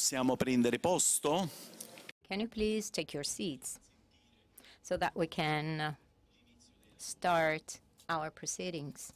Possiamo prendere posto? Can you please take your seats so that we can start our proceedings?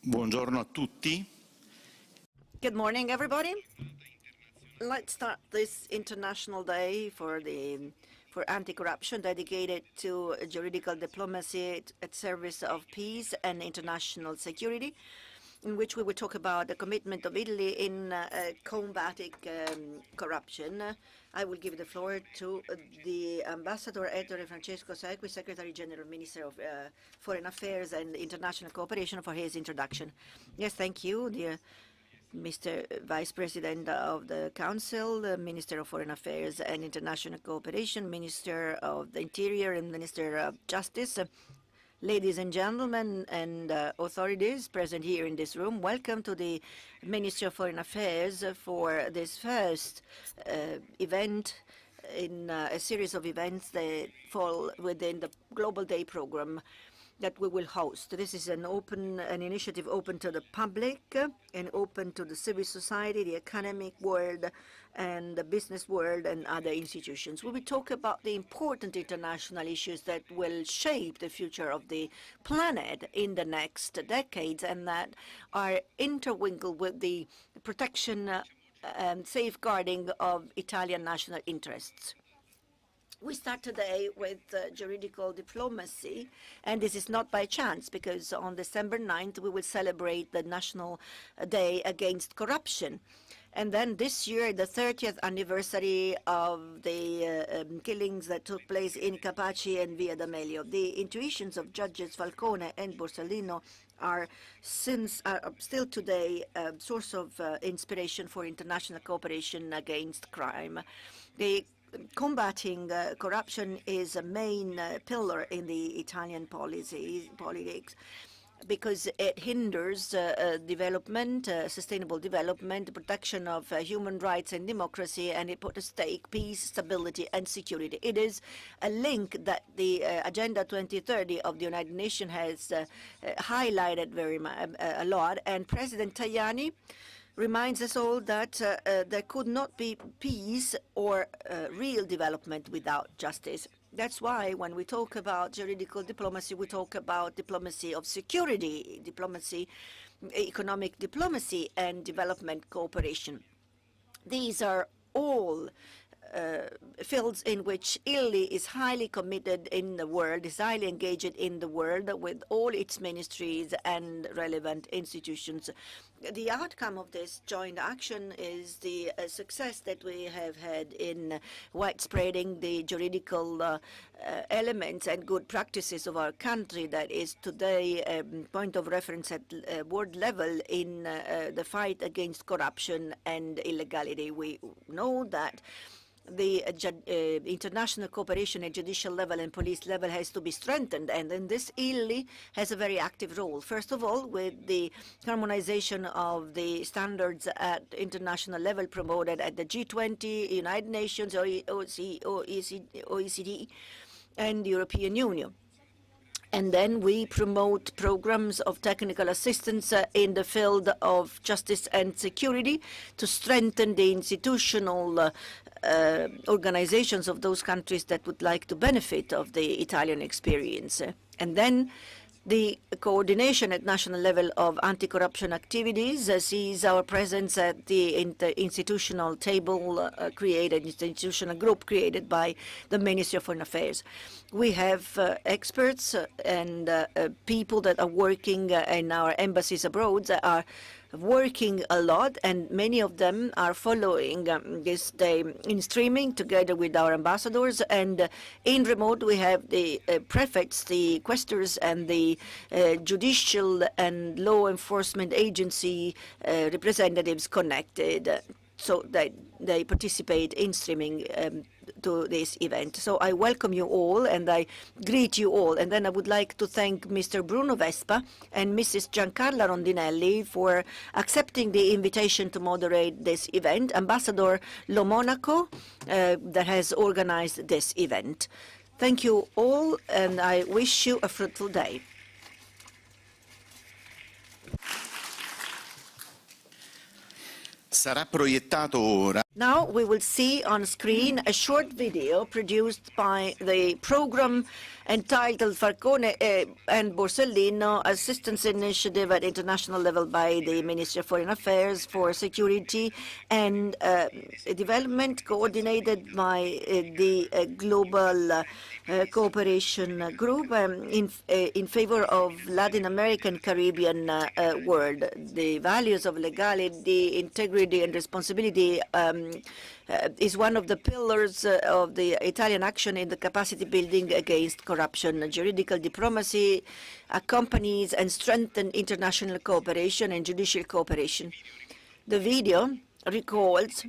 Buongiorno a tutti. Good morning, everybody. Let's start this International Day for anti-corruption dedicated to juridical diplomacy at service of peace and international security, in which we will talk about the commitment of Italy in combating corruption. I will give the floor to the Ambassador Ettore Francesco Secchi, Secretary General, Minister of Foreign Affairs and International Cooperation, for his introduction. Yes, thank you, dear Mr. Vice President of the Council, Minister of Foreign Affairs and International Cooperation, Minister of the Interior and Minister of Justice, ladies and gentlemen and authorities present here in this room. Welcome to the Ministry of Foreign Affairs for this first event in a series of events that fall within the Global Day program that we will host. This is an initiative open to the public and open to the civil society, the economic world, and the business world and other institutions. We will talk about the important international issues that will shape the future of the planet in the next decades and that are intermingled with the protection and safeguarding of Italian national interests. We start today with juridical diplomacy, and this is not by chance, because on December 9th we will celebrate the National Day Against Corruption. And then this year, the 30th anniversary of the killings that took place in Capaci and Via D'Amelio. The intuitions of judges Falcone and Borsellino are still today a source of inspiration for international cooperation against crime. Combating corruption is a main pillar in the Italian politics, because it hinders development, sustainable development, protection of human rights and democracy, and it puts at stake peace, stability, and security. It is a link that the Agenda 2030 of the United Nations has highlighted a lot, and President Tajani reminds us all that there could not be peace or real development without justice. That's why when we talk about juridical diplomacy, we talk about diplomacy of security, diplomacy, economic diplomacy, and development cooperation. These are all fields in which Italy is highly committed in the world, is highly engaged in the world with all its ministries and relevant institutions. The outcome of this joint action is the success that we have had in widespreading the juridical elements and good practices of our country that is today a point of reference at world level in the fight against corruption and illegality. We know that the international cooperation at judicial level and police level has to be strengthened, and in this Italy has a very active role. First of all, with the harmonization of the standards at international level promoted at the G20, United Nations, OECD, and the European Union. And then we promote programs of technical assistance in the field of justice and security to strengthen the institutional organizations of those countries that would like to benefit of the Italian experience. And then the coordination at national level of anti-corruption activities sees our presence at the institutional table institutional group created by the Ministry of Foreign Affairs. We have experts and people that are working in our embassies abroad that are working a lot, and many of them are following this day in streaming together with our ambassadors, and in remote we have the prefects, the quaestors, and the judicial and law enforcement agency representatives connected, so that they participate in streaming to this event. So I welcome you all and I greet you all. And then I would like to thank Mr. Bruno Vespa and Mrs. Giancarla Rondinelli for accepting the invitation to moderate this event, Ambassador Lo Monaco that has organized this event. Thank you all, and I wish you a fruitful day. Sarà proiettato ora Now we will see on screen a short video produced by the program entitled Falcone and Borsellino Assistance Initiative at International Level by the Ministry of Foreign Affairs for Security and Development, coordinated by the Global Cooperation Group in favor of Latin American Caribbean world. The values of legality, integrity, and responsibility is one of the pillars of the Italian action in the capacity building against corruption. Juridical diplomacy accompanies and strengthens international cooperation and judicial cooperation. The video recalls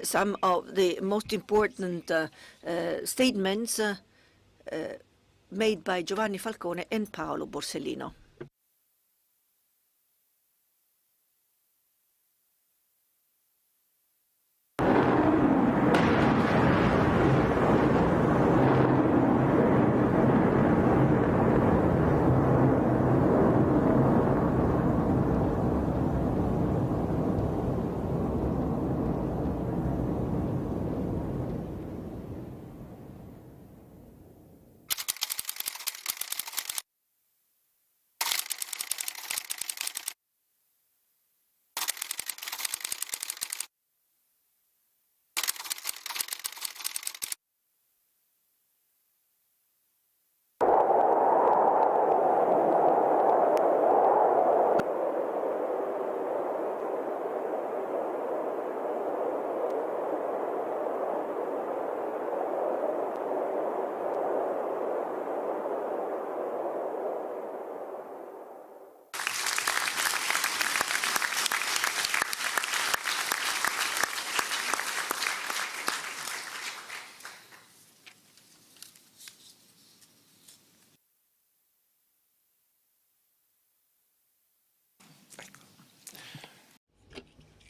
some of the most important statements made by Giovanni Falcone and Paolo Borsellino.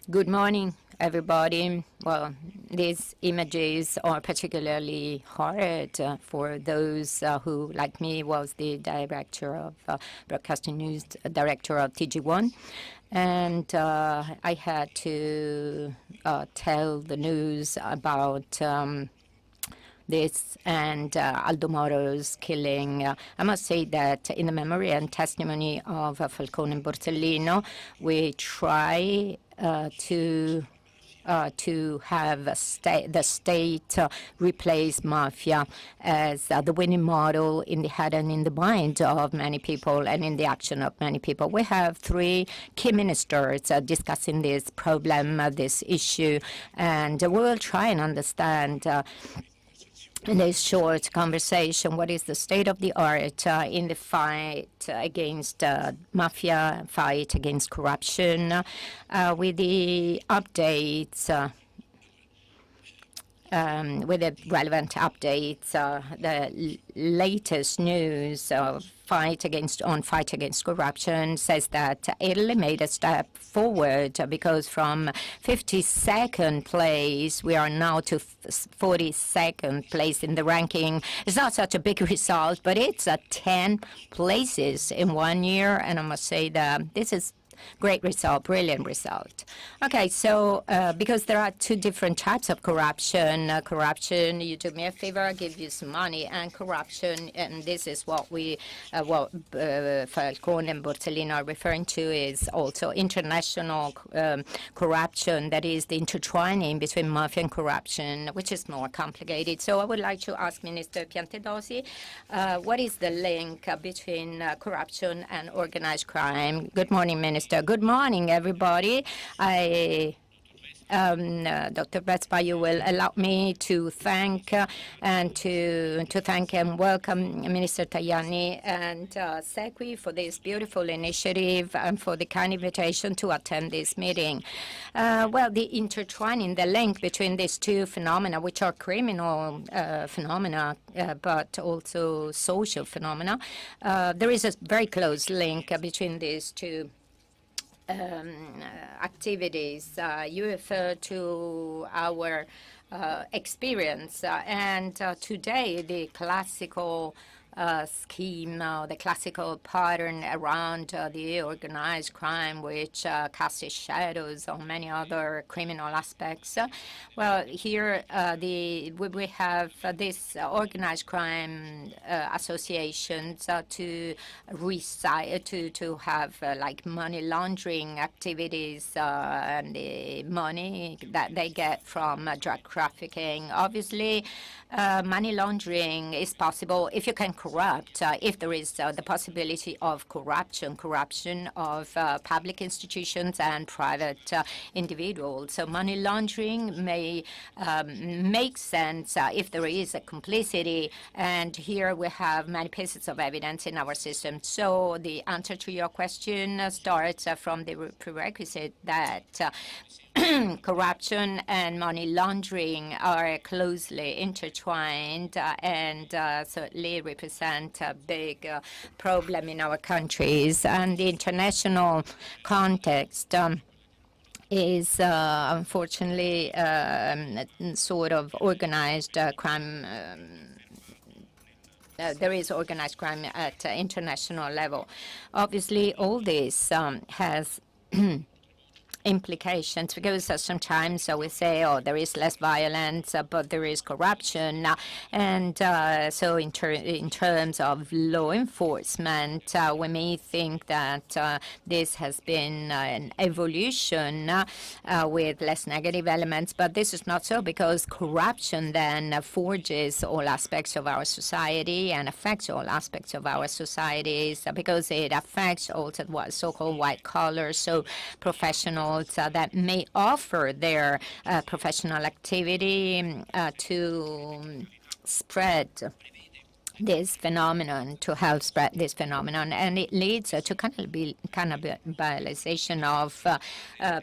Good morning, everybody. Well, these images are particularly hard for those who, like me, was the director of broadcasting news, director of TG1. And I had to tell the news about this and Aldo Moro's killing. I must say that in the memory and testimony of Falcone and Borsellino, we try to have the state replace mafia as the winning model in the head and in the mind of many people and in the action of many people. We have three key ministers discussing this problem, this issue, and we will try and understand in this short conversation, what is the state of the art in the fight against mafia, fight against corruption, with the updates, with the relevant updates, the latest news of fight against corruption says that Italy made a step forward because from 52nd place we are now to 42nd place in the ranking. It's not such a big result, but it's 10 places in 1 year, and I must say that this is great result, brilliant result. Okay, so because there are two different types of corruption. Corruption, you do me a favor, I give you some money, and corruption, and this is what Falcone and Borsellino are referring to, is also international corruption, that is the intertwining between mafia and corruption, which is more complicated. So I would like to ask Minister Piantedosi, what is the link between corruption and organized crime? Good morning, Minister. Good morning, everybody. Dr. Vespa, you will allow me to thank and welcome Minister Tajani and Segui for this beautiful initiative and for the kind invitation to attend this meeting. Well, the intertwining, the link between these two phenomena, which are criminal phenomena, but also social phenomena, there is a very close link between these two activities. You refer to our experience, and today the classical scheme, the classical pattern around the organized crime, which casts its shadows on many other criminal aspects. Well, here we have this organized crime associations to have like money laundering activities and the money that they get from drug trafficking. Obviously, money laundering is possible if you can corrupt, if there is the possibility of corruption of public institutions and private individuals. So money laundering may make sense if there is a complicity, and here we have many pieces of evidence in our system. So the answer to your question starts from the prerequisite that corruption and money laundering are closely intertwined and certainly represent a big problem in our countries. And the international context is unfortunately sort of organized crime. There is organized crime at international level. Obviously, all this has implications, because sometimes we say, oh, there is less violence, but there is corruption. And so in terms of law enforcement, we may think that this has been an evolution with less negative elements, but this is not so, because corruption then forges all aspects of our society and affects all aspects of our societies, because it affects also what so-called white collars, so professionals that may offer their professional activity to spread this phenomenon, to help spread this phenomenon, and it leads to cannibalization of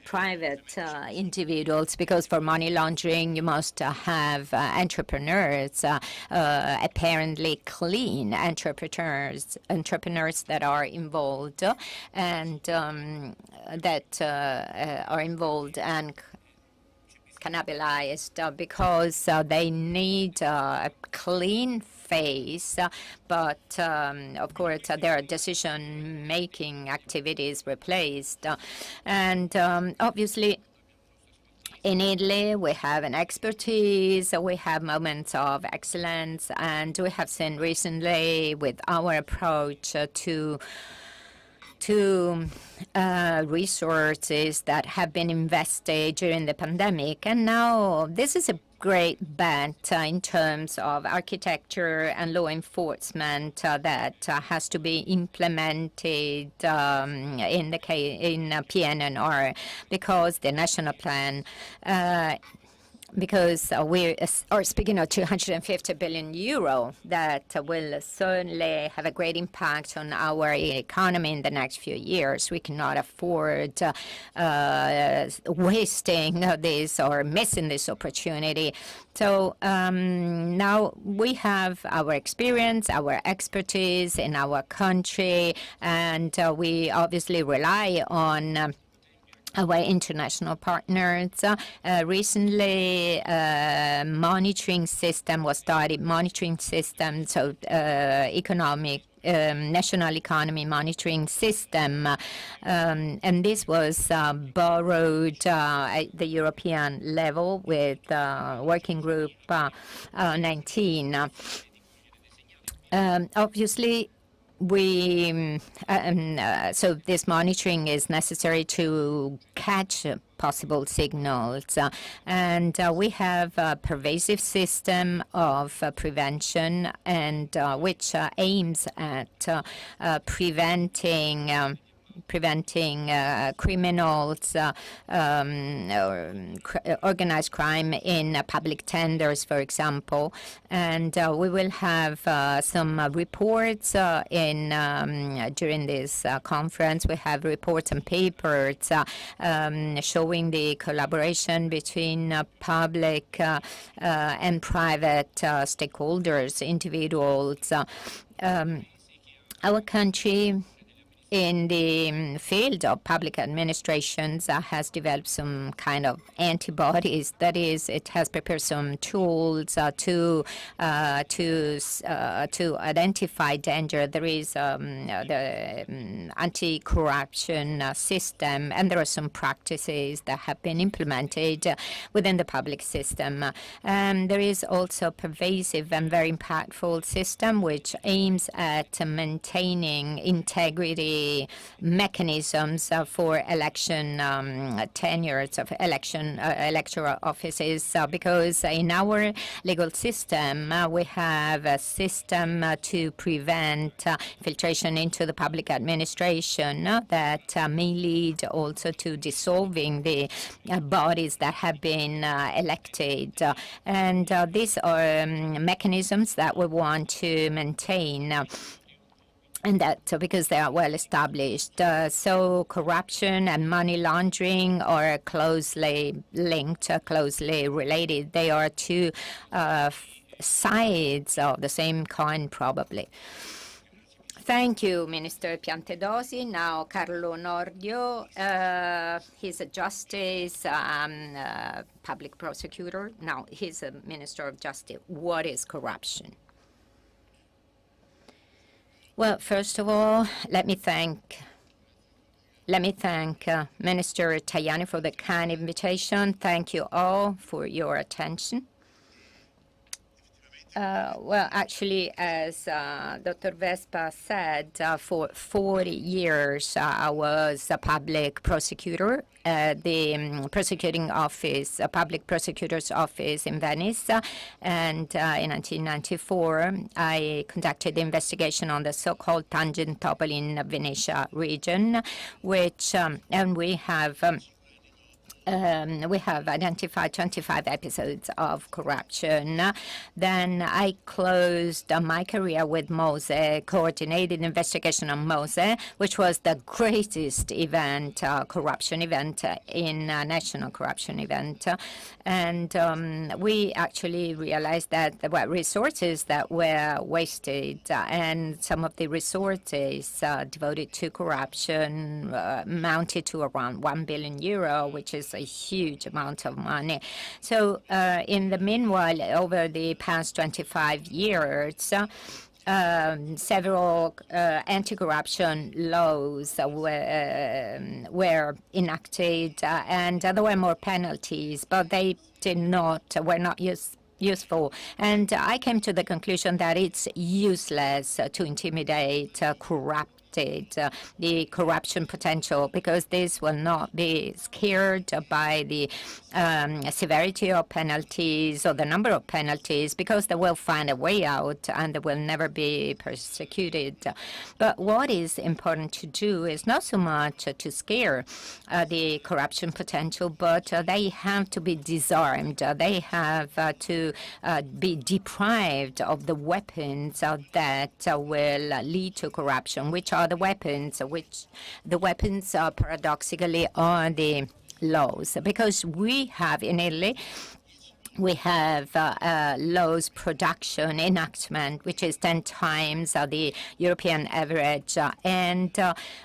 private individuals, because for money laundering you must have entrepreneurs, apparently clean entrepreneurs that are involved and that are involved and cannibalized because they need a clean face, but of course their decision-making activities replaced. And obviously in Italy, we have an expertise, we have moments of excellence, and we have seen recently with our approach to resources that have been invested during the pandemic. And now this is a great bet in terms of architecture and law enforcement that has to be implemented in PNR, because the national plan because we are speaking of 250 billion euro that will certainly have a great impact on our economy in the next few years. We cannot afford wasting this or missing this opportunity. So now we have our experience, our expertise in our country, and we obviously rely on our international partners. Recently, monitoring system was started, so economic national economy monitoring system, and this was borrowed at the European level with Working Group 19. Obviously, so this monitoring is necessary to catch possible signals, and we have a pervasive system of prevention, and which aims at preventing criminals or organized crime in public tenders, for example. And we will have some reports during this conference. We have reports and papers showing the collaboration between public and private stakeholders, individuals. Our country in the field of public administrations has developed some kind of antibodies. That is, it has prepared some tools to identify danger. There is the anti-corruption system, and there are some practices that have been implemented within the public system. There is also a pervasive and very impactful system which aims at maintaining integrity mechanisms for election tenures of electoral offices, because in our legal system we have a system to prevent filtration into the public administration that may lead also to dissolving the bodies that have been elected. And these are mechanisms that we want to maintain. And that because they are well established. So corruption and money laundering are closely linked, closely related. They are two sides of the same coin, probably. Thank you, Minister Piantedosi. Now, Carlo Nordio, he's a justice, public prosecutor. Now, he's a Minister of Justice. What is corruption? Well, first of all, let me thank Minister Tajani for the kind invitation. Thank you all for your attention. Well, actually, as Dr. Vespa said, for 40 years I was a public prosecutor at the prosecuting office, public prosecutor's office in Venice. And in 1994, I conducted the investigation on the so-called Tangentopoli in Venetia region, which, and we have identified 25 episodes of corruption. Then I closed my career with MOSE, coordinated investigation on MOSE, which was the greatest event, corruption event national corruption event. And we actually realized that there were resources that were wasted, and some of the resources devoted to corruption amounted to around €1 billion, which is a huge amount of money. So in the meanwhile, over the past 25 years, several anti-corruption laws were enacted, and there were more penalties, but they were not useful. And I came to the conclusion that it's useless to intimidate, corrupt the corruption potential, because this will not be scared by the severity of penalties or the number of penalties, because they will find a way out and they will never be persecuted. But what is important to do is not so much to scare the corruption potential, but they have to be disarmed. They have to be deprived of the weapons that will lead to corruption, which are the weapons, paradoxically are the laws. Because we have in Italy, we have laws production enactment, which is 10 times the European average. And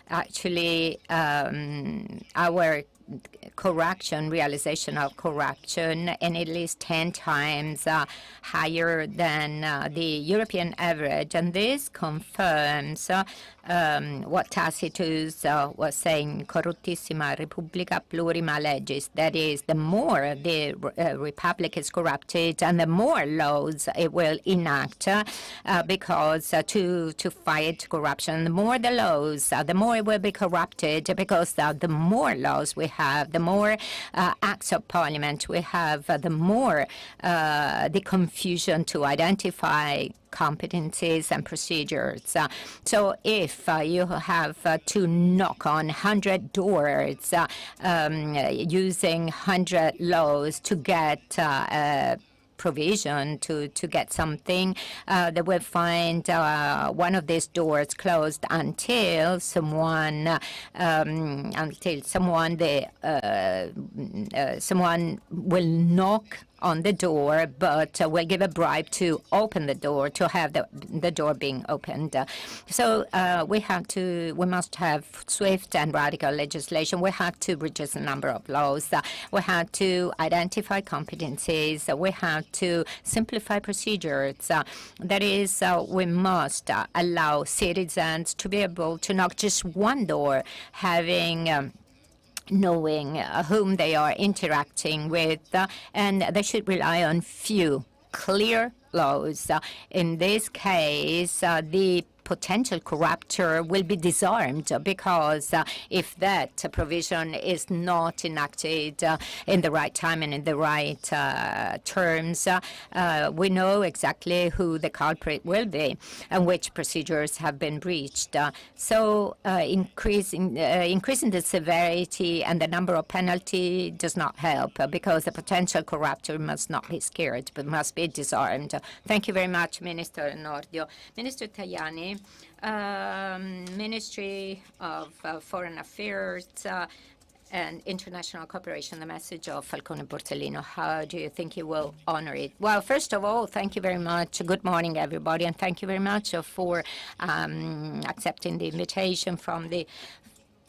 actually, our realization of corruption in Italy is 10 times higher than the European average. And this confirms what Tacitus was saying, corruptissima repubblica plurima legis. That is, the more the republic is corrupted and the more laws it will enact, because to fight corruption, the more the laws, the more it will be corrupted, because the more laws we have, the more acts of parliament we have, the more the confusion to identify competencies and procedures. So if you have to knock on 100 doors using 100 laws to get provision to get something, they will find one of these doors closed until someone someone will knock on the door, but will give a bribe to open the door, to have the door being opened. So we must have swift and radical legislation. We have to reduce the number of laws. We have to identify competencies. We have to simplify procedures. That is, we must allow citizens to be able to knock just one door, having knowing whom they are interacting with, and they should rely on few clear laws. In this case, the potential corrupter will be disarmed, because if that provision is not enacted in the right time and in the right terms, we know exactly who the culprit will be and which procedures have been breached. So increasing the severity and the number of penalty does not help, because the potential corrupter must not be scared but must be disarmed. Thank you very much, Minister Nordio. Minister Tajani, Ministry of Foreign Affairs and International Cooperation, the message of Falcone Borsellino. How do you think you will honor it? Well, first of all, thank you very much. Good morning, everybody, and thank you very much for accepting the invitation from the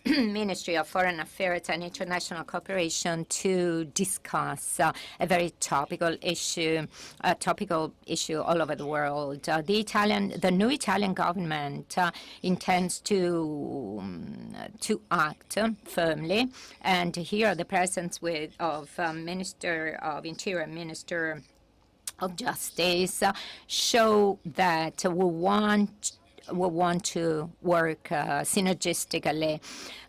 Ministry of Foreign Affairs and International Cooperation to discuss a very topical issue all over the world. The new Italian government intends to act firmly, and here the presence of Minister of Interior, Minister of Justice show that we want to work synergistically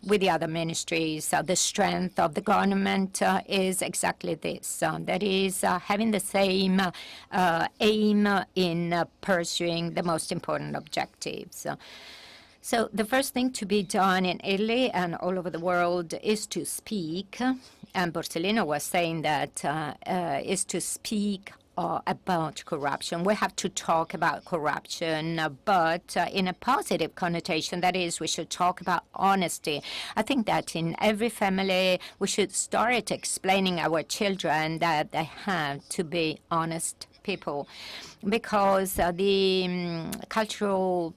with the other ministries. The strength of the government is exactly this. That is, having the same aim in pursuing the most important objectives. So the first thing to be done in Italy and all over the world is to speak, and Borsellino was saying that, is to speak about corruption. We have to talk about corruption, but in a positive connotation. That is, we should talk about honesty. I think that in every family, we should start explaining our children that they have to be honest people, because the cultural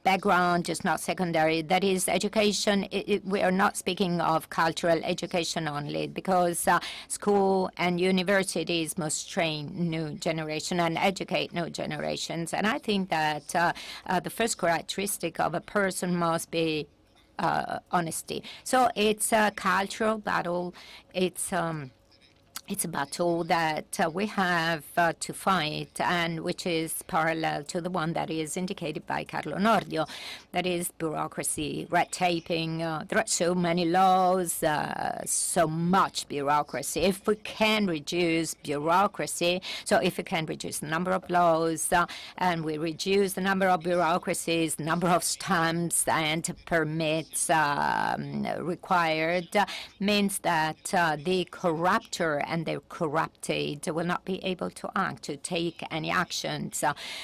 background is not secondary. That is, education, we are not speaking of cultural education only, because school and universities must train new generation and educate new generations. And I think that the first characteristic of a person must be honesty. So it's a cultural battle. It's a battle that we have to fight, and which is parallel to the one that is indicated by Carlo Nordio. That is bureaucracy, red taping. There are so many laws, so much bureaucracy. If we can reduce bureaucracy, so if we can reduce the number of laws, and we reduce the number of bureaucracies, number of stamps and permits required, means that the corrupter and the corrupted will not be able to act, to take any actions.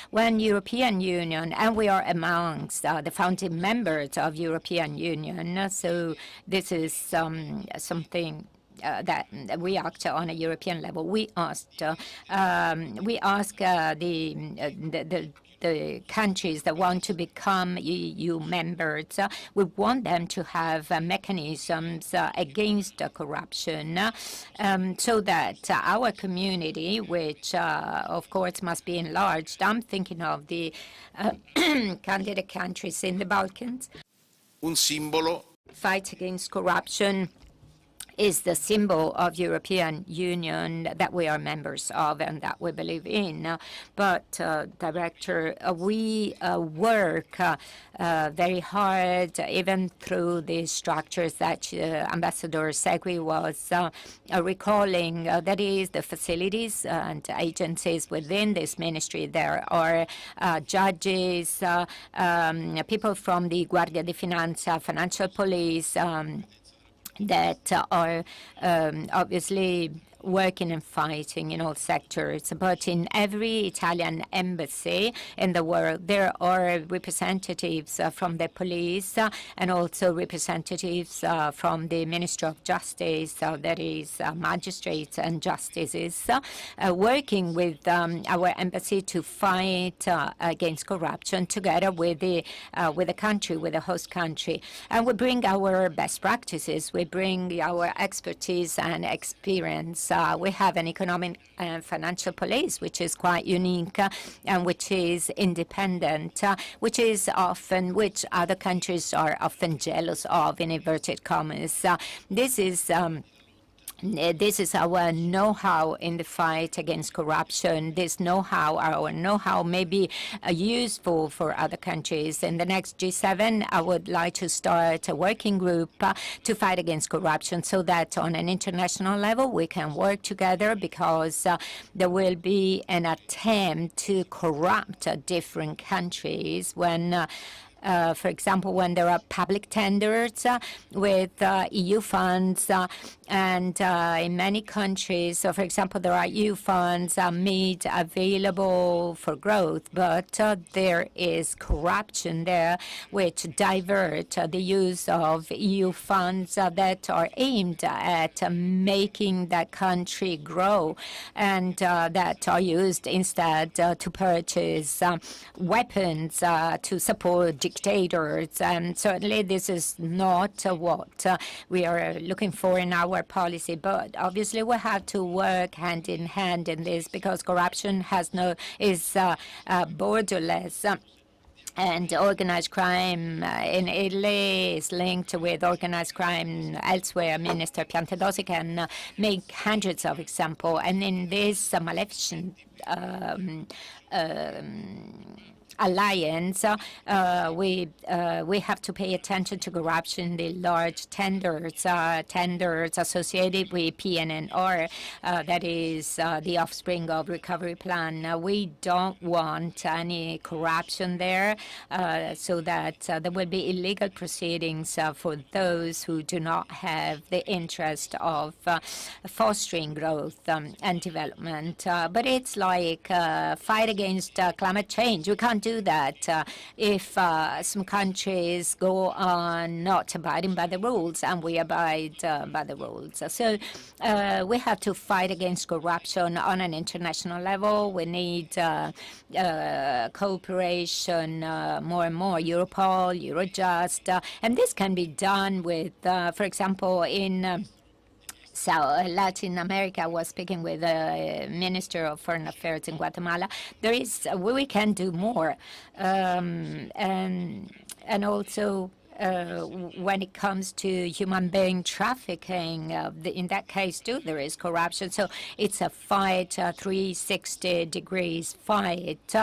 When European Union, and we are amongst the founding members of European Union, so this is something that we act on a European level. We ask the countries that want to become EU members, we want them to have mechanisms against corruption, so that our community, which of course must be enlarged, I'm thinking of the candidate countries in the Balkans. Un simbolo. Fight against corruption is the symbol of European Union that we are members of and that we believe in. But, Director, we work very hard, even through the structures that Ambassador Segui was recalling. That is, the facilities and agencies within this ministry. There are judges, people from the Guardia di Finanza, financial police, that are obviously working and fighting in all sectors. But in every Italian embassy in the world, there are representatives from the police and also representatives from the Ministry of Justice, that is magistrates and justices, working with our embassy to fight against corruption together with the country, with the host country. And we bring our best practices, we bring our expertise and experience. We have an economic and financial police, which is quite unique and which is independent, which other countries are often jealous of, in inverted commas. This is our know-how in the fight against corruption. Our know-how may be useful for other countries. In the next G7, I would like to start a working group to fight against corruption so that on an international level we can work together, because there will be an attempt to corrupt different countries when for example, when there are public tenders with EU funds, and in many countries, so for example, there are EU funds made available for growth, but there is corruption there which divert the use of EU funds that are aimed at making that country grow, and that are used instead to purchase weapons to support dictators. And certainly this is not what we are looking for in our policy. But obviously we have to work hand in hand in this, because corruption is borderless. And organized crime in Italy is linked with organized crime elsewhere. Minister Piantedosi can make hundreds of examples. And in this maleficent alliance, we have to pay attention to corruption, the large tenders associated with PNR, that is the offspring of recovery plan. We don't want any corruption there, so that there will be illegal proceedings for those who do not have the interest of fostering growth and development. But it's like fight against climate change. We can't do that if some countries go on not abiding by the rules and we abide by the rules. So we have to fight against corruption on an international level. We need cooperation more and more, Europol, Eurojust, and this can be done with, for example, in Latin America. I was speaking with the Minister of Foreign Affairs in Guatemala. We can do more, and also when it comes to human being trafficking, in that case too, there is corruption. So it's a fight, 360 degrees fight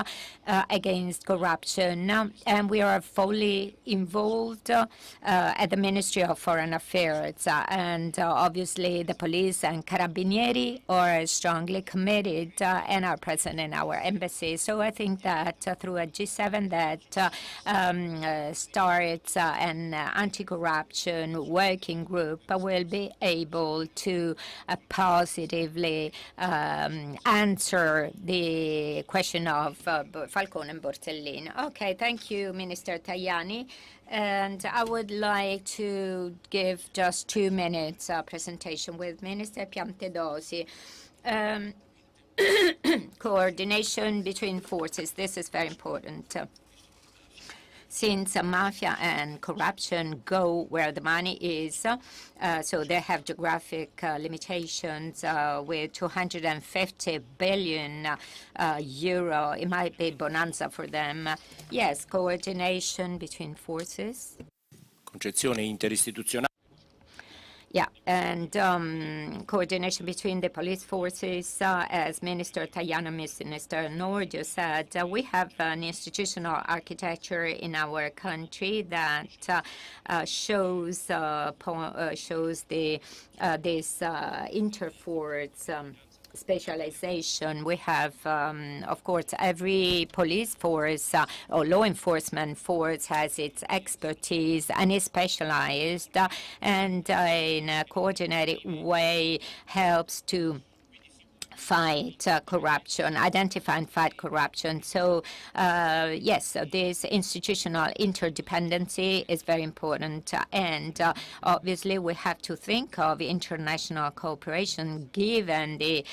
against corruption. And we are fully involved at the Ministry of Foreign Affairs. And obviously the police and carabinieri are strongly committed and are present in our embassy. So I think that through a G7 that starts an anti-corruption working group will be able to positively answer the question of Falcone and Borsellino. Okay, thank you, Minister Tajani. And I would like to give just 2 minutes presentation with Minister Piantedosi. Coordination between forces, this is very important. Since mafia and corruption go where the money is, so they have geographic limitations with 250 billion euro. It might be bonanza for them. Yes, coordination between forces. Concezione interistituzionale. Yeah, and coordination between the police forces, as Minister Tajani and Minister Nordio said, we have an institutional architecture in our country that shows this interforce specialization. We have, of course, every police force or law enforcement force has its expertise and is specialized and in a coordinated way helps to fight corruption, identify and fight corruption. So yes, this institutional interdependency is very important. And obviously, we have to think of international cooperation given the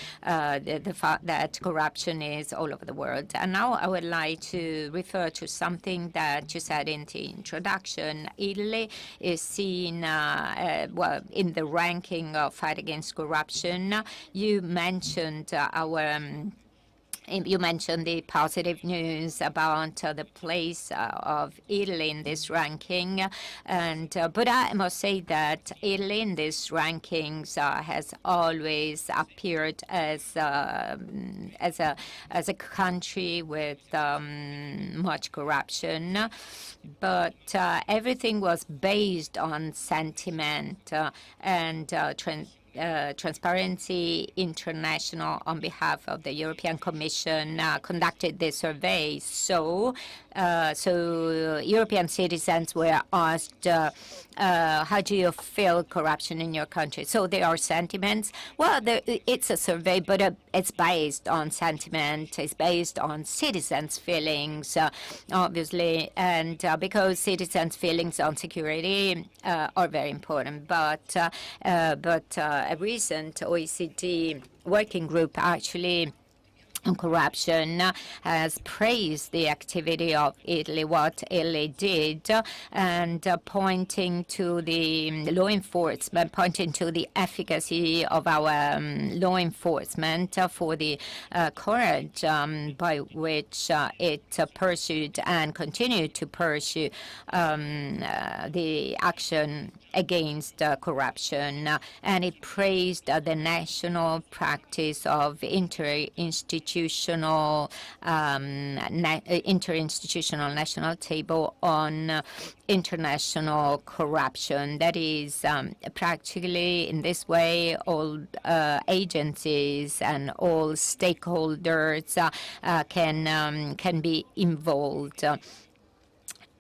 fact that corruption is all over the world. And now I would like to refer to something that you said in the introduction. Italy is seen, well, in the ranking of fight against corruption. You mentioned you mentioned the positive news about the place of Italy in this ranking, and but I must say that Italy in these rankings has always appeared as a country with much corruption, but everything was based on sentiment and Transparency International, on behalf of the European Commission, conducted this survey. So European citizens were asked, how do you feel corruption in your country? So there are sentiments. Well, it's a survey, but it's based on sentiment. It's based on citizens' feelings, obviously, and because citizens' feelings on security are very important. But a recent OECD working group actually on corruption has praised the activity of Italy, what Italy did, and pointing to the law enforcement, pointing to the efficacy of our law enforcement for the courage by which it pursued and continued to pursue the action against corruption, and it praised the national practice of interinstitutional national table on international corruption. That is practically in this way all agencies and all stakeholders can be involved.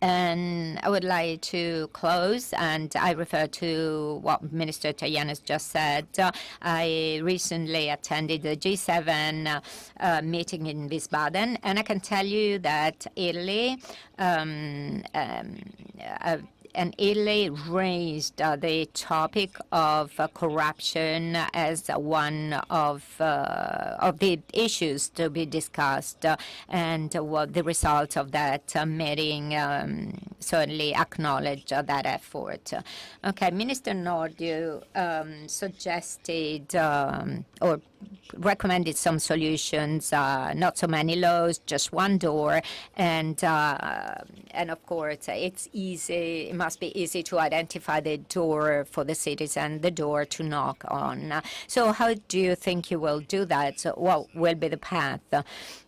And I would like to close, and I refer to what Minister Tajani just said. I recently attended the G7 meeting in Wiesbaden, and I can tell you that Italy Italy raised the topic of corruption as one of the issues to be discussed, and what the results of that meeting certainly acknowledge that effort. Okay, Minister Nordio suggested or recommended some solutions, not so many laws, just one door, and of course it's easy. It must be easy to identify the door for the citizen, the door to knock on. So how do you think you will do that? So what will be the path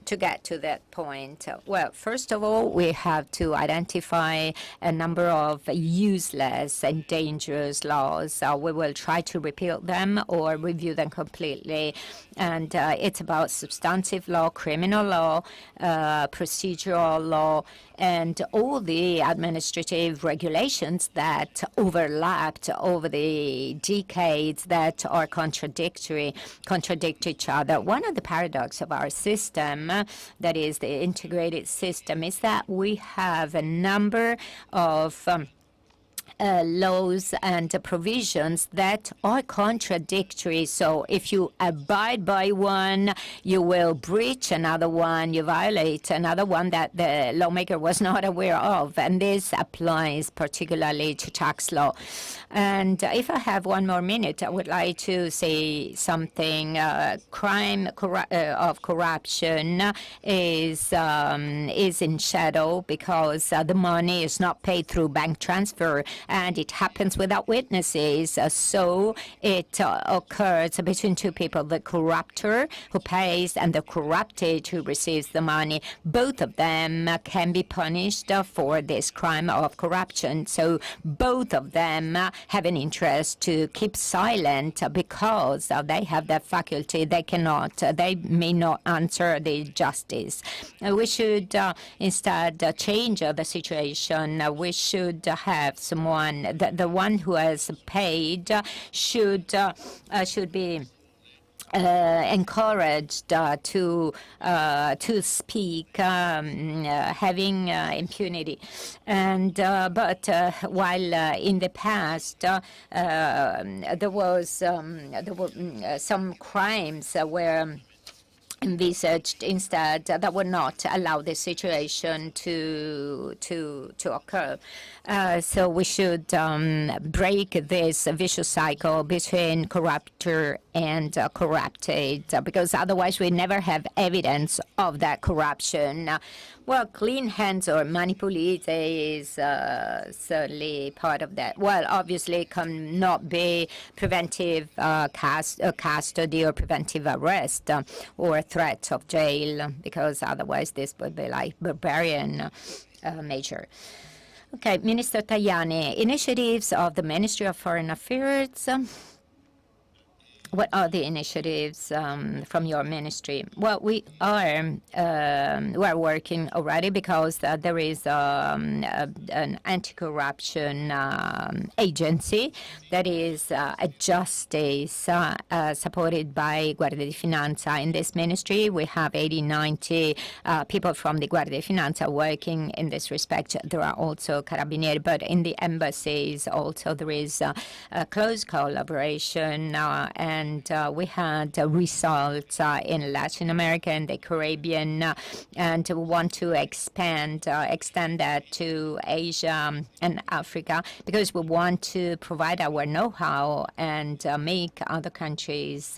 to get to that point? Well, first of all, we have to identify a number of useless and dangerous laws. We will try to repeal them or review them completely. And it's about substantive law, criminal law, procedural law, and all the administrative regulations that overlapped over the decades that are contradict each other. One of the paradoxes of our system, that is the integrated system, is that we have a number of laws and provisions that are contradictory. So if you abide by one, you will breach another one, you violate another one that the lawmaker was not aware of. And this applies particularly to tax law. And if I have one more minute, I would like to say something. Crime of corruption is in shadow because the money is not paid through bank transfer. and it happens without witnesses. So it occurs between two people, the corruptor who pays and the corrupted who receives the money. Both of them can be punished for this crime of corruption. So both of them have an interest to keep silent because they have that faculty. They may not answer the justice. We should instead change the situation. We should have someone, the one who has paid should be encouraged to speak, having impunity. And but while in the past there were some crimes where envisaged instead that would not allow this situation to occur. So we should break this vicious cycle between corruptor and corrupted, because otherwise we never have evidence of that corruption. Well, clean hands or money police is certainly part of that. Well, obviously it cannot be preventive custody or preventive arrest or threat of jail, because otherwise this would be like barbarian measure. Okay, Minister Tajani, initiatives of the Ministry of Foreign Affairs. What are the initiatives from your ministry? Well, we are working already because there is an anti-corruption agency that is a justice supported by Guardia di Finanza. In this ministry, we have 80-90 people from the Guardia di Finanza working in this respect. There are also carabinieri, but in the embassies also there is a close collaboration and we had results in Latin America and the Caribbean, and we want to extend that to Asia and Africa, because we want to provide our know-how and make other countries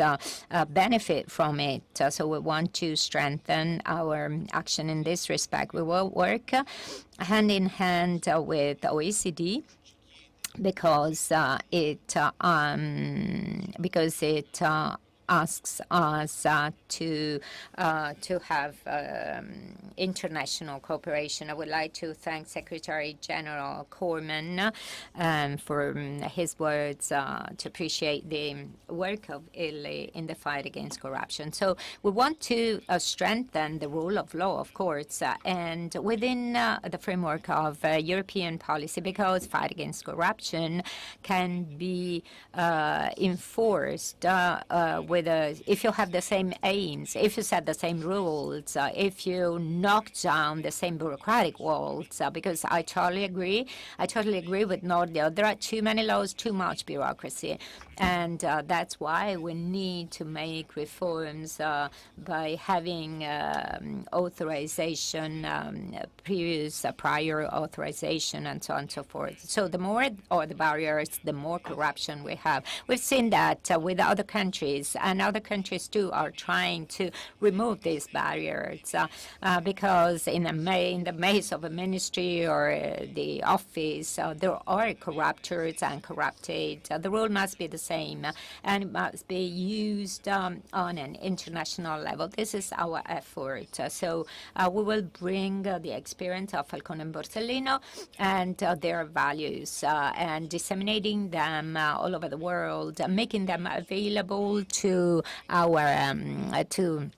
benefit from it. So we want to strengthen our action in this respect. We will work hand in hand with OECD, because it asks us to have international cooperation. I would like to thank Secretary General Corman for his words to appreciate the work of Italy in the fight against corruption. So we want to strengthen the rule of law, of course, and within the framework of European policy, because fight against corruption can be enforced if you have the same aims, if you set the same rules, if you knock down the same bureaucratic walls, because I totally agree with Nordia. There are too many laws, too much bureaucracy. And that's why we need to make reforms by having authorization, prior authorization, and so on and so forth. So the more the barriers, the more corruption we have. We've seen that with other countries, and other countries too are trying to remove these barriers because in the maze of a ministry or the office, there are corruptors and corrupted. The rule must be the same, and it must be used on an international level. This is our effort. So we will bring the experience of Falcone and Borsellino and their values and disseminating them all over the world, making them available to our to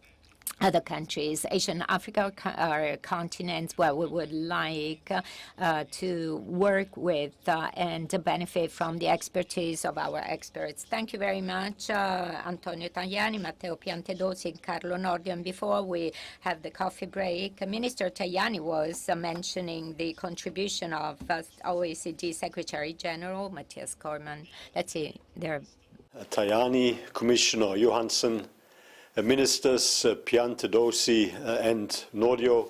other countries, Asian, Africa are continents where we would like to work with and benefit from the expertise of our experts. Thank you very much, Antonio Tajani, Matteo Piantedosi, and Carlo Nordio. And before we have the coffee break, Minister Tajani was mentioning the contribution of OECD Secretary General Matthias Cormann. Let's see there. Tajani, Commissioner Johansson, Ministers Piantedosi and Nordio,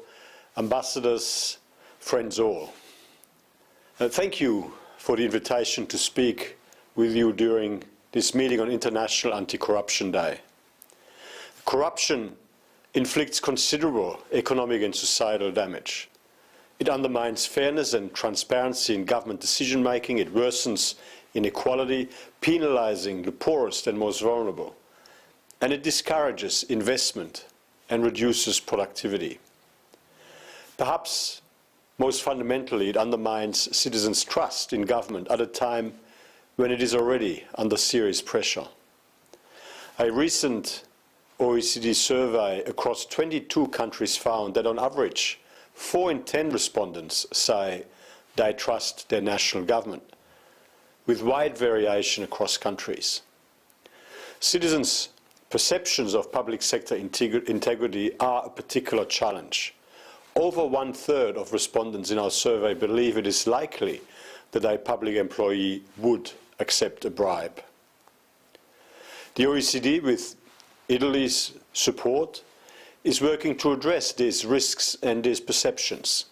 ambassadors, friends all. Thank you for the invitation to speak with you during this meeting on International Anti-Corruption Day. Corruption inflicts considerable economic and societal damage. It undermines fairness and transparency in government decision-making. It worsens inequality, penalizing the poorest and most vulnerable. And it discourages investment and reduces productivity. Perhaps most fundamentally, it undermines citizens' trust in government at a time when it is already under serious pressure. A recent OECD survey across 22 countries found that on average, 4 in 10 respondents say they trust their national government, with wide variation across countries. Citizens' perceptions of public sector integrity are a particular challenge. Over 1/3 of respondents in our survey believe it is likely that a public employee would accept a bribe. The OECD, with Italy's support, is working to address these risks and these perceptions.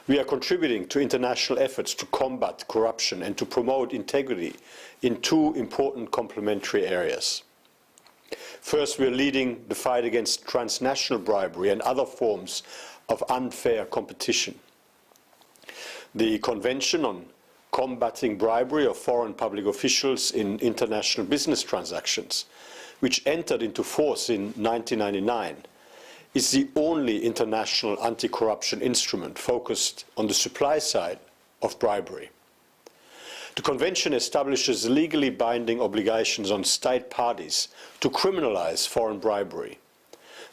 We are contributing to international efforts to combat corruption and to promote integrity in 2 important complementary areas. First, we are leading the fight against transnational bribery and other forms of unfair competition. The Convention on Combating Bribery of Foreign Public Officials in International Business Transactions, which entered into force in 1999, is the only international anti-corruption instrument focused on the supply side of bribery. The Convention establishes legally binding obligations on state parties to criminalize foreign bribery.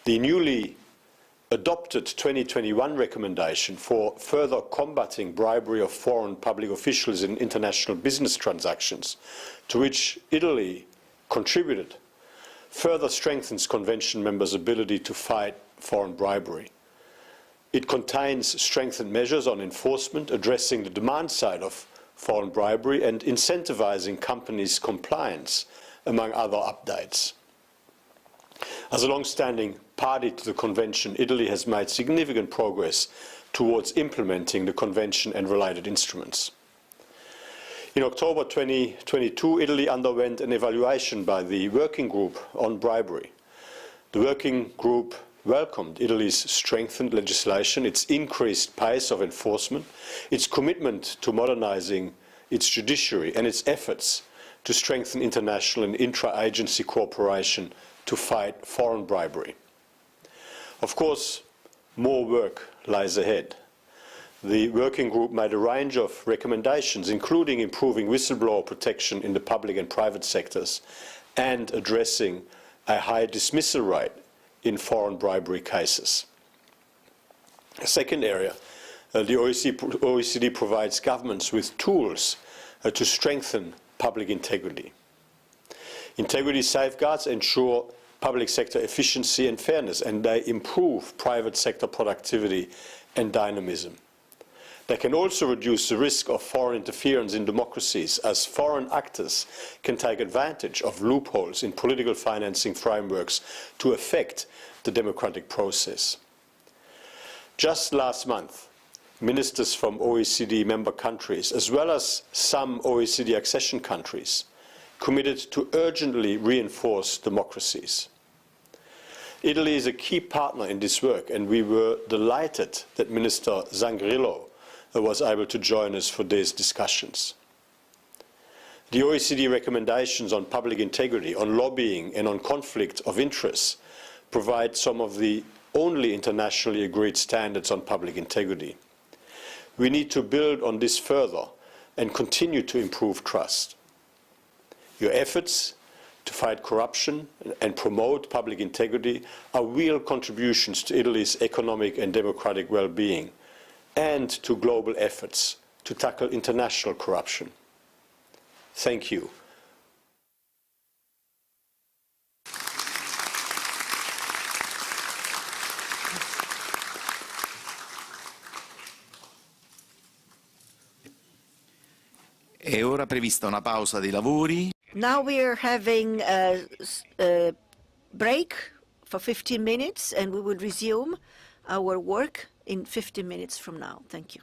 The newly adopted 2021 recommendation for further combating bribery of foreign public officials in international business transactions, to which Italy contributed, further strengthens Convention members' ability to fight foreign bribery. It contains strengthened measures on enforcement, addressing the demand side of foreign bribery and incentivizing companies' compliance, among other updates. As a long-standing party to the Convention, Italy has made significant progress towards implementing the Convention and related instruments. In October 2022, Italy underwent an evaluation by the Working Group on Bribery. The Working Group welcomed Italy's strengthened legislation, its increased pace of enforcement, its commitment to modernizing its judiciary, and its efforts to strengthen international and intra-agency cooperation to fight foreign bribery. Of course, more work lies ahead. The Working Group made a range of recommendations, including improving whistleblower protection in the public and private sectors and addressing a high dismissal rate in foreign bribery cases. A second area, the OECD provides governments with tools to strengthen public integrity. Integrity safeguards ensure public sector efficiency and fairness, and they improve private sector productivity and dynamism. They can also reduce the risk of foreign interference in democracies, as foreign actors can take advantage of loopholes in political financing frameworks to affect the democratic process. Just last month, ministers from OECD member countries, as well as some OECD accession countries, committed to urgently reinforce democracies. Italy is a key partner in this work, and we were delighted that Minister Zangrillo was able to join us for these discussions. The OECD recommendations on public integrity, on lobbying, and on conflict of interest provide some of the only internationally agreed standards on public integrity. We need to build on this further and continue to improve trust. Your efforts to fight corruption and promote public integrity are real contributions to Italy's economic and democratic well-being and to global efforts to tackle international corruption. Thank you. È ora prevista una pausa dei lavori. Now we are having a break for 15 minutes, and we will resume our work in 15 minutes from now. Thank you.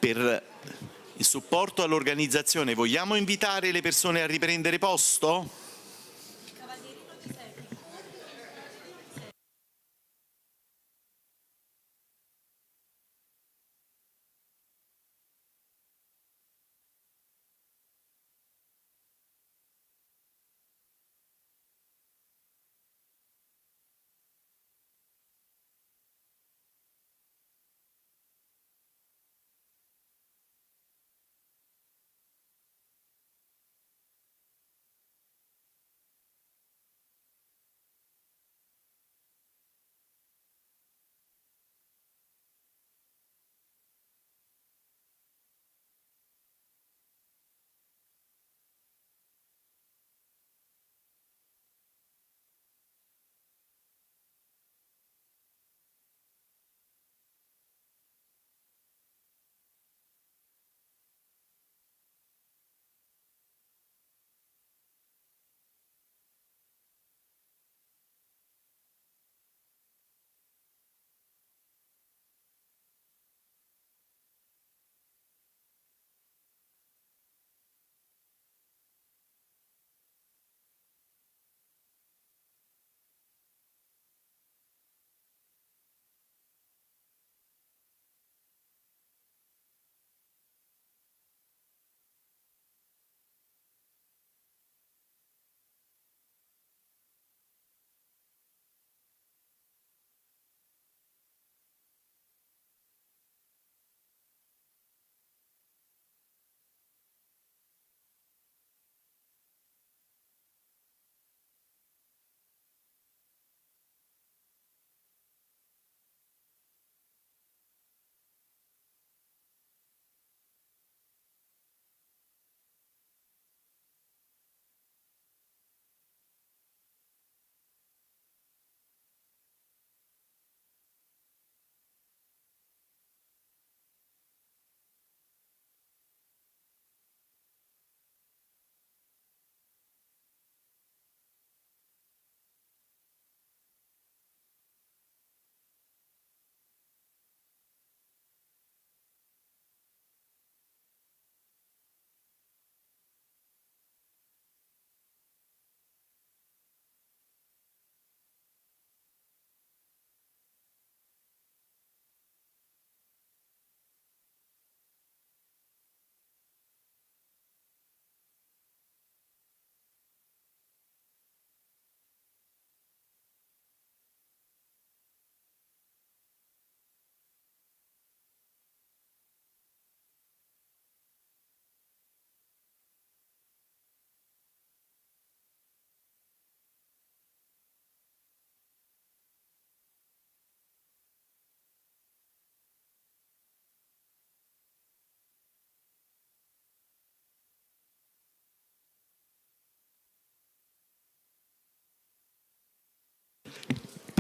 per il supporto all'organizzazione. Vogliamo invitare le persone a riprendere posto?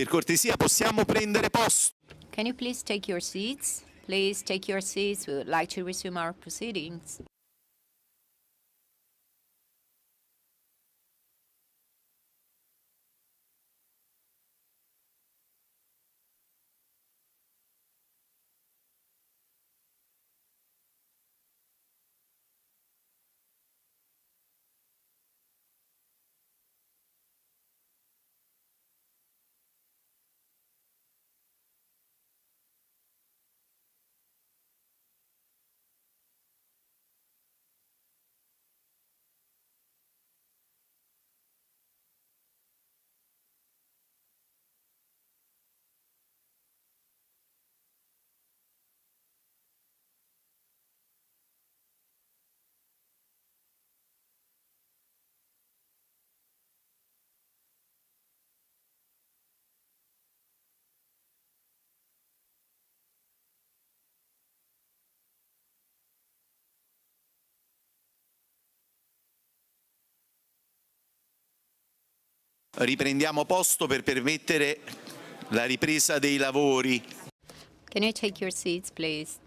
Per cortesia, possiamo prendere posto? Can you please take your seats? Please take your seats. We would like to resume our proceedings. Riprendiamo posto per permettere la ripresa dei lavori. Can you take your seats, please?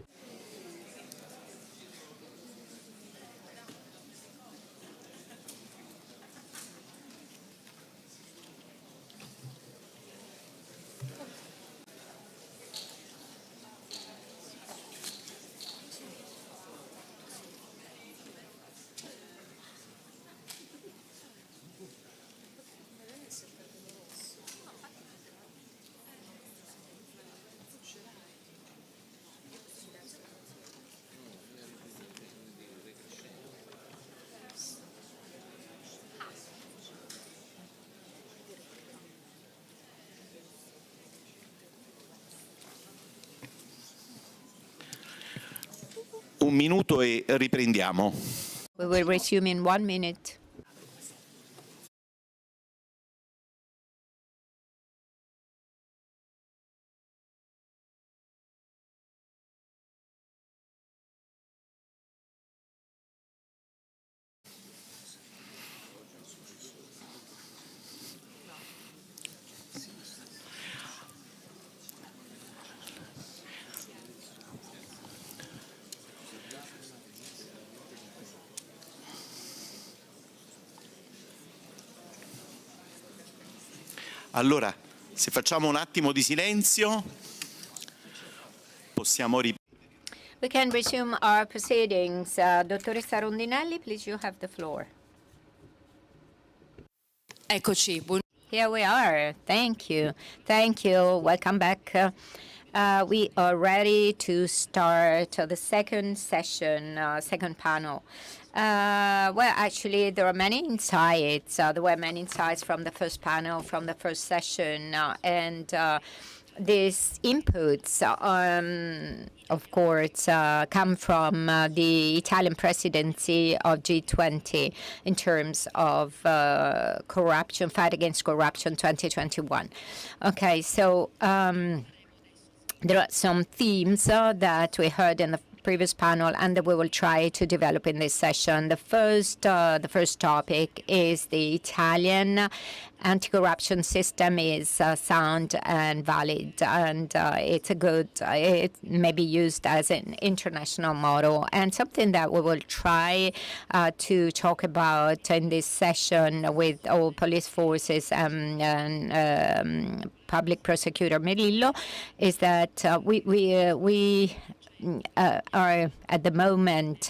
un minuto e riprendiamo. We will resume in 1 minute. Allora, se facciamo un attimo di silenzio, possiamo We can resume our proceedings. Dottoressa Rondinelli, please, you have the floor. Eccoci, Here we are. Thank you. Thank you. Welcome back. We are ready to start the second session, second panel. Well, actually, there are many insights. There were many insights from the first panel, from the first session, and these inputs, of course, come from the Italian presidency of G20 in terms of corruption, fight against corruption 2021. Okay, so there are some themes that we heard in the previous panel and that we will try to develop in this session. The first topic is the Italian anti-corruption system is sound and valid, and it's a good, it may be used as an international model, and something that we will try to talk about in this session with all police forces and public prosecutor Melillo is that we are at the moment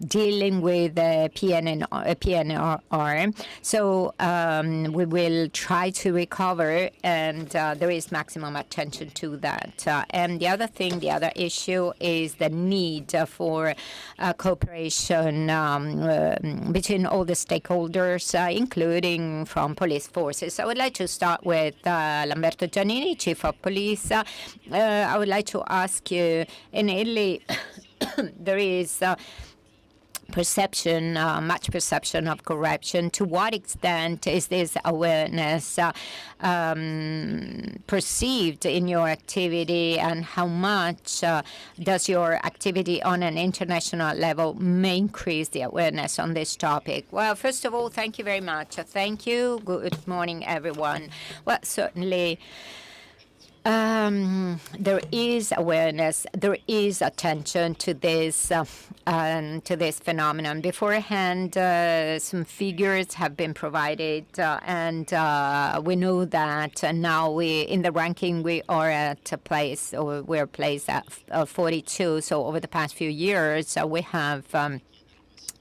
dealing with PNR. So we will try to recover, and there is maximum attention to that. And the other thing, the other issue is the need for cooperation between all the stakeholders, including from police forces. I would like to start with Lamberto Giannini, Chief of Police. I would like to ask you, in Italy, there is perception, much perception of corruption. To what extent is this awareness perceived in your activity, and how much does your activity on an international level may increase the awareness on this topic? Well, first of all, thank you very much. Thank you. Good morning, everyone. Well, certainly, there is awareness, there is attention to this phenomenon. Beforehand, some figures have been provided, and we know that now in the ranking we are at a place, or we're placed at 42. So over the past few years, we have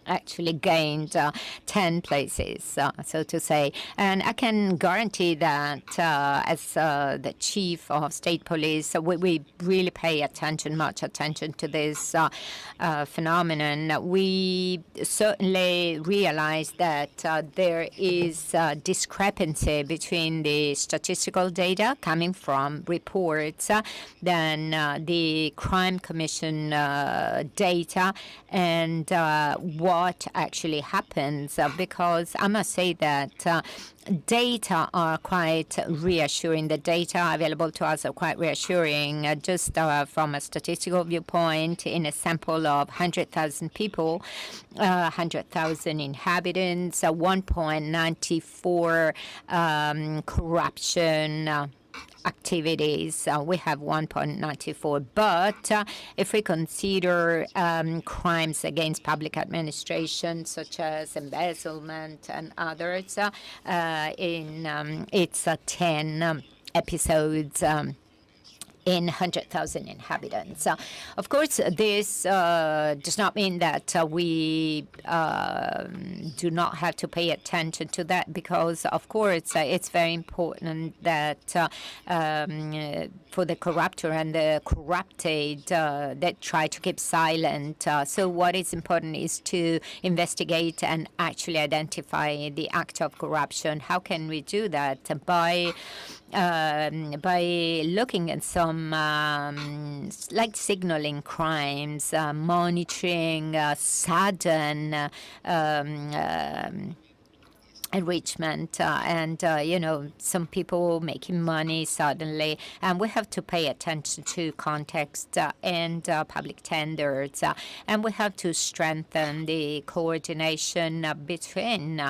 actually gained 10 places, so to say. And I can guarantee that as the Chief of State Police, we really pay attention, much attention to this phenomenon. We certainly realize that there is a discrepancy between the statistical data coming from reports, then the Crime Commission data, and what actually happens, because I must say that data are quite reassuring. The data available to us are quite reassuring. Just from a statistical viewpoint, in a sample of 100,000 people, 100,000 inhabitants, 1.94 corruption activities. We have 1.94, but if we consider crimes against public administration, such as embezzlement and others, it's 10 episodes in 100,000 inhabitants. Of course, this does not mean that we do not have to pay attention to that, because, of course, it's very important that for the corruptor and the corrupted that try to keep silent. So what is important is to investigate and actually identify the act of corruption. How can we do that? By by looking at some like signaling crimes, monitoring sudden enrichment and some people making money suddenly, and we have to pay attention to context and public tenders, and we have to strengthen the coordination between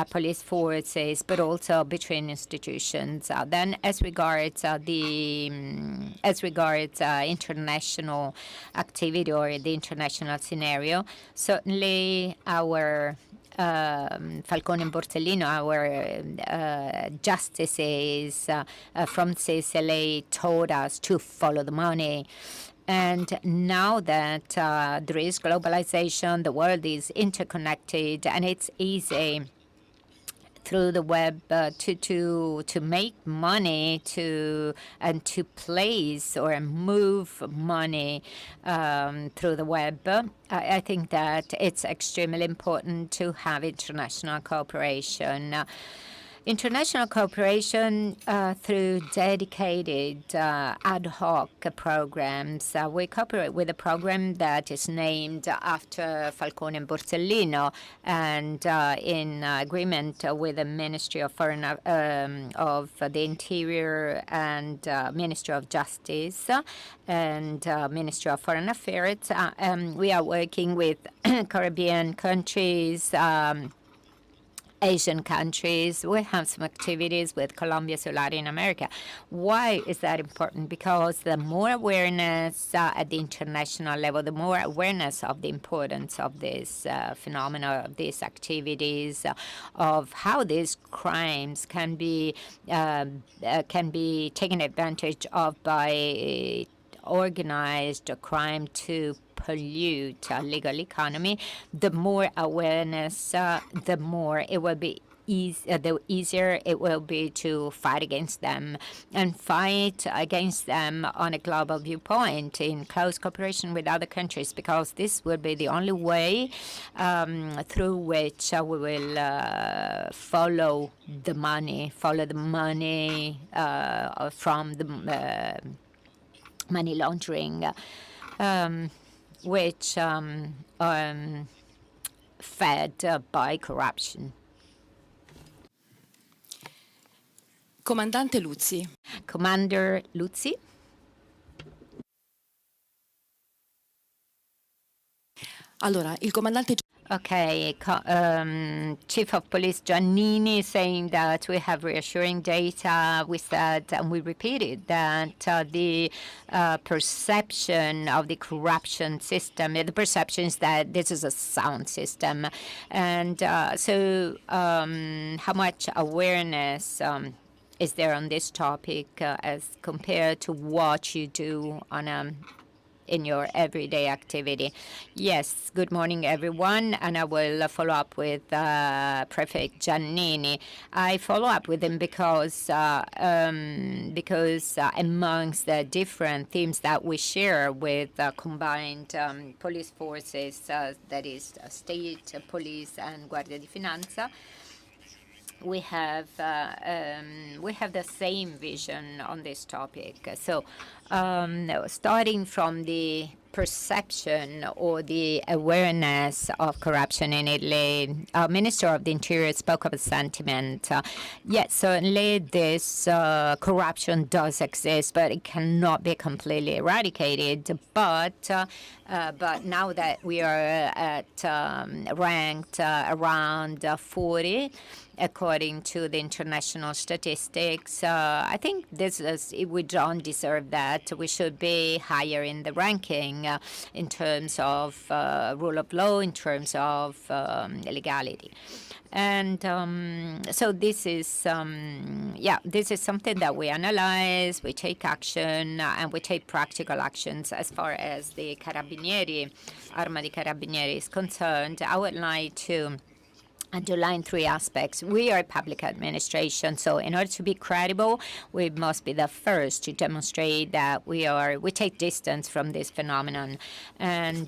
police forces, but also between institutions. Then as regards international activity or the international scenario, certainly our Falcone and Borsellino, our justices from Sicily, told us to follow the money. And now that there is globalization, the world is interconnected, and it's easy through the web to make money and to place or move money through the web. I think that it's extremely important to have international cooperation. International cooperation through dedicated ad hoc programs. We cooperate with a program that is named after Falcone and Borsellino, and in agreement with the Ministry of Foreign of the Interior and Ministry of Justice and Ministry of Foreign Affairs. We are working with Caribbean countries, Asian countries. We have some activities with Colombia, so Latin America. Why is that important? Because the more awareness at the international level, the more awareness of the importance of this phenomena, of these activities, of how these crimes can be taken advantage of by organized crime to pollute a legal economy. The more awareness, the more it will be the easier it will be to fight against them and fight against them on a global viewpoint in close cooperation with other countries, because this will be the only way through which we will follow the money from the money laundering, which fed by corruption. Comandante Luzzi. Commander Luzzi. Allora, il comandante... Okay, Chief of Police Giannini saying that we have reassuring data. We said, and we repeated, that the perception of the corruption system, the perception is that this is a sound system. And so how much awareness is there on this topic as compared to what you do on in your everyday activity? Yes, good morning, everyone, and I will follow up with Prefect Giannini. I follow up with him because amongst the different themes that we share with combined police forces, that is state police and Guardia di Finanza, we have the same vision on this topic. So starting from the perception or the awareness of corruption in Italy, our Minister of the Interior spoke of a sentiment. Yes, certainly this corruption does exist, but it cannot be completely eradicated. But now that we are at ranked around 40, according to the international statistics, I think we don't deserve that. We should be higher in the ranking in terms of rule of law, in terms of legality. And so this is something that we analyze, we take action, and we take practical actions. As far as the Carabinieri, Arma di Carabinieri is concerned, I would like to underline three aspects. We are a public administration, so in order to be credible, we must be the first to demonstrate that we take distance from this phenomenon. And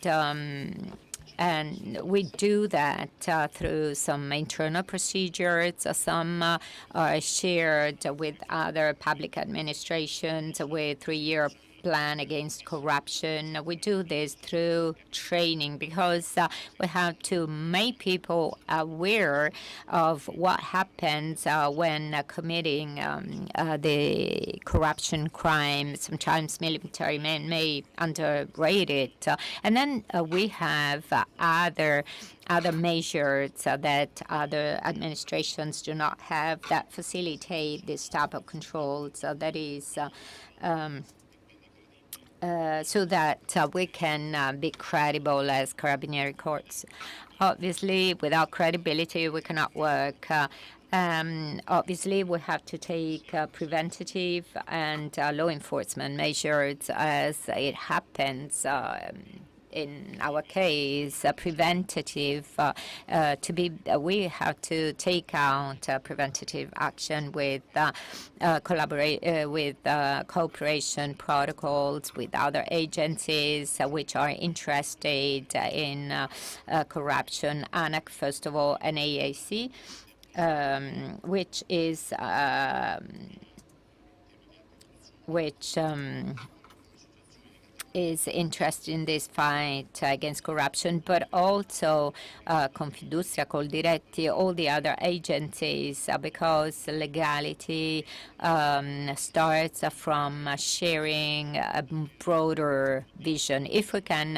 And we do that through some internal procedures. Some are shared with other public administrations with 3-year plan against corruption. We do this through training because we have to make people aware of what happens when committing the corruption crime. Sometimes military men may underrate it. And then we have other measures that other administrations do not have that facilitate this type of controls. That is so that we can be credible as Carabinieri courts. Obviously, without credibility, we cannot work. Obviously, we have to take preventative and law enforcement measures as it happens. In our case, preventative we have to take out preventative action with cooperation protocols with other agencies which are interested in corruption. ANAC, first of all, and AAC, which is interested in this fight against corruption, but also Confindustria, Coldiretti, all the other agencies, because legality starts from sharing a broader vision. If we can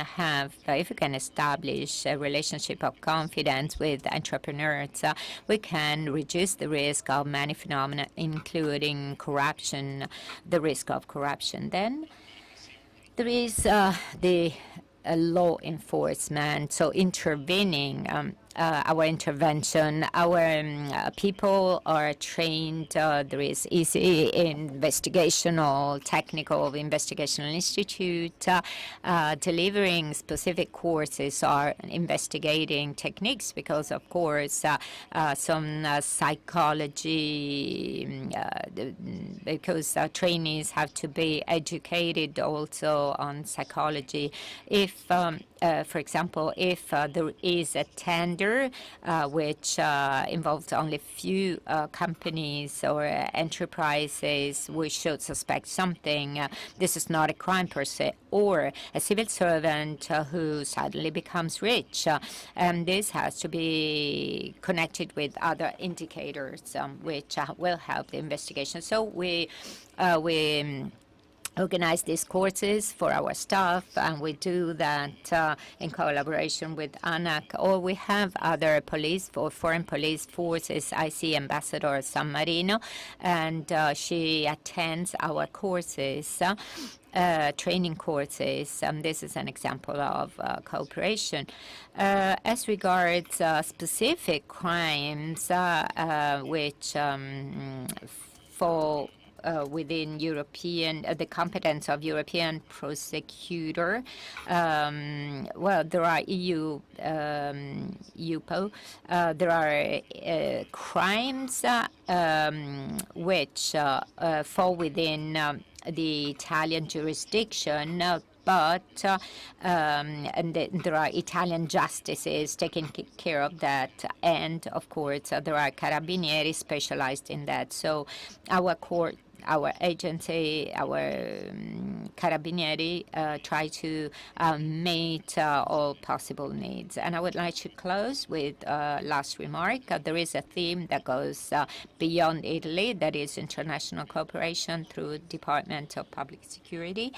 establish a relationship of confidence with entrepreneurs, we can reduce the risk of many phenomena, including corruption, the risk of corruption. Then there is the law enforcement, so intervening. Our intervention, our people are trained. There is easy technical investigational institute delivering specific courses or investigating techniques, because of course some psychology, because trainees have to be educated also on psychology. If for example, if there is a tender which involves only few companies or enterprises, we should suspect something. This is not a crime per se, or a civil servant who suddenly becomes rich. And this has to be connected with other indicators which will help the investigation. So we organize these courses for our staff, and we do that in collaboration with ANAC, or we have other police or foreign police forces. I see Ambassador San Marino, and she attends our courses, training courses. This is an example of cooperation. As regards specific crimes which fall within the competence of European prosecutor. Well, there are EUPO. There are crimes which fall within the Italian jurisdiction, but and there are Italian justices taking care of that, and of course there are carabinieri specialized in that. So our agency, our carabinieri try to meet all possible needs. And I would like to close with last remark. There is a theme that goes beyond Italy, that is international cooperation through Department of Public Security,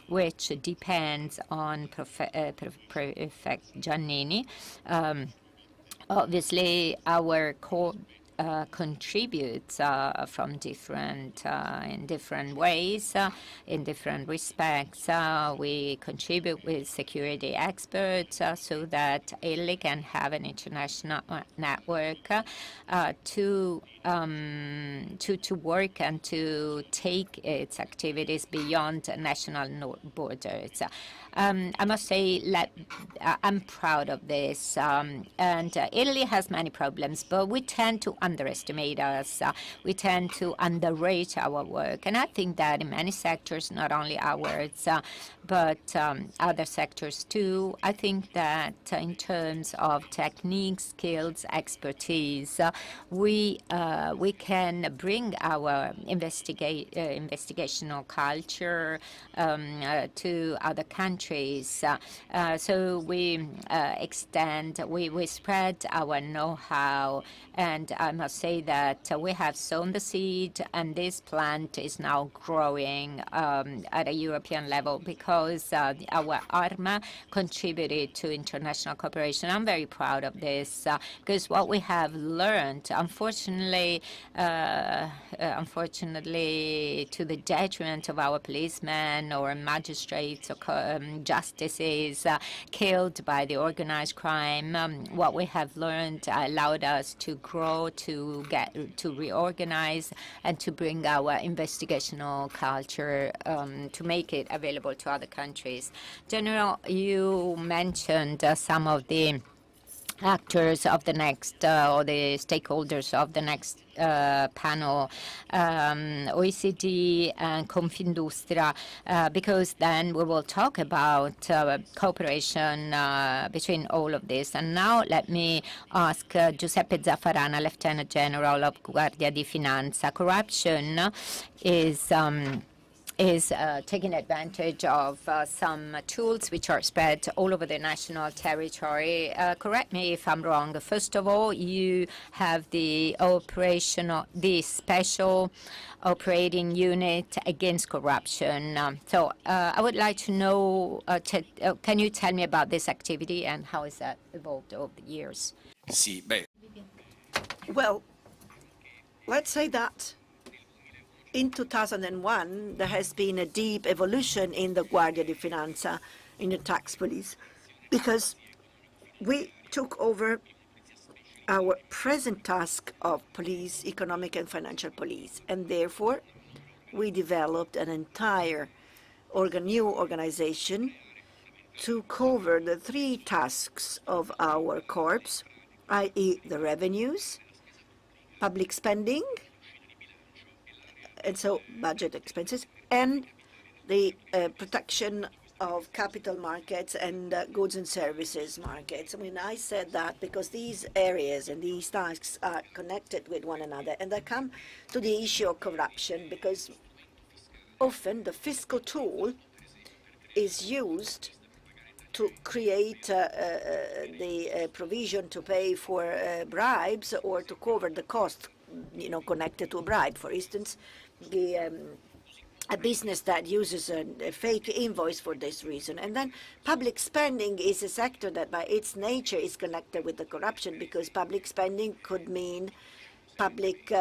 which depends on Prefect Giannini. Obviously, our court contributes from in different ways, in different respects. We contribute with security experts so that Italy can have an international network to work and to take its activities beyond national borders. I must say I'm proud of this. And Italy has many problems, but we tend to underestimate us. We tend to underrate our work. And I think that in many sectors, not only ours, but other sectors too, I think that in terms of technique, skills, expertise, we can bring our investigational culture to other countries. So we we spread our know-how, and I must say that we have sown the seed, and this plant is now growing at a European level because our ARMA contributed to international cooperation. I'm very proud of this because what we have learned, unfortunately, to the detriment of our policemen or magistrates or justices killed by the organized crime, what we have learned allowed us to grow, to reorganize, and to bring our investigational culture to make it available to other countries. General, you mentioned some of the actors of the next or the stakeholders of the next panel, OECD and Confindustria, because then we will talk about cooperation between all of this. And now let me ask Giuseppe Zaffarana, Lieutenant General of Guardia di Finanza. Corruption is taking advantage of some tools which are spread all over the national territory. Correct me if I'm wrong. First of all, you have the special operating unit against corruption. So I would like to know, can you tell me about this activity and how has that evolved over the years? Sì, beh. Well, let's say that in 2001, there has been a deep evolution in the Guardia di Finanza, in the tax police, because we took over our present task of police, economic and financial police, and therefore we developed an entire new organization to cover the three tasks of our corps, i.e. the revenues, public spending, and so budget expenses, and the protection of capital markets and goods and services markets. I mean, I said that because these areas and these tasks are connected with one another. And I come to the issue of corruption because often the fiscal tool is used to create the provision to pay for bribes or to cover the cost, connected to a bribe. For instance, a business that uses a fake invoice for this reason. And then public spending is a sector that by its nature is connected with the corruption, because public spending could mean public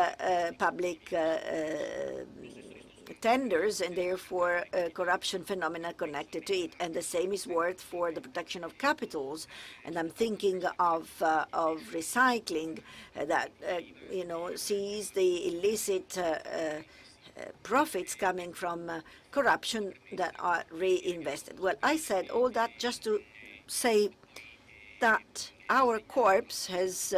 tenders and therefore corruption phenomena connected to it. And the same is worth for the protection of capitals. And I'm thinking of recycling that sees the illicit profits coming from corruption that are reinvested. Well, I said all that just to say that our corps has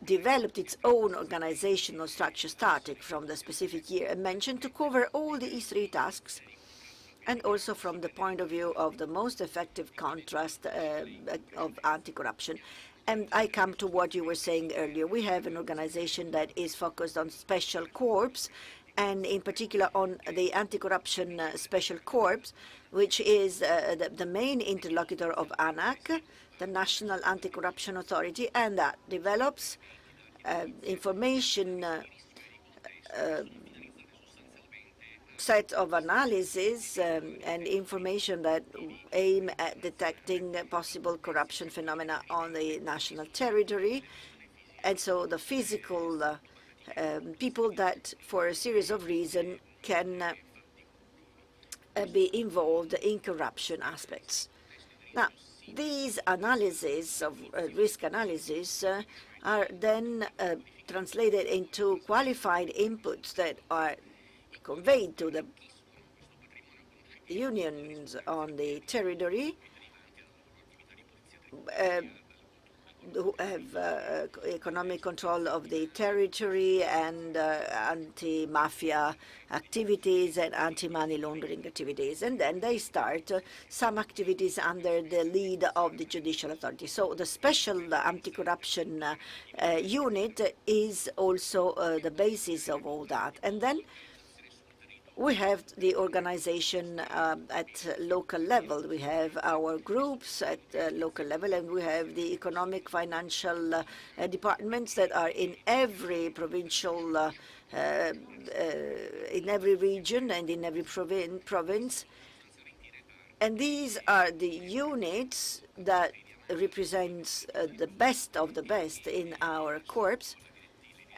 developed its own organizational structure starting from the specific year I mentioned to cover all these three tasks, and also from the point of view of the most effective contrast of anti-corruption. And I come to what you were saying earlier. We have an organization that is focused on special corps, and in particular on the anti-corruption special corps, which is the main interlocutor of ANAC, the National Anti-Corruption Authority, and that develops information set of analysis and information that aim at detecting possible corruption phenomena on the national territory. And so the physical people that for a series of reasons can be involved in corruption aspects. Now, these analyses of risk analysis are then translated into qualified inputs that are conveyed to the unions on the territory who have economic control of the territory and anti-mafia activities and anti-money laundering activities. And then they start some activities under the lead of the judicial authority. So the special anti-corruption unit is also the basis of all that. And then we have the organization at local level. We have our groups at local level, and we have the economic financial departments that are in every provincial, in every region and in every province. And these are the units that represents the best of the best in our corps.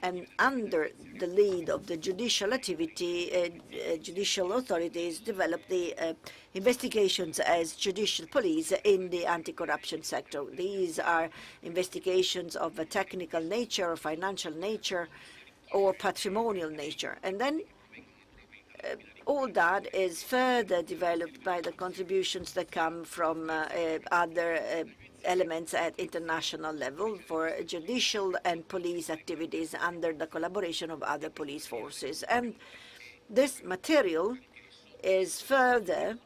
And under the lead of the judicial activity, judicial authorities develop the investigations as judicial police in the anti-corruption sector. These are investigations of a technical nature, or financial nature, or patrimonial nature. And then all that is further developed by the contributions that come from other elements at international level for judicial and police activities under the collaboration of other police forces. And this material is further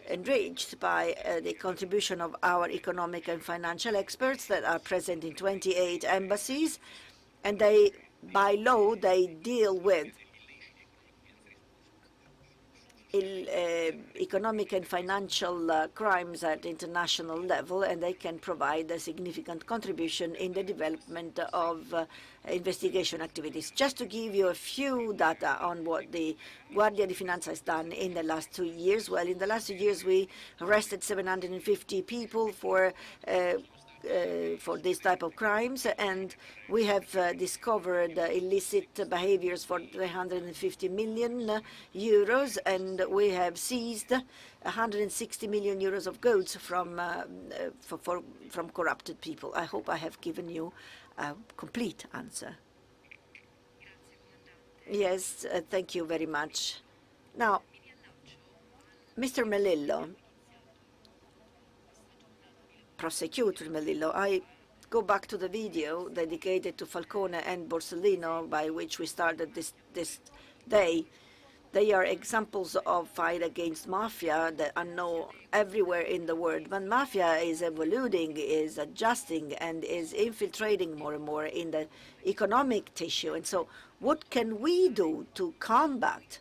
enriched by the contribution of our economic and financial experts that are present in 28 embassies, and they, by law, they deal with economic and financial crimes at international level, and they can provide a significant contribution in the development of investigation activities. Just to give you a few data on what the Guardia di Finanza has done in the last 2 years. Well, in the last 2 years, we arrested 750 people for this type of crimes, and we have discovered illicit behaviors for 350 million euros, and we have seized 160 million euros of goods from corrupted people. I hope I have given you a complete answer. Yes, thank you very much. Now, Mr. Melillo, Prosecutor Melillo, I go back to the video dedicated to Falcone and Borsellino, by which we started this day. They are examples of fight against mafia that are known everywhere in the world. But mafia is evolving, is adjusting, and is infiltrating more and more in the economic tissue. And so what can we do to combat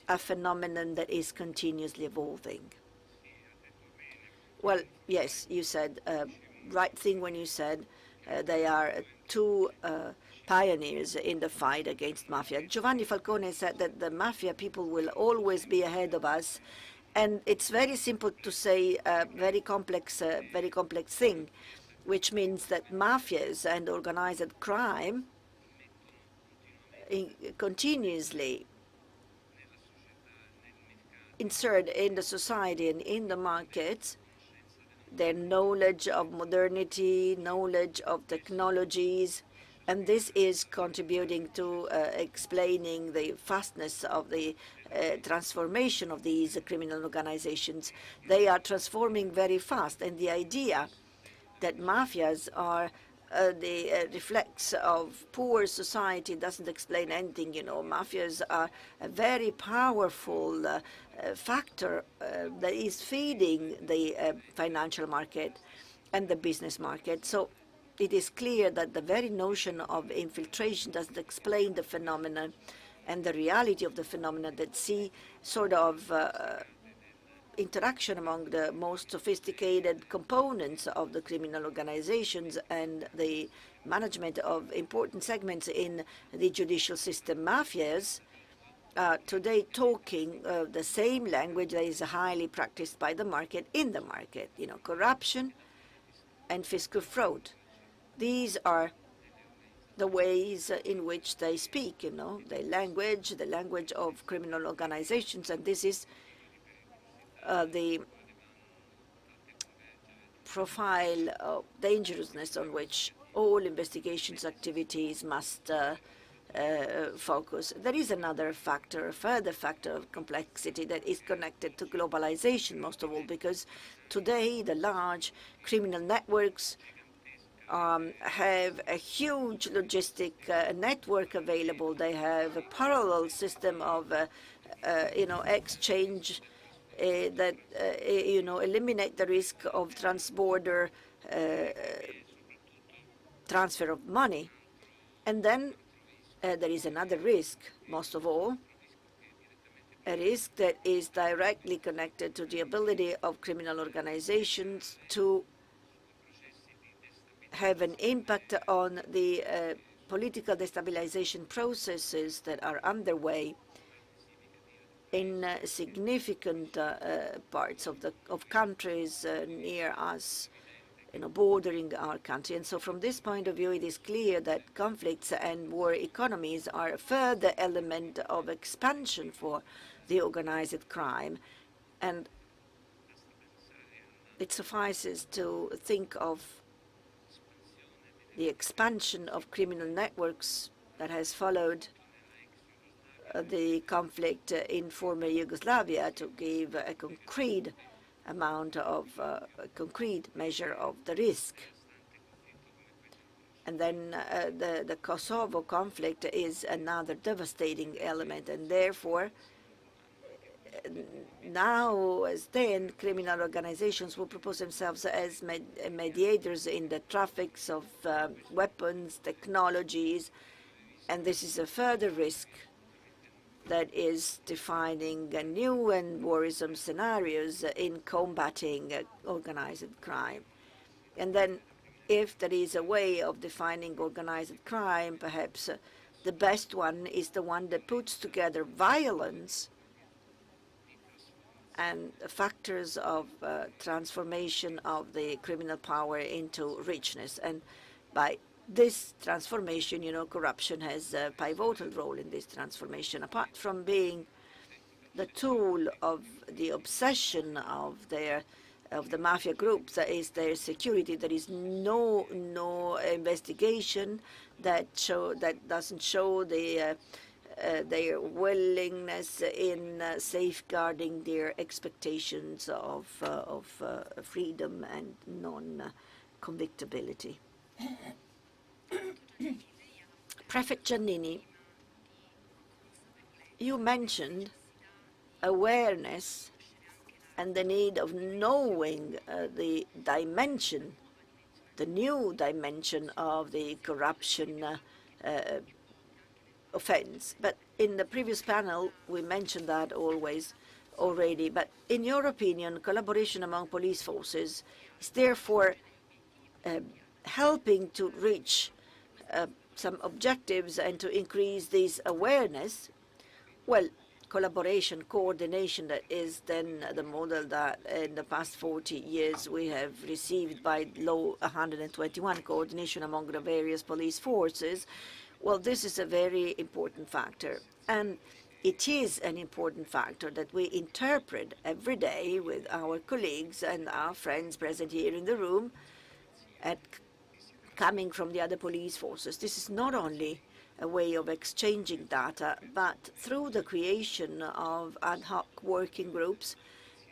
a phenomenon that is continuously evolving? Well, yes, you said right thing when you said they are two pioneers in the fight against mafia. Giovanni Falcone said that the mafia people will always be ahead of us, and it's very simple to say a very complex thing, which means that mafias and organized crime continuously insert in the society and in the markets their knowledge of modernity, knowledge of technologies, and this is contributing to explaining the fastness of the transformation of these criminal organizations. They are transforming very fast, and the idea that mafias are the reflex of poor society doesn't explain anything. You know, mafias are a very powerful factor that is feeding the financial market and the business market. So it is clear that the very notion of infiltration doesn't explain the phenomenon and the reality of the phenomenon, that see sort of interaction among the most sophisticated components of the criminal organizations and the management of important segments in the judicial system. Mafias today talking the same language that is highly practiced by the market in the market, you know, corruption and fiscal fraud. These are the ways in which they speak, you know, the language of criminal organizations, and this is the profile of dangerousness on which all investigations activities must focus. There is another factor, a further factor of complexity that is connected to globalization, most of all, because today the large criminal networks have a huge logistic network available. They have a parallel system of exchange that eliminate the risk of transborder transfer of money. And then there is another risk, most of all, a risk that is directly connected to the ability of criminal organizations to have an impact on the political destabilization processes that are underway in significant parts of countries near us, bordering our country. And so from this point of view, it is clear that conflicts and war economies are a further element of expansion for the organized crime. And it suffices to think of the expansion of criminal networks that has followed the conflict in former Yugoslavia to give a concrete amount of a concrete measure of the risk. And then the Kosovo conflict is another devastating element, and therefore now as then criminal organizations will propose themselves as mediators in the traffics of weapons, technologies, and this is a further risk that is defining new and worrisome scenarios in combating organized crime. And then if there is a way of defining organized crime, perhaps the best one is the one that puts together violence and factors of transformation of the criminal power into richness. And by this transformation, corruption has a pivotal role in this transformation. Apart from being the tool of the obsession of the mafia groups, is their security. There is no investigation that doesn't show their willingness in safeguarding their expectations of freedom and non-convictability. Prefect Giannini, you mentioned awareness and the need of knowing the dimension, the new dimension of the corruption offense. But in the previous panel, we mentioned that already. But in your opinion, collaboration among police forces is therefore helping to reach some objectives and to increase this awareness. Well, collaboration, coordination, that is then the model that in the past 40 years we have received by Law 121, coordination among the various police forces. Well, this is a very important factor. And it is an important factor that we interpret every day with our colleagues and our friends present here in the room coming from the other police forces. This is not only a way of exchanging data, but through the creation of ad hoc working groups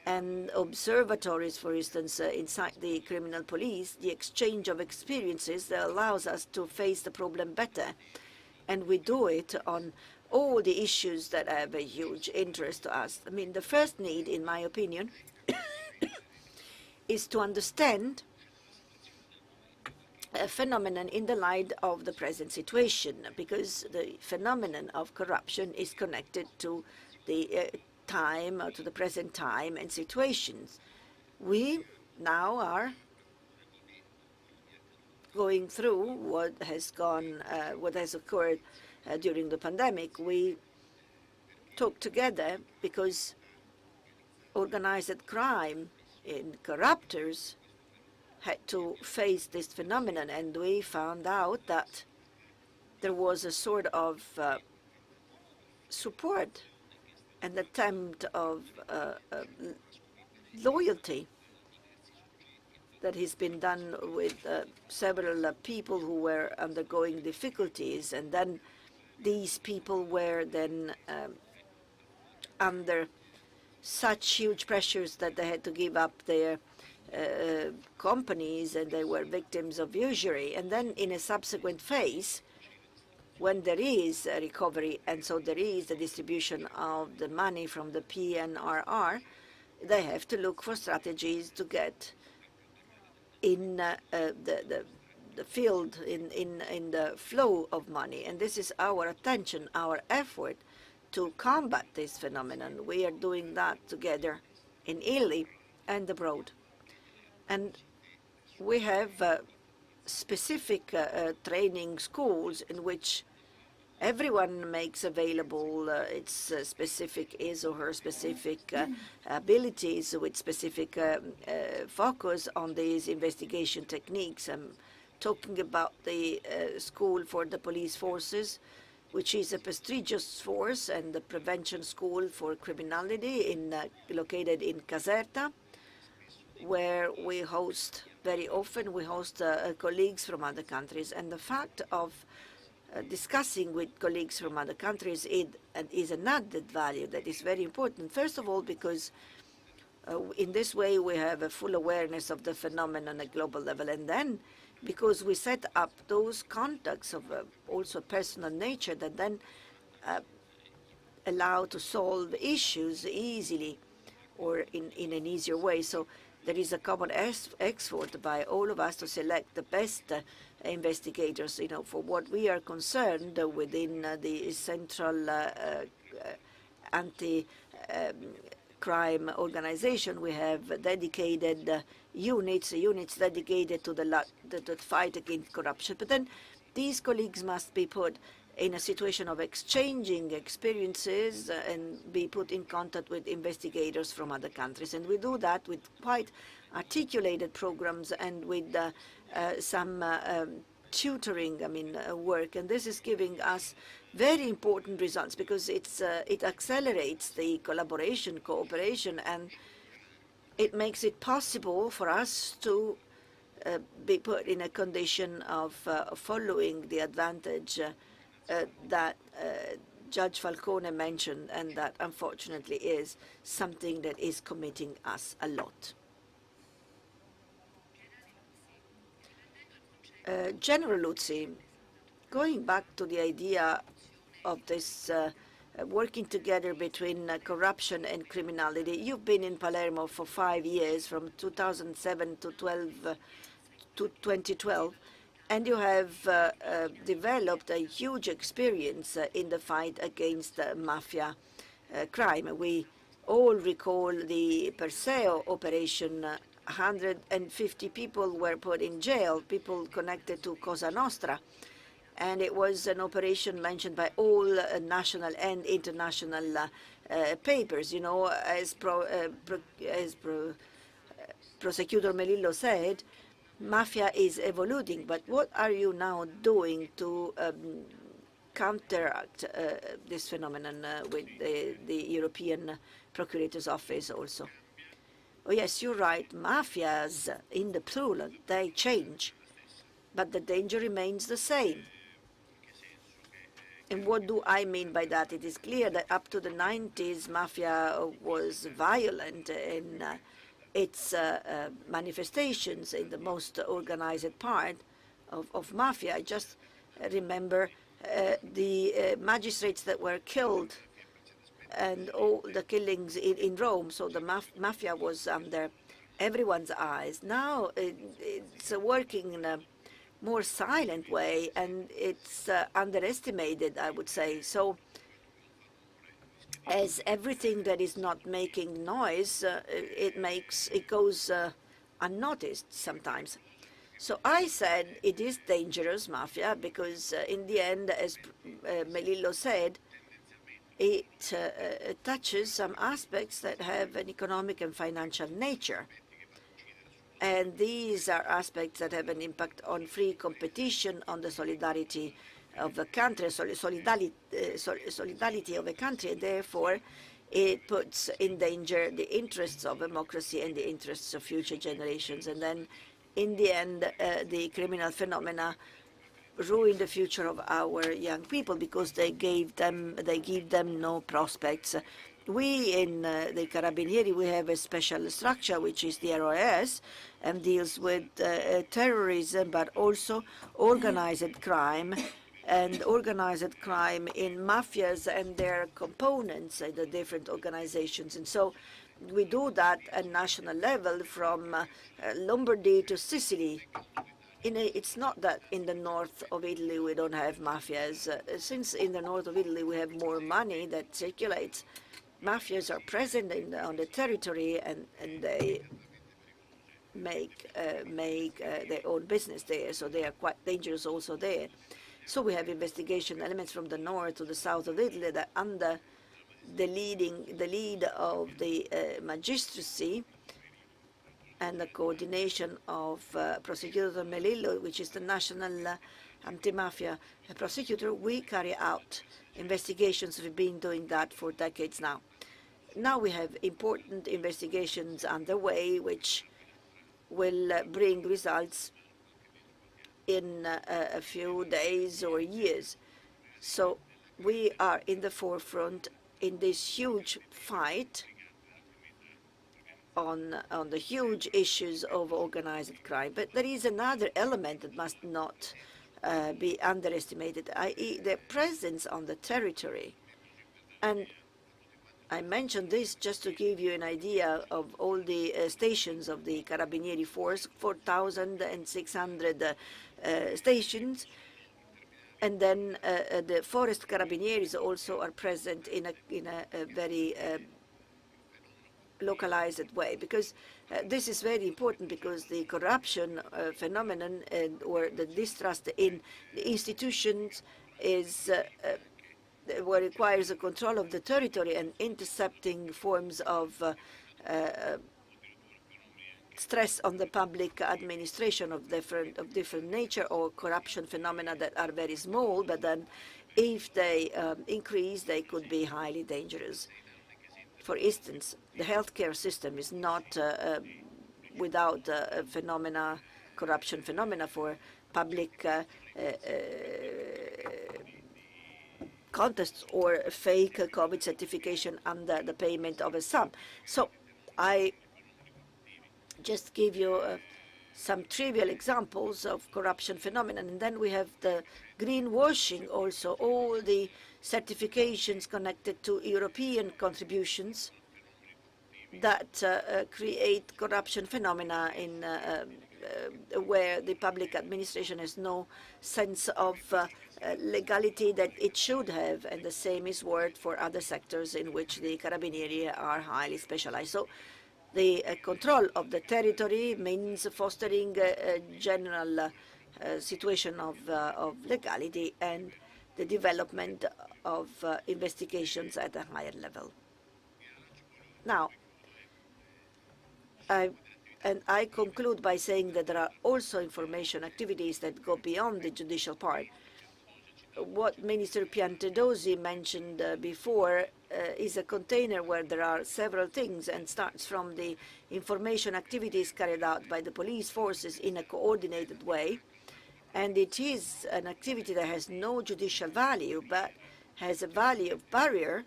and observatories, for instance, inside the criminal police, the exchange of experiences that allows us to face the problem better. And we do it on all the issues that have a huge interest to us. I mean, the first need, in my opinion, is to understand a phenomenon in the light of the present situation, because the phenomenon of corruption is connected to the time, or to the present time and situations. We now are going through what has occurred during the pandemic. We talk together because organized crime and corruptors had to face this phenomenon, and we found out that there was a sort of support, an attempt of loyalty that has been done with several people who were undergoing difficulties, and then these people were then under such huge pressures that they had to give up their companies, and they were victims of usury. And then in a subsequent phase, when there is a recovery, and so there is the distribution of the money from the PNRR, they have to look for strategies to get in the field, in the flow of money. And this is our attention, our effort to combat this phenomenon. We are doing that together in Italy and abroad. And we have specific training schools in which everyone makes available its specific, his or her specific abilities with specific focus on these investigation techniques. I'm talking about the School for the Police Forces, which is a prestigious force, and the Prevention School for Criminality located in Caserta, where we host very often, we host colleagues from other countries. And the fact of discussing with colleagues from other countries is an added value that is very important. First of all, because in this way we have a full awareness of the phenomenon at global level, and then because we set up those contacts of also personal nature that then allow to solve issues easily or in an easier way. So there is a common effort by all of us to select the best investigators, for what we are concerned within the central anti-crime organization. We have dedicated units dedicated to the fight against corruption. But then these colleagues must be put in a situation of exchanging experiences and be put in contact with investigators from other countries. And we do that with quite articulated programs and with some tutoring, work. And this is giving us very important results because it accelerates the collaboration, cooperation, and it makes it possible for us to be put in a condition of following the advantage that Judge Falcone mentioned, and that unfortunately is something that is committing us a lot. General Luzzi, going back to the idea of this working together between corruption and criminality, you've been in Palermo for 5 years, from 2007 to 2012, and you have developed a huge experience in the fight against mafia crime. We all recall the Perseo operation. 150 people were put in jail, people connected to Cosa Nostra. And it was an operation mentioned by all national and international papers. As Prosecutor Melillo said, mafia is evolving. But what are you now doing to counteract this phenomenon with the European Procurator's Office also? Oh, yes, you're right. Mafias, in the plural, they change. But the danger remains the same. And what do I mean by that? It is clear that up to the 90s, mafia was violent in its manifestations, in the most organized part of mafia. I just remember the magistrates that were killed and all the killings in Rome. So the mafia was under everyone's eyes. Now it's working in a more silent way, and it's underestimated, I would say. So as everything that is not making noise, it goes unnoticed sometimes. So I said it is dangerous, mafia, because in the end, as Melillo said, it touches some aspects that have an economic and financial nature. And these are aspects that have an impact on free competition, on the solidarity of the country, solidarity of a country, and therefore it puts in danger the interests of democracy and the interests of future generations. And then in the end, the criminal phenomena ruin the future of our young people because they give them no prospects. We in the Carabinieri, we have a special structure which is the ROS and deals with terrorism, but also organized crime and organized crime in mafias and their components, the different organizations. And so we do that at national level from Lombardy to Sicily. It's not that in the north of Italy we don't have mafias. Since in the north of Italy we have more money that circulates, mafias are present on the territory and they make their own business there, so they are quite dangerous also there. So we have investigation elements from the north to the south of Italy that under the lead of the magistracy and the coordination of Prosecutor Melillo, which is the national anti-mafia prosecutor, we carry out investigations. We've been doing that for decades now. Now we have important investigations underway, which will bring results in a few days or years. So we are in the forefront in this huge fight on the huge issues of organized crime. But there is another element that must not be underestimated, i.e. their presence on the territory. And I mentioned this just to give you an idea of all the stations of the Carabinieri force, 4,600 stations. And then the forest Carabinieri also are present in a very localized way, because this is very important, because the corruption phenomenon or the distrust in the institutions is what requires a control of the territory and intercepting forms of stress on the public administration of different nature, or corruption phenomena that are very small, but then if they increase, they could be highly dangerous. For instance, the healthcare system is not without corruption phenomena for public contests or fake COVID certification under the payment of a sum. So I just give you some trivial examples of corruption phenomenon. And then we have the greenwashing also, all the certifications connected to European contributions that create corruption phenomena in where the public administration has no sense of legality that it should have, and the same is worth for other sectors in which the Carabinieri are highly specialized. So the control of the territory means fostering a general situation of legality and the development of investigations at a higher level. Now, I conclude by saying that there are also information activities that go beyond the judicial part. What Minister Piantedosi mentioned before is a container where there are several things, and starts from the information activities carried out by the police forces in a coordinated way. And it is an activity that has no judicial value, but has a value of barrier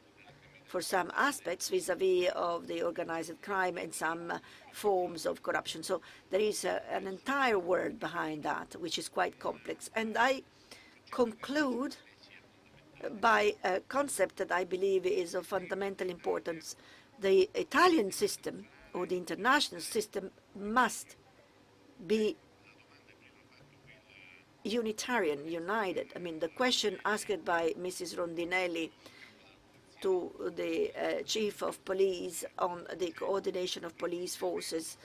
for some aspects vis-à-vis of the organized crime and some forms of corruption. So there is an entire world behind that, which is quite complex. And I conclude by a concept that I believe is of fundamental importance. The Italian system, or the international system, must be unitarian, united. I mean, the question asked by Mrs. Rondinelli to the chief of police on the coordination of police forces.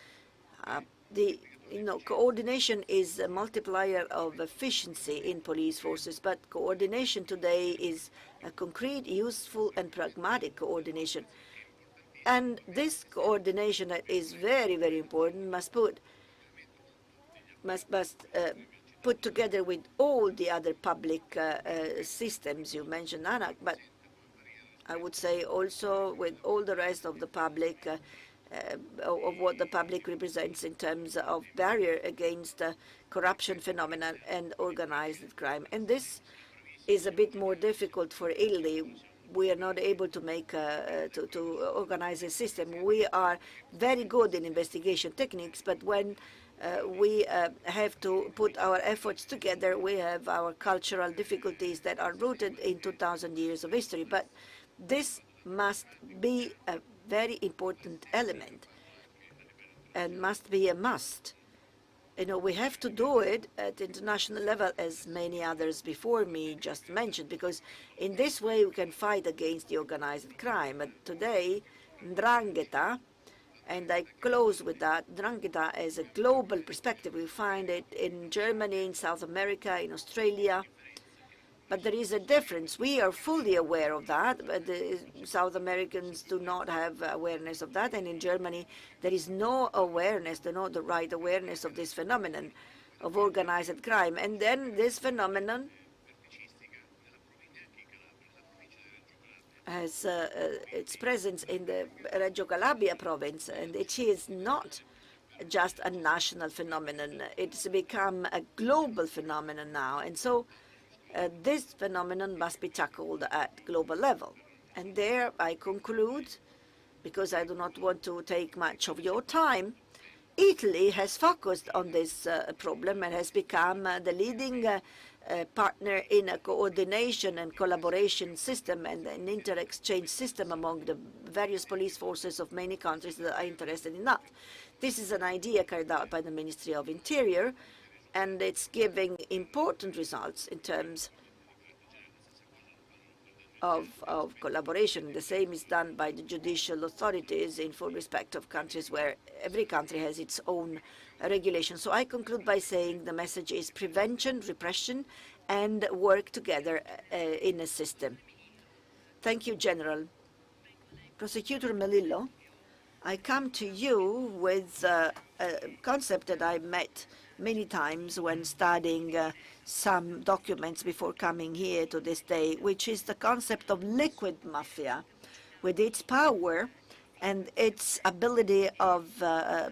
Coordination is a multiplier of efficiency in police forces, but coordination today is a concrete, useful, and pragmatic coordination. And this coordination that is very, very important must put together with all the other public systems. You mentioned ANAC, but I would say also with all the rest of the public of what the public represents in terms of barrier against corruption phenomenon and organized crime. And this is a bit more difficult for Italy. We are not able to make to organize a system. We are very good in investigation techniques, but when we have to put our efforts together, we have our cultural difficulties that are rooted in 2,000 years of history. But this must be a very important element and must be a must. You know, we have to do it at international level, as many others before me just mentioned, because in this way we can fight against the organized crime. But today, 'Ndrangheta, and I close with that, 'Ndrangheta is a global perspective. We find it in Germany, in South America, in Australia. But there is a difference. We are fully aware of that, but the South Americans do not have awareness of that. And in Germany, there is no awareness, not the right awareness of this phenomenon of organized crime. And then this phenomenon has its presence in the Reggio Calabria province, and it is not just a national phenomenon. It's become a global phenomenon now. And so this phenomenon must be tackled at global level. And there I conclude, because I do not want to take much of your time. Italy has focused on this problem and has become the leading partner in a coordination and collaboration system and an inter-exchange system among the various police forces of many countries that are interested in that. This is an idea carried out by the Ministry of Interior, and it's giving important results in terms of collaboration. The same is done by the judicial authorities in full respect of countries where every country has its own regulation. So I conclude by saying the message is prevention, repression, and work together in a system. Thank you, General. Prosecutor Melillo, I come to you with a concept that I met many times when studying some documents before coming here to this day, which is the concept of liquid mafia, with its power and its ability of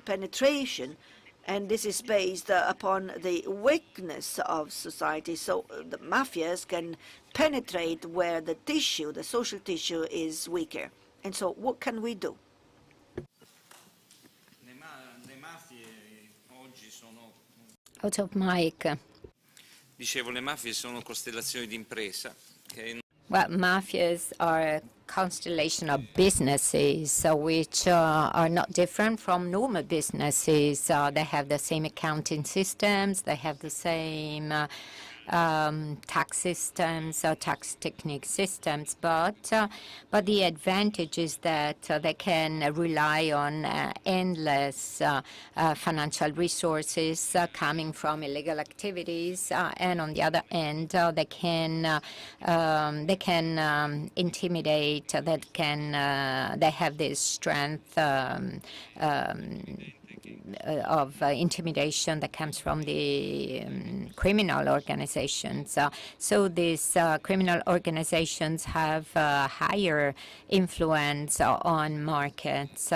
penetration. And this is based upon the weakness of society. So the mafias can penetrate where the tissue, the social tissue, is weaker. And so what can we do? Out of mic. Dicevo, le mafie sono costellazioni di impresa che Well, mafias are a constellation of businesses which are not different from normal businesses. They have the same accounting systems, they have the same tax systems, tax technique systems, but the advantage is that they can rely on endless financial resources coming from illegal activities, and on the other end, they can intimidate. They have this strength of intimidation that comes from the criminal organizations. So these criminal organizations have higher influence on markets,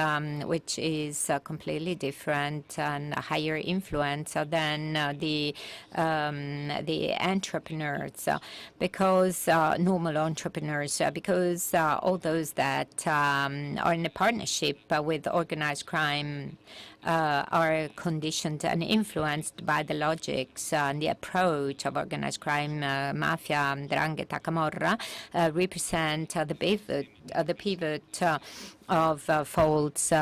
which is completely different, and higher influence than the entrepreneurs, because normal entrepreneurs, because all those that are in a partnership with organized crime are conditioned and influenced by the logics and the approach of organized crime. Mafia, 'Ndrangheta, Camorra represent the pivot of false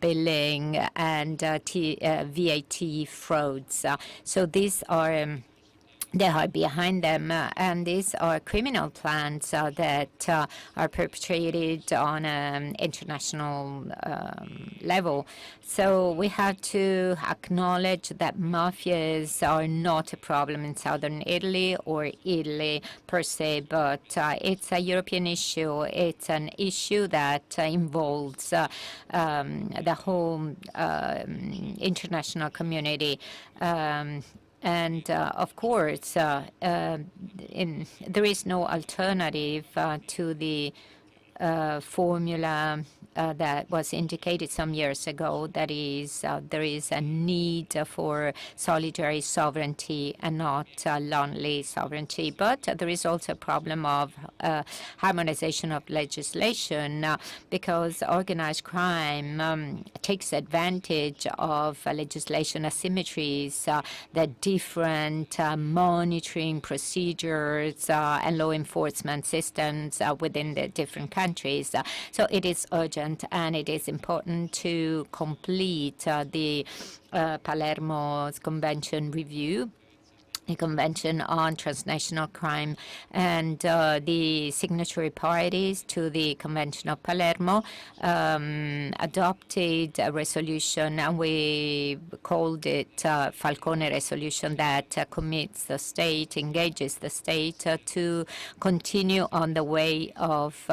billing and VAT frauds. So these are they are behind them, and these are criminal plans that are perpetrated on an international level. So we have to acknowledge that mafias are not a problem in southern Italy or Italy per se, but it's a European issue. It's an issue that involves the whole international community. And of course, there is no alternative to the formula that was indicated some years ago, that is, there is a need for solidary sovereignty and not lonely sovereignty. But there is also a problem of harmonization of legislation because organized crime takes advantage of legislation asymmetries, the different monitoring procedures and law enforcement systems within the different countries. So it is urgent and it is important to complete the Palermo's Convention review, the Convention on Transnational Crime, and the signatory parties to the Convention of Palermo adopted a resolution, and we called it Falcone Resolution, that commits the state, engages the state to continue on the way of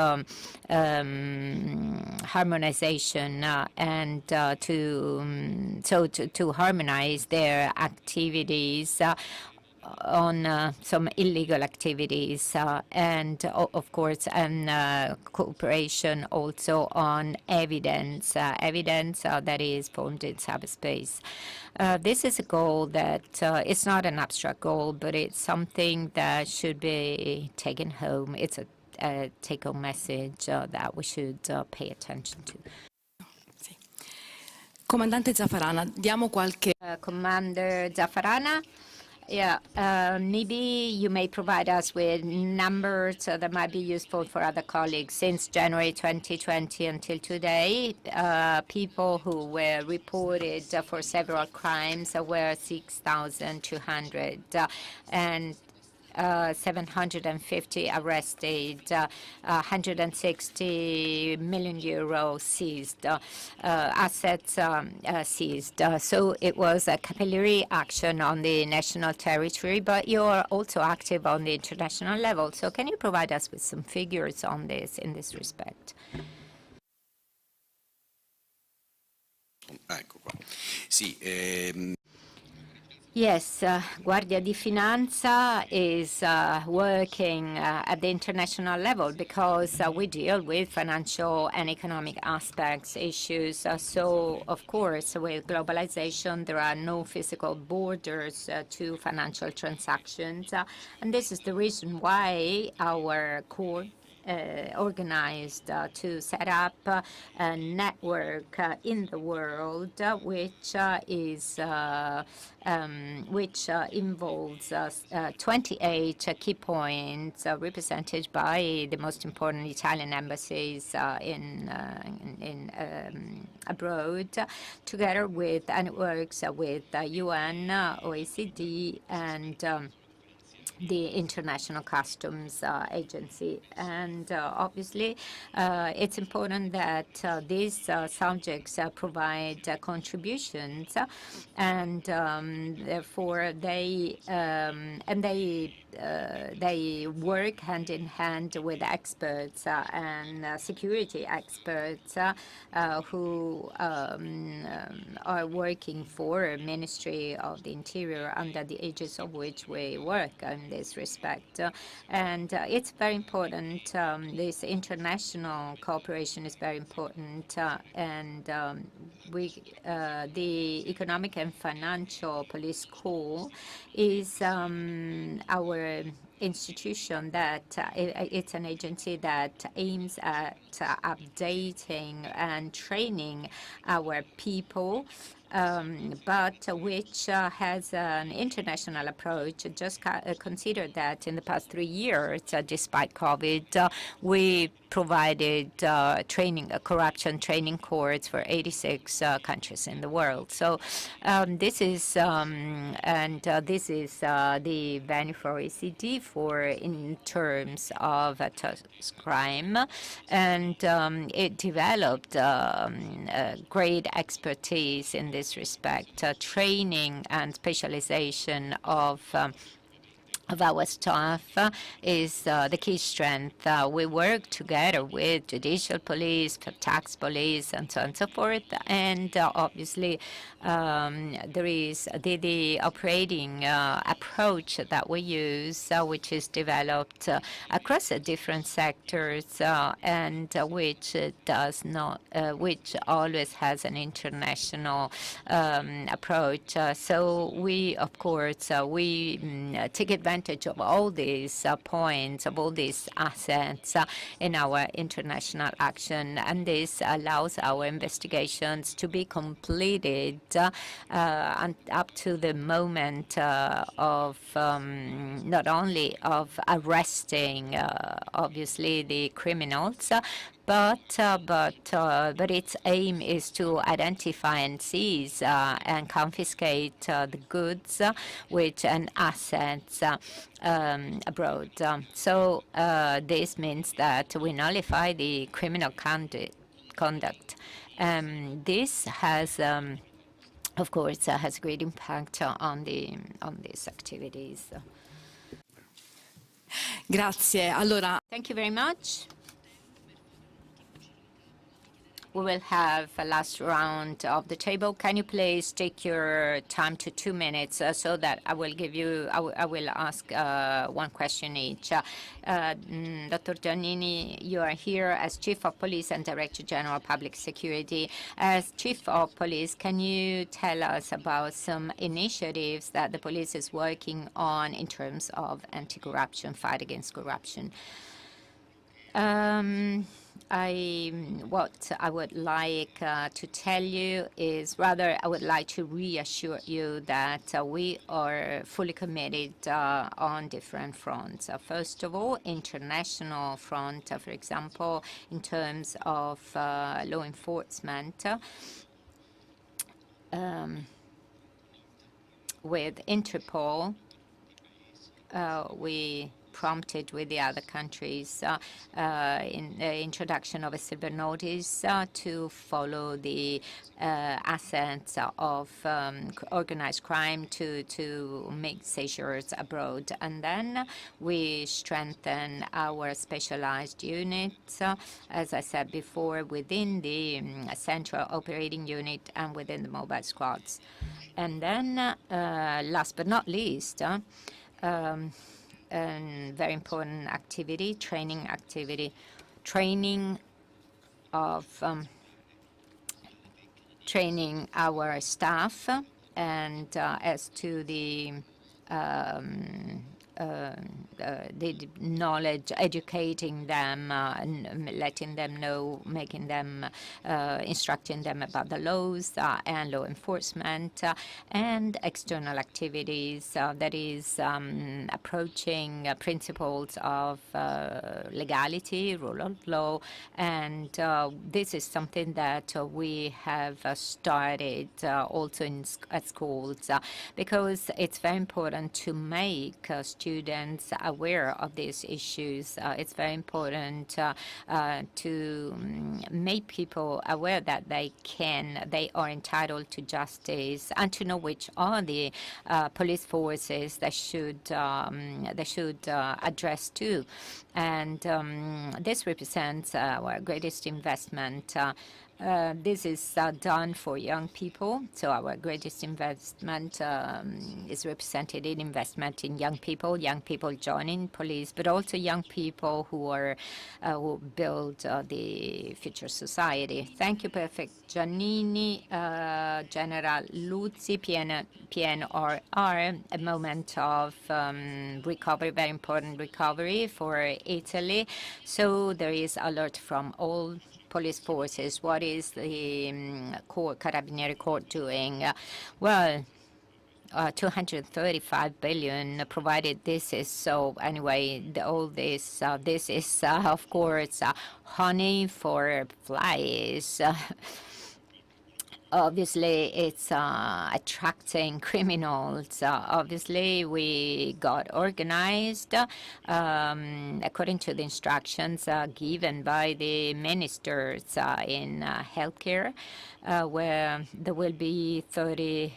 harmonization and to harmonize their activities on some illegal activities and of course cooperation also on evidence that is formed in cyberspace. This is a goal that it's not an abstract goal, but it's something that should be taken home. It's a take-home message that we should pay attention to. Sì. Comandante Zaffarana, diamo qualche... Commander Zaffarana, yeah, maybe you may provide us with numbers that might be useful for other colleagues. Since January 2020 until today, people who were reported for several crimes were 6,200 and 750 arrested, 160 million euro seized, assets seized. So it was a capillary action on the national territory, but you're also active on the international level. So can you provide us with some figures on this in this respect? Ecco qua. Sì, Yes, Guardia di Finanza is working at the international level because we deal with financial and economic aspects, issues. So, of course, with globalization, there are no physical borders to financial transactions. And this is the reason why our core organized to set up a network in the world which involves 28 key points represented by the most important Italian embassies abroad, together with, and it works with UN, OECD, and the International Customs Agency. And obviously, it's important that these subjects provide contributions, and therefore they work hand in hand with experts and security experts who are working for Ministry of the Interior, under the aegis of which we work in this respect. And it's very important. This international cooperation is very important, and the Economic and Financial Police School is our institution that it's an agency that aims at updating and training our people, but which has an international approach. Just consider that in the past 3 years, despite COVID, we provided corruption training course for 86 countries in the world. So this is the venue for OECD in terms of crime, and it developed great expertise in this respect, training and specialization of of our staff is the key strength. We work together with judicial police, tax police, and so on and so forth. And obviously, there is the operating approach that we use, which is developed across the different sectors, and which does not, which always has an international approach. So we, of course, we take advantage of all these points, of all these assets in our international action, and this allows our investigations to be completed and up to the moment of not only of arresting, obviously, the criminals, but its aim is to identify and seize and confiscate the goods which and assets abroad. So this means that we nullify the criminal conduct. This has, of course, has a great impact on these activities. Grazie. Allora, Thank you very much. We will have a last round of the table. Can you please take your time to 2 minutes so that I will give you, I will ask one question each. Dr. Giannini, you are here as Chief of Police and Director General of Public Security. As Chief of Police, can you tell us about some initiatives that the police is working on in terms of anti-corruption, fight against corruption? What I would like to tell you is, rather, I would like to reassure you that we are fully committed on different fronts. First of all, international front, for example, in terms of law enforcement, with Interpol, we prompted with the other countries in the introduction of a silver notice to follow the assets of organized crime to make seizures abroad. And then we strengthen our specialized units, as I said before, within the central operating unit and within the mobile squads. And then, last but not least, very important activity, training of training our staff, and as to the knowledge, educating them, and letting them know, making them, instructing them about the laws and law enforcement, and external activities, that is approaching principles of legality, rule of law, and this is something that we have started also at schools, because it's very important to make students aware of these issues. It's very important to make people aware that they are entitled to justice, and to know which are the police forces that should address too. And this represents our greatest investment. This is done for young people, so our greatest investment is represented in investment in young people joining police, but also young people who build the future society. Thank you, Prefect Giannini. General Luzzi, PNRR, a moment of recovery, very important recovery for Italy. So there is alert from all police forces. What is the Carabinieri Court doing? Well, 235 billion, provided this is so. Anyway, all this, this is, of course, honey for flies. obviously, it's attracting criminals. Obviously, we got organized according to the instructions given by the ministers in healthcare, where there will be healthcare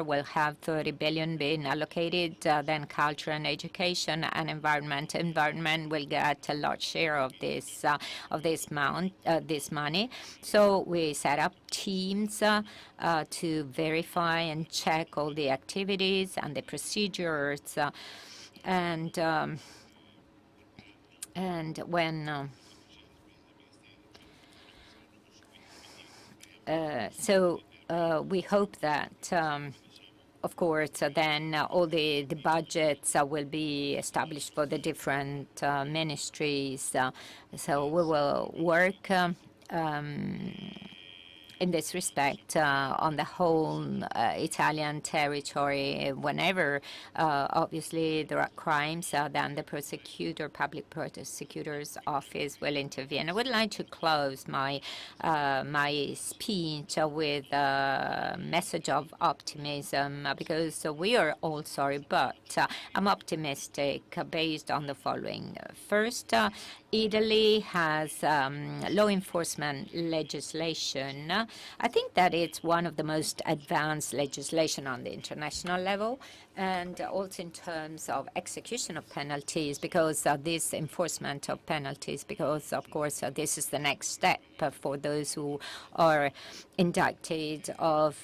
will have 30 billion being allocated, then culture and education and environment. Environment will get a large share of this money. So we set up teams to verify and check all the activities and the procedures, and when we hope that, of course, then all the budgets will be established for the different ministries. So we will work in this respect on the whole Italian territory. Whenever obviously there are crimes, then the public prosecutor's office will intervene. I would like to close my my speech with a message of optimism, because we are all sorry, but I'm optimistic based on the following. First, Italy has law enforcement legislation. I think that it's one of the most advanced legislation on the international level, and also in terms of execution of penalties, because this enforcement of penalties, because of course this is the next step for those who are indicted of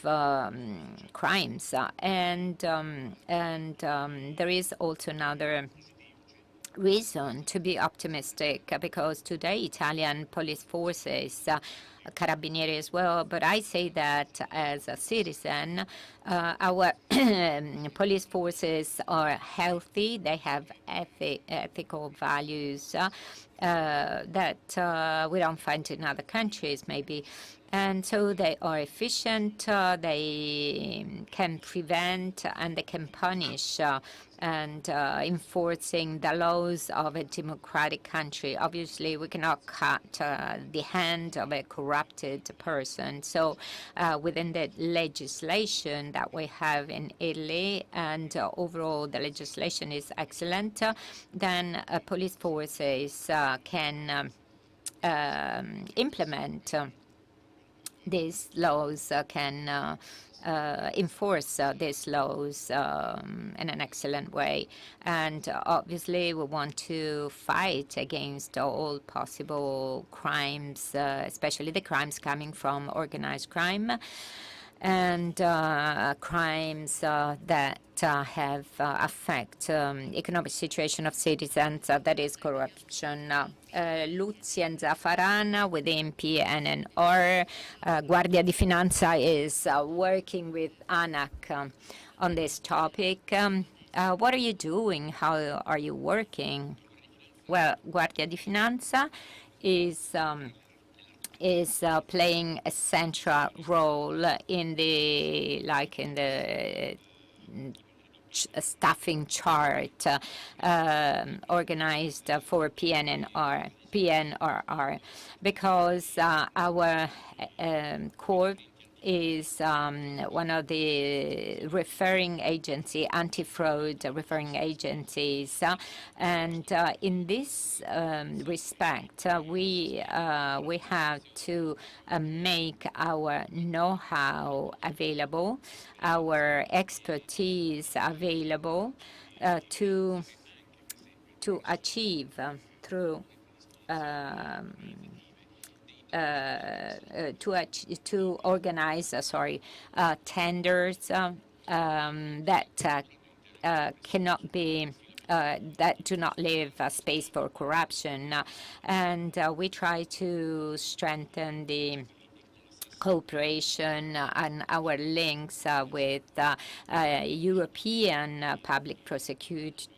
crimes, and there is also another reason to be optimistic, because today Italian police forces, Carabinieri as well, but I say that as a citizen, our police forces are healthy, they have ethical values that we don't find in other countries maybe. And so they are efficient, they can prevent and they can punish, and enforcing the laws of a democratic country. Obviously, we cannot cut the hand of a corrupted person. So within the legislation that we have in Italy, and overall the legislation is excellent, then police forces can implement these laws, can enforce these laws in an excellent way. And obviously, we want to fight against all possible crimes, especially the crimes coming from organized crime, and crimes that have affect economic situation of citizens, that is corruption. Luzien Zafarana within PNR, Guardia di Finanza is working with ANAC on this topic. What are you doing? How are you working? Well, Guardia di Finanza is playing a central role in the staffing chart organized for PNRR, because our court is one of the referring agency, anti-fraud referring agencies, and in this respect, we have to make our know-how available, our expertise available to achieve through to organize tenders that cannot be that do not leave space for corruption, and we try to strengthen the cooperation and our links with European public prosecutor's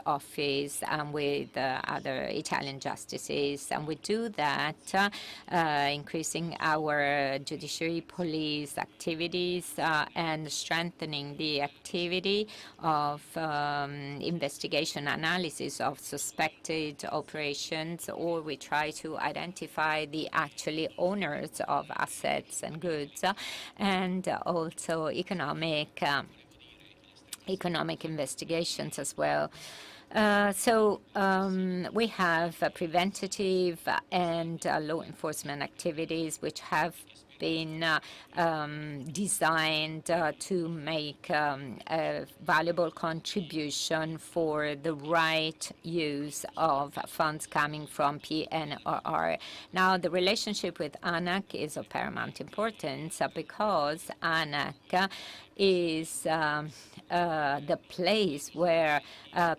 office and with other Italian justices. And we do that increasing our judiciary police activities and strengthening the activity of investigation analysis of suspected operations, or we try to identify the actually owners of assets and goods, and also economic investigations as well. We have preventative and law enforcement activities which have been designed to make a valuable contribution for the right use of funds coming from PNRR. Now, the relationship with ANAC is of paramount importance because ANAC is the place where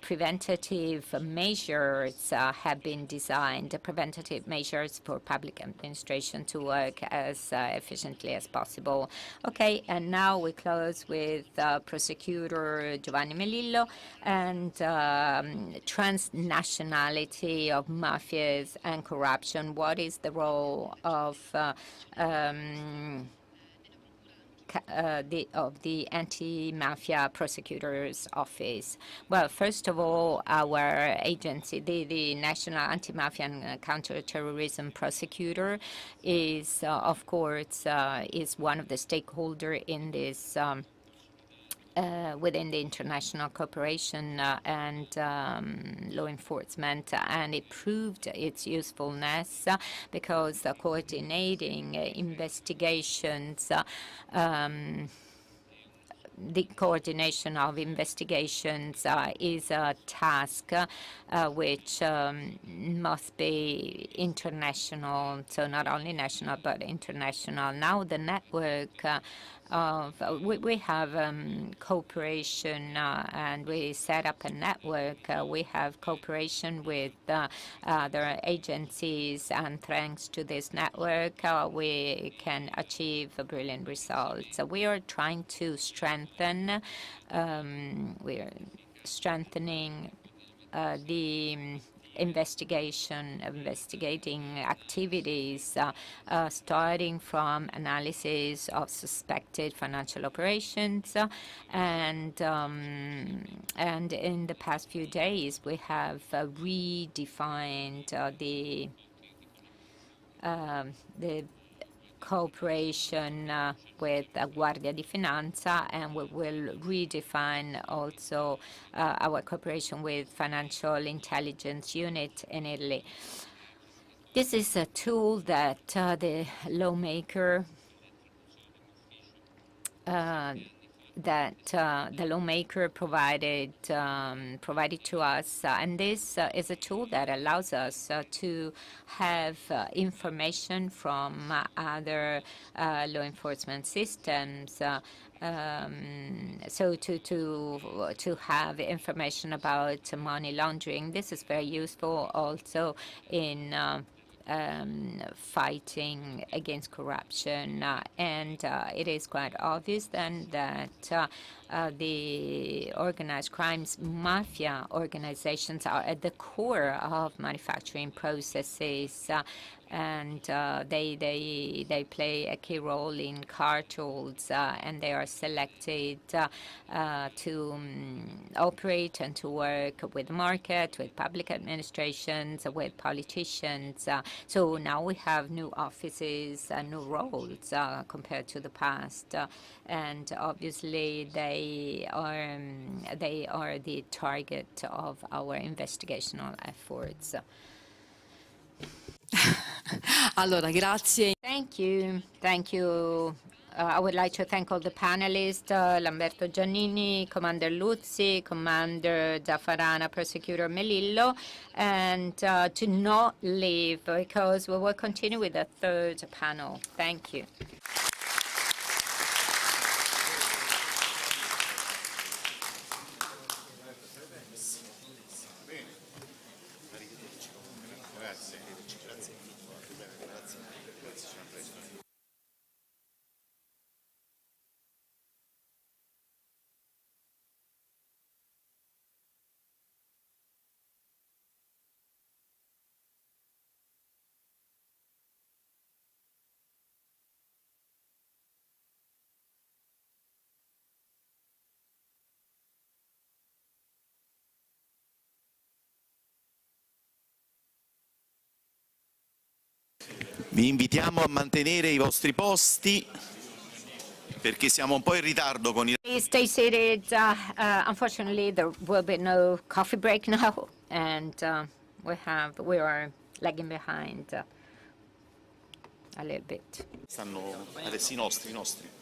preventative measures have been designed, preventative measures for public administration to work as efficiently as possible. Okay, and now we close with Prosecutor Giovanni Melillo and transnationality of mafias and corruption. What is the role of the Anti-Mafia Prosecutor's Office? Well, first of all, our agency, the National Anti-Mafia and Counterterrorism Prosecutor, is, of course, is one of the stakeholders in this within the international cooperation and law enforcement, and it proved its usefulness because coordinating investigations, the coordination of investigations is a task which must be international, so not only national but international. Now the network we have cooperation and we set up a network. We have cooperation with other agencies, and thanks to this network we can achieve brilliant results. We are trying to strengthen, we're strengthening the investigating activities, starting from analysis of suspected financial operations, and in the past few days we have redefined the cooperation with Guardia di Finanza, and we will redefine also our cooperation with Financial Intelligence Unit in Italy. This is a tool that the lawmaker provided to us, and this is a tool that allows us to have information from other law enforcement systems. So to have information about money laundering. This is very useful also in fighting against corruption, and it is quite obvious then that the organized crimes mafia organizations are at the core of manufacturing processes, and they play a key role in cartels, and they are selected to operate and to work with the market, with public administrations, with politicians. So now we have new offices and new roles compared to the past, and obviously they are the target of our investigational efforts. Allora, grazie. Thank you. I would like to thank all the panelists, Lamberto Giannini, Commander Luzzi, Commander Zaffarana, Prosecutor Melillo, and to not leave because we will continue with the third panel. Thank you. Vi invitiamo a mantenere i vostri posti perché siamo un po' in ritardo con i... Please stay seated. Unfortunately, there will be no coffee break now, and we are lagging behind a little bit. Stanno adesso i nostri.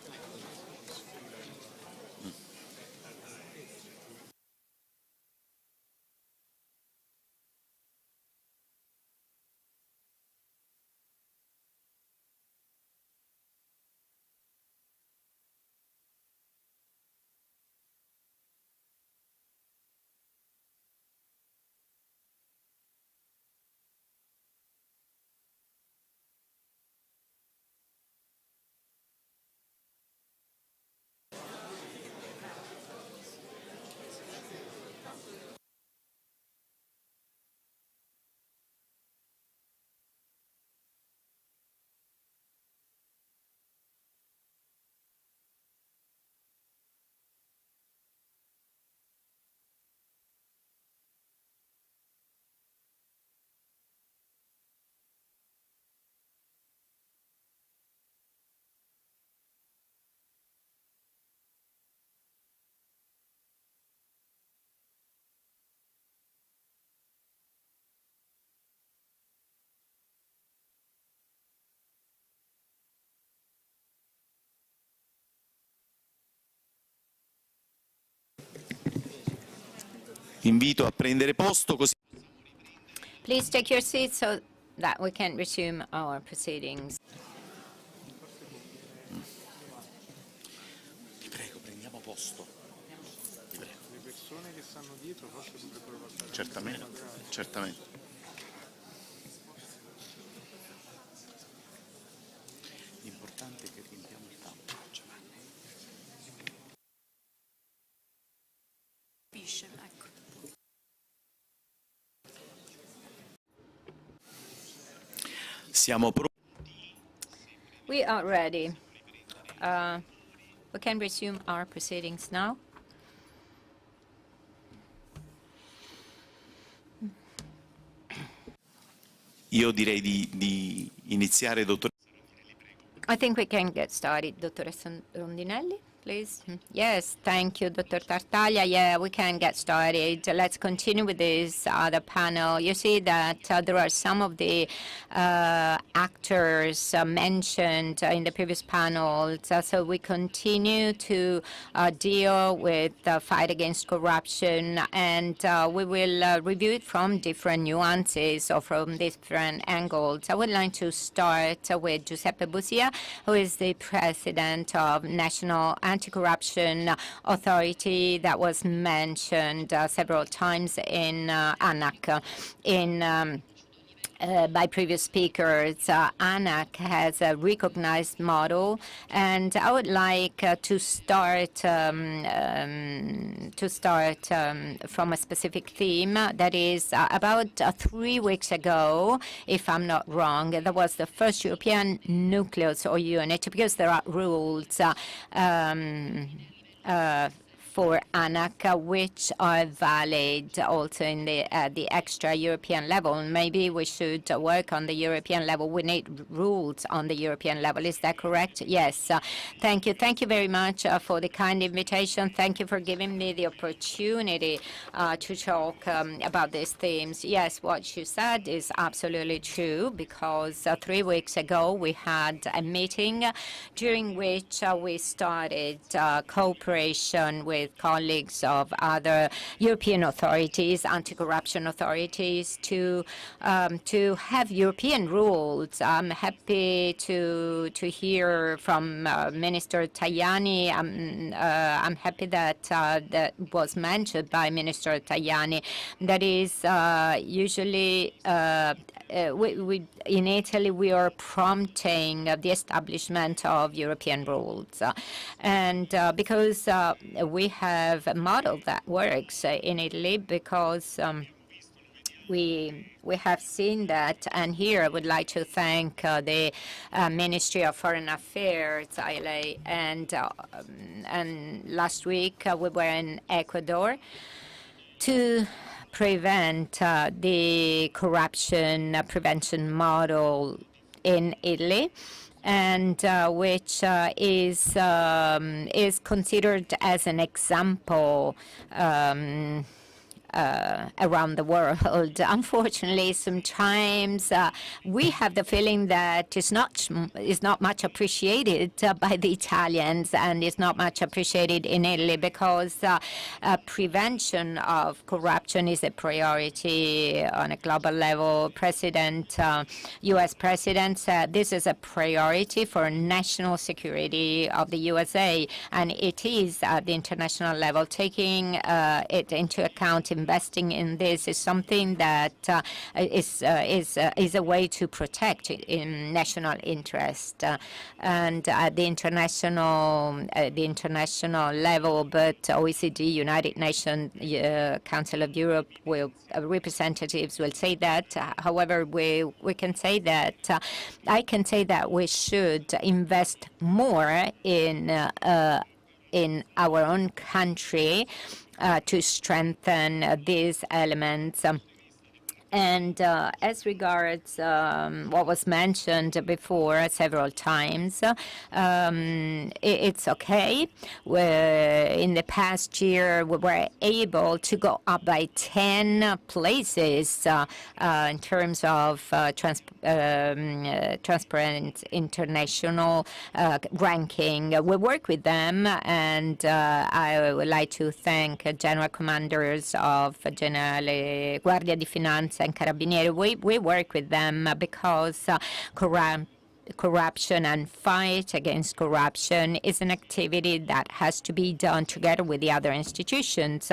Invito a prendere posto così. Please take your seats so that we can resume our proceedings. Vi prego, prendiamo posto. Vi prego. Le persone che stanno dietro forse potrebbero passare. Certamente. L'importante è che riempiamo il campo, Giovanni. Siamo pronti. We are ready. We can resume our proceedings now. Io direi di iniziare, dottor. I think we can get started. Dottoressa Rondinelli, please. Yes, thank you, Dr. Tartaglia. Yeah, we can get started. Let's continue with this other panel. You see that there are some of the actors mentioned in the previous panels. So we continue to deal with the fight against corruption, and we will review it from different nuances or from different angles. I would like to start with Giuseppe Busia, who is the president of National Anti-Corruption Authority that was mentioned several times in ANAC. By previous speakers, ANAC has a recognized model, and I would like to start from a specific theme. That is, about 3 weeks ago, if I'm not wrong, that was the first European nucleus or unit, because there are rules for ANAC, which are valid also in the extra-European level. Maybe we should work on the European level. We need rules on the European level. Is that correct? Yes. Thank you. Thank you very much for the kind invitation. Thank you for giving me the opportunity to talk about these themes. Yes, what you said is absolutely true, because 3 weeks ago we had a meeting during which we started cooperation with colleagues of other European authorities, anti-corruption authorities, to have European rules. I'm happy to hear from Minister Tajani. I'm happy that that was mentioned by Minister Tajani. That is usually in Italy, we are prompting the establishment of European rules. And because we have a model that works in Italy, because we have seen that. And here I would like to thank the Ministry of Foreign Affairs, ILA, and last week we were in Ecuador to prevent the corruption prevention model in Italy, and which is considered as an example around the world. Unfortunately, sometimes we have the feeling that it's not much appreciated by the Italians, and it's not much appreciated in Italy, because prevention of corruption is a priority on a global level. U.S. President said this is a priority for national security of the USA, and it is at the international level. Taking it into account, investing in this is something that is a way to protect in national interest, and at the international level. But OECD, United Nations, Council of Europe representatives will say that. However, we can say that I can say that we should invest more in our own country to strengthen these elements. And as regards what was mentioned before several times, it's okay. In the past year, we were able to go up by 10 places in terms of Transparent International ranking. We work with them, and I would like to thank General Commanders of Generale Guardia di Finanza and Carabinieri. We work with them because corruption and fight against corruption is an activity that has to be done together with the other institutions.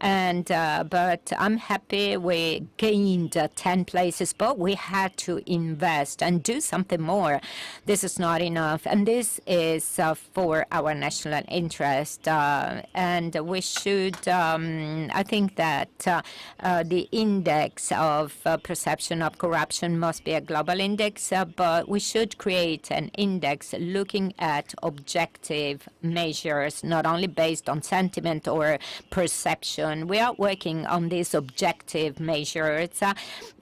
But I'm happy we gained 10 places, but we had to invest and do something more. This is not enough, and this is for our national interest. And we should, I think that the index of perception of corruption must be a global index, but we should create an index looking at objective measures, not only based on sentiment or perception. We are working on these objective measures,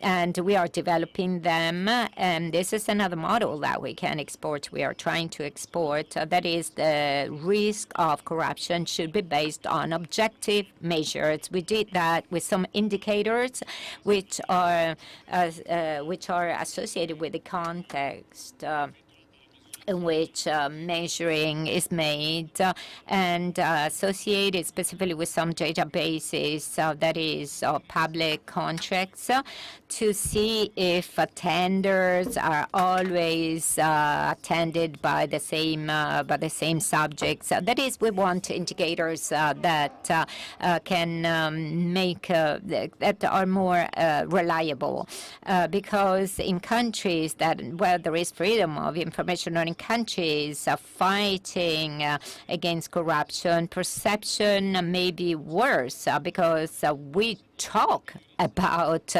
and we are developing them. And this is another model that we can export. We are trying to export. That is, the risk of corruption should be based on objective measures. We did that with some indicators which are associated with the context in which measuring is made, and associated specifically with some databases, that is public contracts, to see if tenders are always attended by the same subjects. That is, we want indicators that can make that are more reliable, because in countries where there is freedom of information, or in countries fighting against corruption, perception may be worse, because we talk about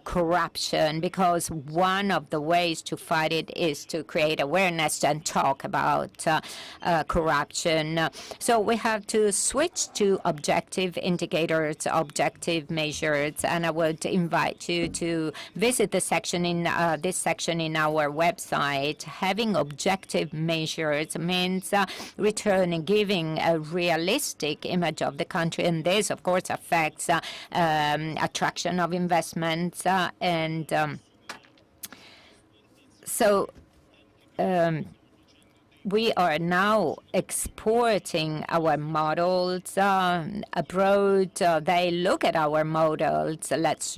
corruption, because one of the ways to fight it is to create awareness and talk about corruption. So we have to switch to objective indicators, objective measures, and I would invite you to visit this section in our website. Having objective measures means giving a realistic image of the country, and this, of course, affects attraction of investments, and so we are now exporting our models abroad. They look at our models. Let's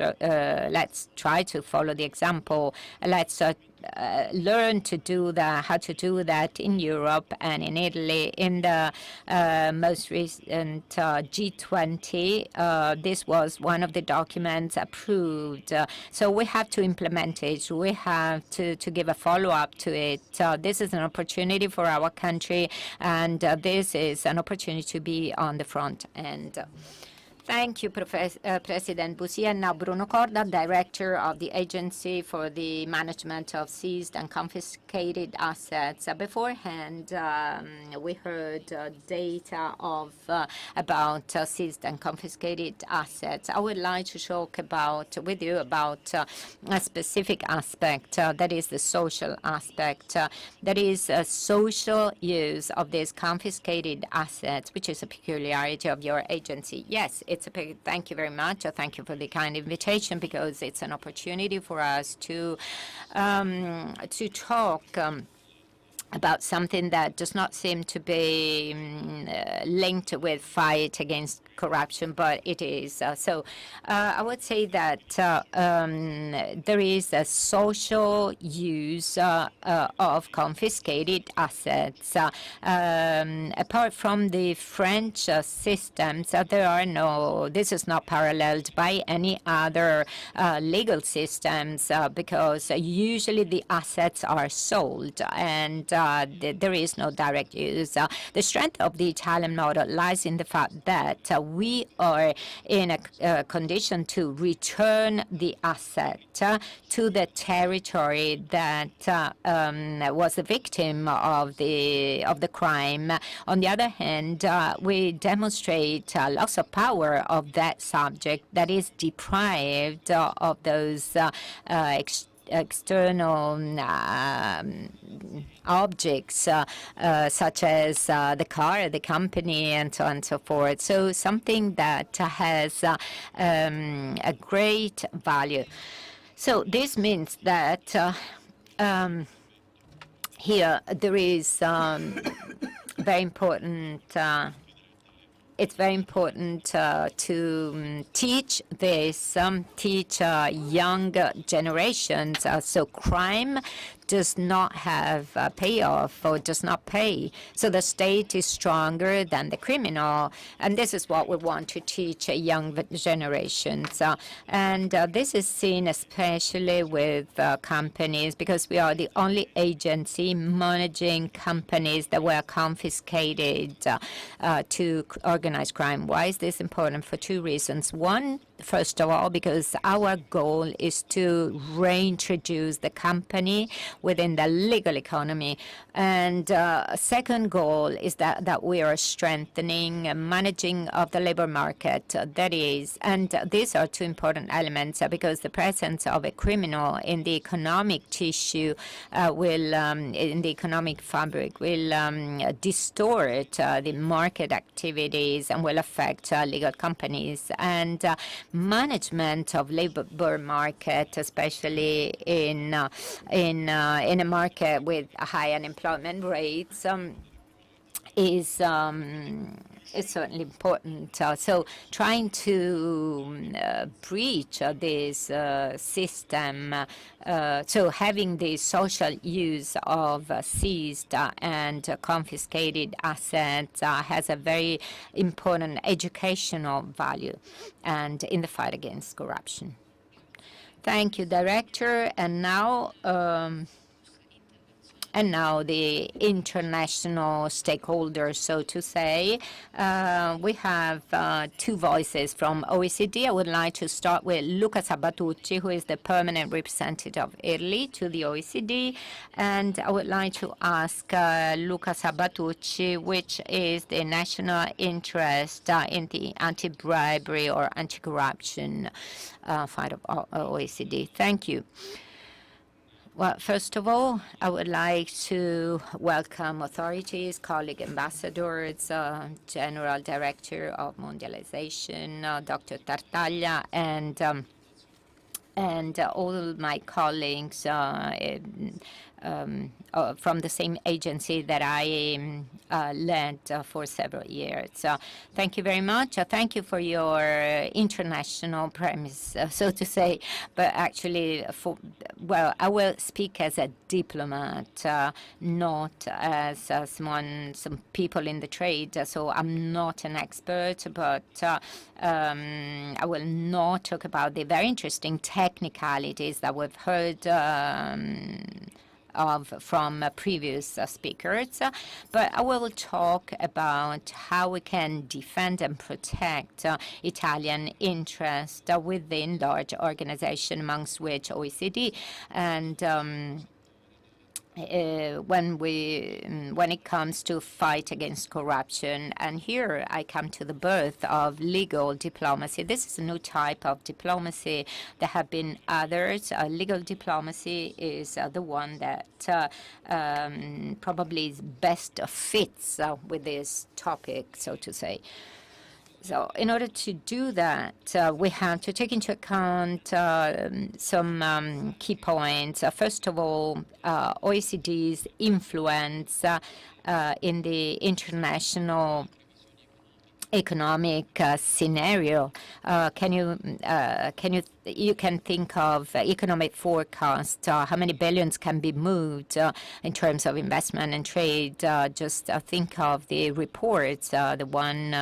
try to follow the example. Let's learn to do that, how to do that in Europe and in Italy. In the most recent G20, this was one of the documents approved. So we have to implement it. We have to give a follow-up to it. This is an opportunity for our country, and this is an opportunity to be on the front end. Thank you, President Busia. Now, Bruno Corda, Director of the Agency for the Management of Seized and Confiscated Assets. Beforehand, we heard data of about seized and confiscated assets. I would like to talk with you about a specific aspect, that is the social aspect. That is social use of these confiscated assets, which is a peculiarity of your agency. Yes, thank you very much. Thank you for the kind invitation, because it's an opportunity for us to talk about something that does not seem to be linked with fight against corruption, but it is. I would say that there is a social use of confiscated assets. Apart from the French systems, this is not paralleled by any other legal systems, because usually the assets are sold and there is no direct use. The strength of the Italian model lies in the fact that we are in a condition to return the asset to the territory that was the victim of the crime. On the other hand, we demonstrate loss of power of that subject that is deprived of those external objects, such as the car, the company, and so on and so forth. So something that has a great value. So this means that here there is very important. It's very important to teach this, teach young generations. So crime does not have a payoff or does not pay. So the state is stronger than the criminal. And this is what we want to teach young generations. And this is seen especially with companies, because we are the only agency managing companies that were confiscated to organized crime. Why is this important? For two reasons. One, first of all, because our goal is to reintroduce the company within the legal economy. And second goal is that we are strengthening managing of the labor market. That is, and these are two important elements, because the presence of a criminal in the economic tissue in the economic fabric will distort the market activities and will affect legal companies. And management of labor market, especially in a market with high unemployment rates, is certainly important. So trying to breach this system, so having the social use of seized and confiscated assets has a very important educational value and in the fight against corruption. Thank you, Director. And now the international stakeholders, so to say. We have two voices from OECD. I would like to start with Luca Sabatucci, who is the permanent representative of Italy to the OECD. And I would like to ask Luca Sabatucci, which is the national interest in the anti-bribery or anti-corruption fight of OECD. Thank you. Well, first of all, I would like to welcome authorities, colleague ambassadors, General Director of Mondialization, Dr. Tartaglia, and all my colleagues from the same agency that I led for several years. Thank you very much. Thank you for your international premise, so to say. But actually, well, I will speak as a diplomat, not as some people in the trade. So I'm not an expert, but I will not talk about the very interesting technicalities that we've heard from previous speakers, but I will talk about how we can defend and protect Italian interest within large organizations, amongst which OECD. And when it comes to fight against corruption. And here I come to the birth of legal diplomacy. This is a new type of diplomacy. There have been others. Legal diplomacy is the one that probably best fits with this topic, so to say. So in order to do that, we have to take into account some key points. First of all, OECD's influence in the international economic scenario. You can think of economic forecast, how many billions can be moved in terms of investment and trade. Just think of the reports, the one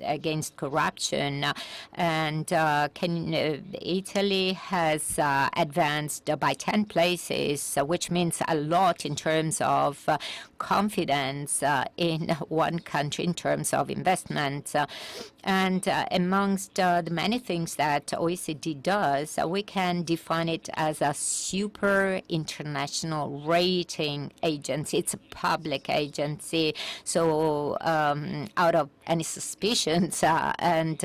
against corruption, and Italy has advanced by 10 places, which means a lot in terms of confidence in one country in terms of investment. And amongst the many things that OECD does, we can define it as a super international rating agency. It's a public agency, so out of any suspicions and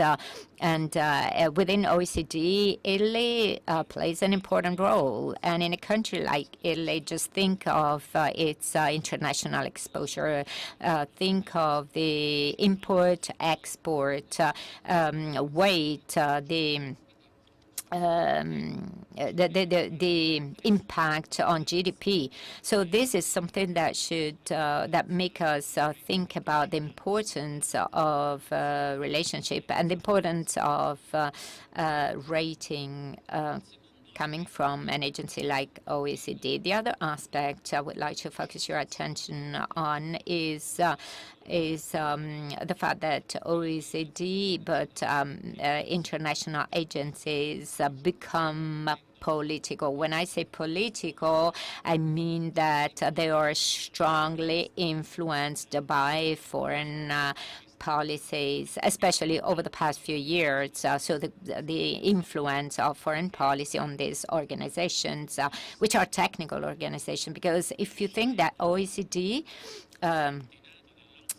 within OECD, Italy plays an important role. And in a country like Italy, just think of its international exposure. Think of the import-export weight, the impact on GDP. So this is something that should that make us think about the importance of relationship and the importance of rating coming from an agency like OECD. The other aspect I would like to focus your attention on is the fact that OECD, but international agencies become political. When I say political, I mean that they are strongly influenced by foreign policies, especially over the past few years. So the influence of foreign policy on these organizations, which are technical organizations, because if you think that OECD,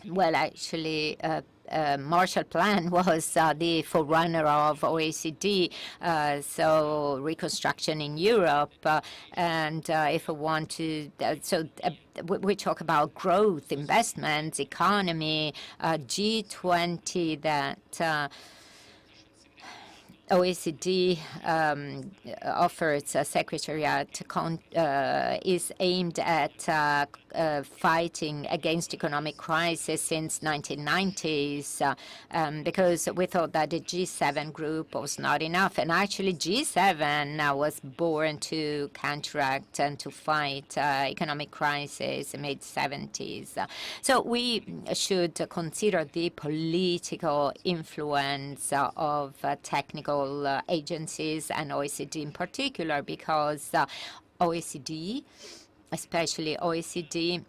well, actually, Marshall Plan was the forerunner of OECD, so reconstruction in Europe, and if we want to, we talk about growth, investments, economy, G20 that OECD offers a secretariat is aimed at fighting against economic crisis since 1990s because we thought that the G7 group was not enough. And actually G7 was born to counteract and to fight economic crisis in the mid-70s. So we should consider the political influence of technical agencies and OECD in particular, because OECD, especially OECD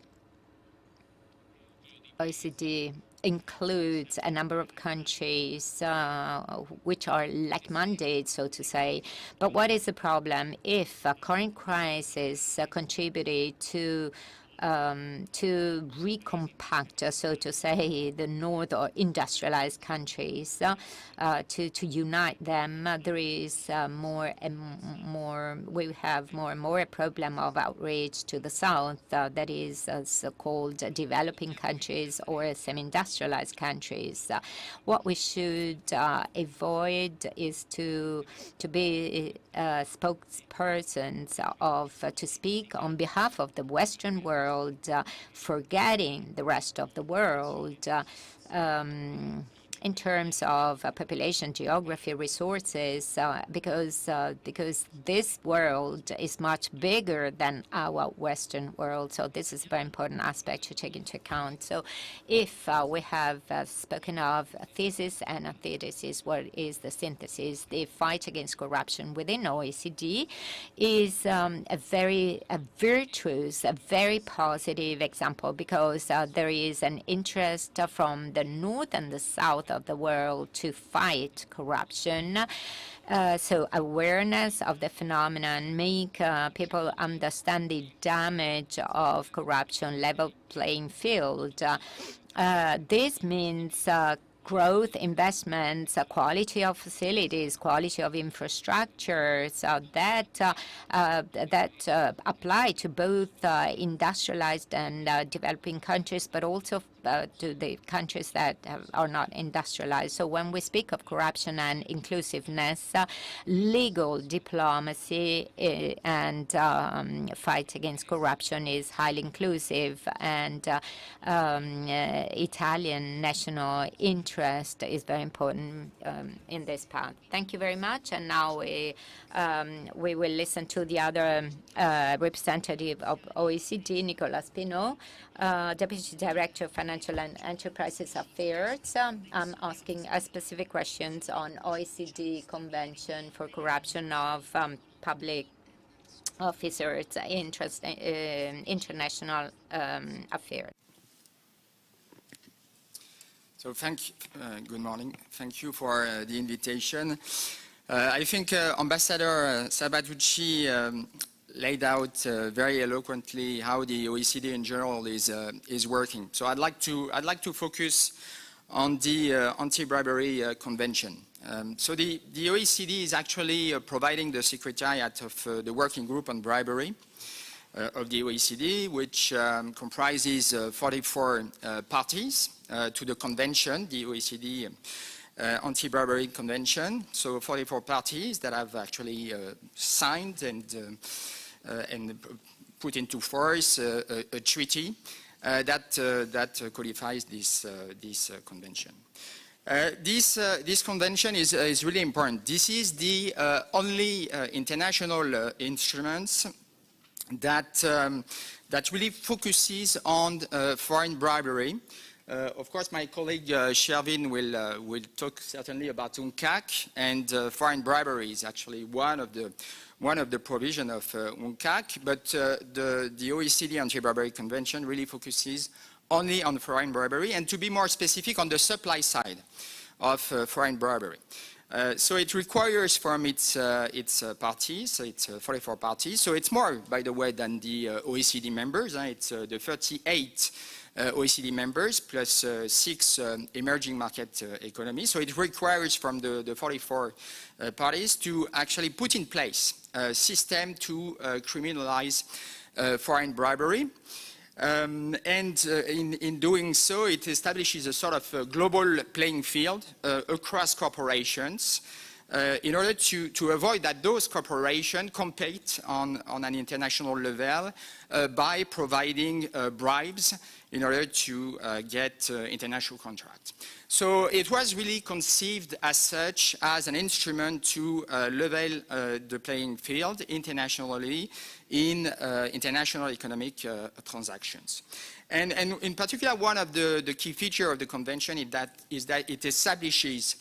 includes a number of countries which are like-minded, so to say. But what is the problem? If current crisis contributed to recompact, so to say, the north or industrialized countries, to unite them, there is more and more, we have more and more a problem of outreach to the south, that is so-called developing countries or semi-industrialized countries. What we should avoid is to be spokespersons to speak on behalf of the Western world, forgetting the rest of the world. in terms of population, geography, resources, because this world is much bigger than our Western world. So this is a very important aspect to take into account. So if we have spoken of a thesis and antithesis, what is the synthesis? The fight against corruption within OECD is a very virtuous, a very positive example, because there is an interest from the north and the south of the world to fight corruption. So awareness of the phenomenon, make people understand the damage of corruption, level playing field. This means growth, investments, quality of facilities, quality of infrastructure, so that apply to both industrialized and developing countries, but also to the countries that are not industrialized. So when we speak of corruption and inclusiveness, legal diplomacy and fight against corruption is highly inclusive, and Italian national interest is very important in this path. Thank you very much. And now we will listen to the other representative of OECD, Nicolas Pinot, Deputy Director of Financial and Enterprises Affairs. I'm asking specific questions on OECD Convention for Corruption of Public Officers, international affairs. So good morning. Thank you for the invitation. I think Ambassador Sabatucci laid out very eloquently how the OECD in general is working. So I'd like to focus on the anti-bribery convention. So the OECD is actually providing the secretariat of the working group on bribery of the OECD, which comprises 44 parties to the convention, the OECD Anti-Bribery Convention. So 44 parties that have actually signed and put into force a treaty that codifies this convention. This convention is really important. This is the only international instruments that really focuses on foreign bribery. Of course, my colleague Shervin will talk certainly about UNCAC, and foreign bribery is actually one of the provision of UNCAC. But the OECD Anti-Bribery Convention really focuses only on foreign bribery, and to be more specific, on the supply side of foreign bribery. So it requires from its parties, so it's 44 parties. So it's more, by the way, than the OECD members. It's the 38 OECD members plus 6 emerging market economies. So it requires from the 44 parties to actually put in place a system to criminalize foreign bribery. And in doing so, it establishes a sort of a global playing field across corporations in order to avoid that those corporations compete on an international level by providing bribes in order to get international contracts. So it was really conceived as such, as an instrument to level the playing field internationally in international economic transactions. And in particular, one of the key features of the convention is that it establishes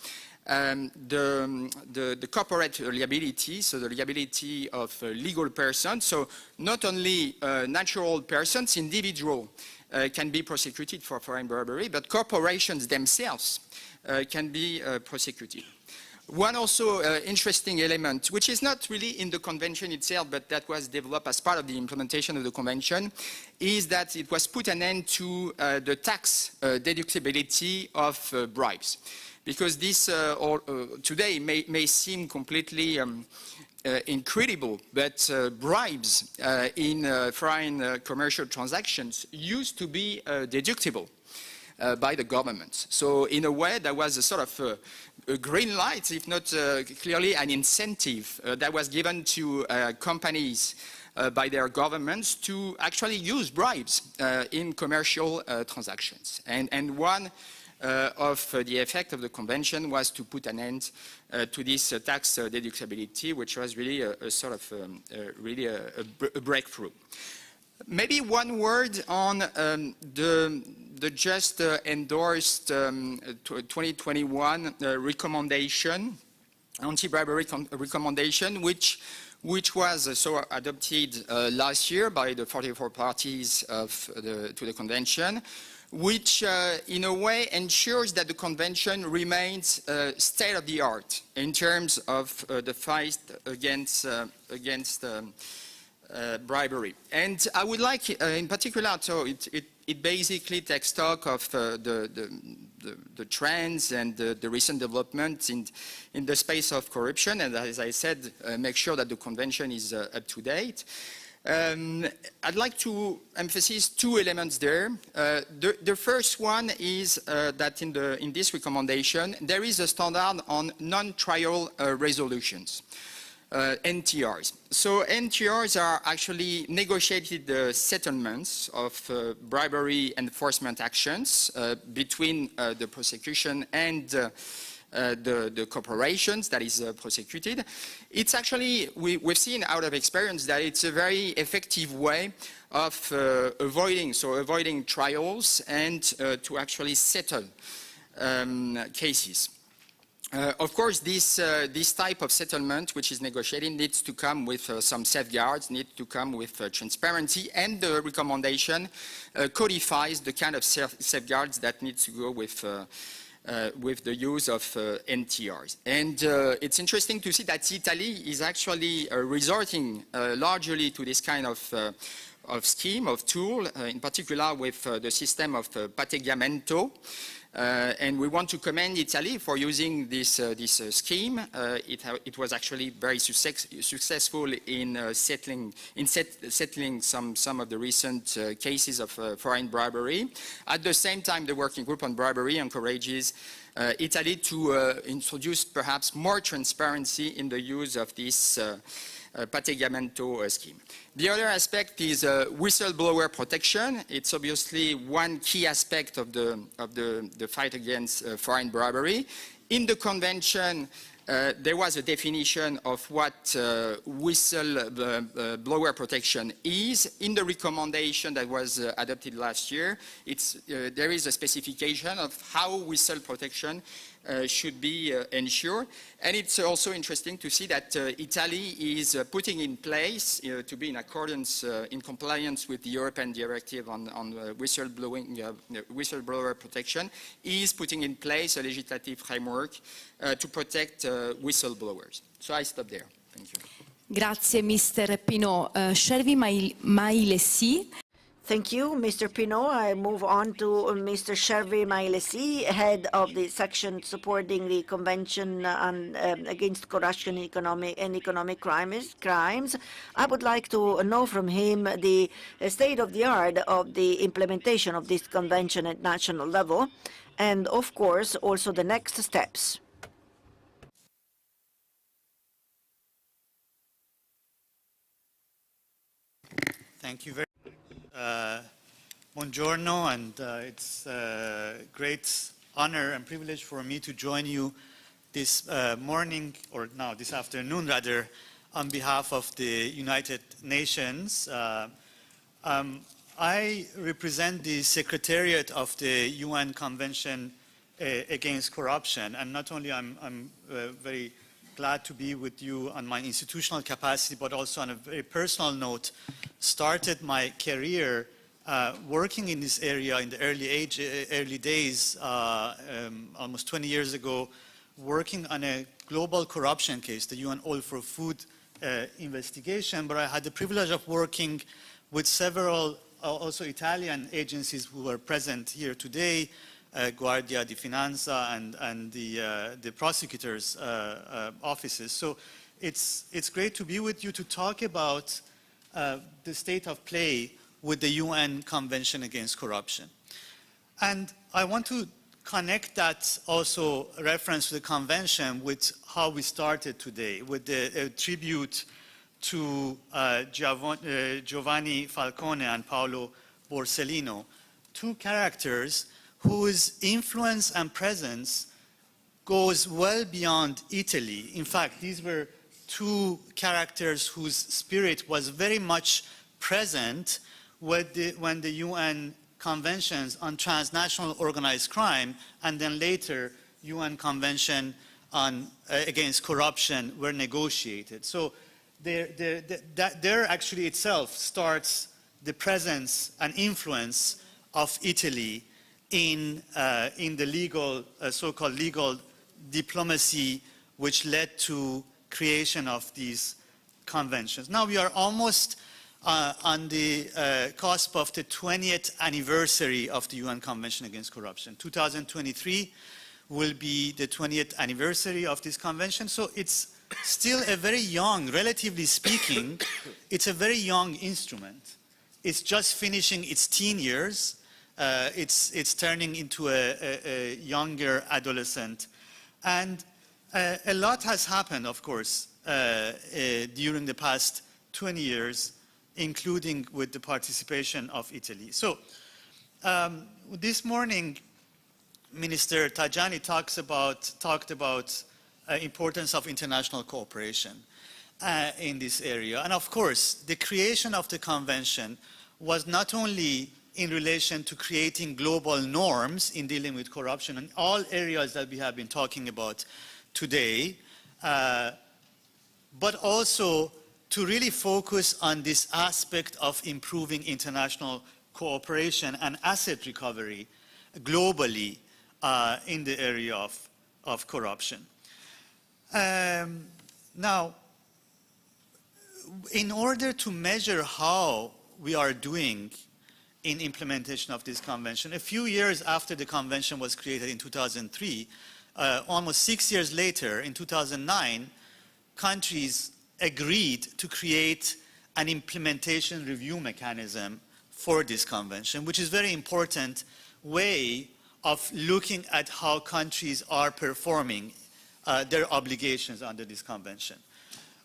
the corporate liability, so the liability of legal persons. So not only natural persons, individual can be prosecuted for foreign bribery, but corporations themselves can be prosecuted. One also interesting element, which is not really in the convention itself, but that was developed as part of the implementation of the convention, is that it was put an end to the tax deductibility of bribes. Because this today may seem completely incredible, but bribes in foreign commercial transactions used to be deductible by the government. So in a way, there was a sort of a green light, if not clearly an incentive that was given to companies by their governments to actually use bribes in commercial transactions. And one the effect of the convention was to put an end to this tax deductibility, which was really a sort of really a breakthrough. Maybe one word on the just endorsed 2021 recommendation, anti-bribery recommendation, which was so adopted last year by the 44 parties to the convention, which in a way ensures that the convention remains state-of-the-art in terms of the fight against bribery. And I would like, in particular, so it basically takes stock of the trends and the recent developments in the space of corruption, and as I said, make sure that the convention is up to date. I'd like to emphasize two elements there. The first one is that in this recommendation, there is a standard on non-trial resolutions. NTRs. So NTRs are actually negotiated settlements of bribery enforcement actions between the prosecution and the corporations that is prosecuted. It's actually, we've seen out of experience that it's a very effective way of avoiding trials and to actually settle cases. Of course, this type of settlement, which is negotiated, needs to come with some safeguards, needs to come with transparency, and the recommendation codifies the kind of safeguards that need to go with the use of NTRs. And it's interesting to see that Italy is actually resorting largely to this kind of scheme, of tool, in particular with the system of pateggiamento. And we want to commend Italy for using this scheme. It was actually very successful in settling some of the recent cases of foreign bribery. At the same time, the Working Group on Bribery encourages Italy to introduce perhaps more transparency in the use of this pateggiamento scheme. The other aspect is whistleblower protection. It's obviously one key aspect of the fight against foreign bribery. In the convention, there was a definition of what whistleblower protection is. In the recommendation that was adopted last year, there is a specification of how whistle protection should be ensured. And it's also interesting to see that Italy is putting in place, to be in accordance, in compliance with the European Directive on whistleblower protection, is putting in place a legislative framework to protect whistleblowers. So I stop there. Thank you. Grazie, Mr. Pinot. Shervi Mailesi. Thank you, Mr. Pinot. I move on to Mr. Shervi Mailesi, head of the section supporting the Convention against Corruption and Economic Crimes. I would like to know from him the state of the art of the implementation of this convention at national level, and of course also the next steps. Thank you very much. Buongiorno, and it's a great honor and privilege for me to join you this morning, or now this afternoon rather, on behalf of the United Nations. I represent the Secretariat of the UN Convention Against Corruption, and not only I'm very glad to be with you on my institutional capacity, but also on a very personal note, started my career working in this area in the early days, almost 20 years ago, working on a global corruption case, the UN Oil for Food investigation. But I had the privilege of working with several also Italian agencies who are present here today, Guardia di Finanza and the prosecutors' offices. So it's great to be with you to talk about the state of play with the UN Convention Against Corruption. And I want to connect that also reference to the convention with how we started today, with the tribute to Giovanni Falcone and Paolo Borsellino, two characters whose influence and presence goes well beyond Italy. In fact, these were two characters whose spirit was very much present when the UN conventions on transnational organized crime and then later UN Convention on against corruption were negotiated. So there actually itself starts the presence and influence of Italy in the legal, so-called legal diplomacy, which led to creation of these conventions. Now we are almost on the cusp of the 20th anniversary of the UN Convention Against Corruption. 2023 will be the 20th anniversary of this convention, so it's still a very young, relatively speaking, it's a very young instrument. It's just finishing its teen years. It's turning into a younger adolescent. And a lot has happened, of course, during the past 20 years, including with the participation of Italy. So this morning, Minister Tajani talked about importance of international cooperation in this area. And of course, the creation of the convention was not only in relation to creating global norms in dealing with corruption in all areas that we have been talking about today, but also to really focus on this aspect of improving international cooperation and asset recovery globally in the area of corruption. Now, in order to measure how we are doing in implementation of this convention, a few years after the convention was created in 2003, almost 6 years later, in 2009, countries agreed to create an implementation review mechanism for this convention, which is a very important way of looking at how countries are performing their obligations under this convention.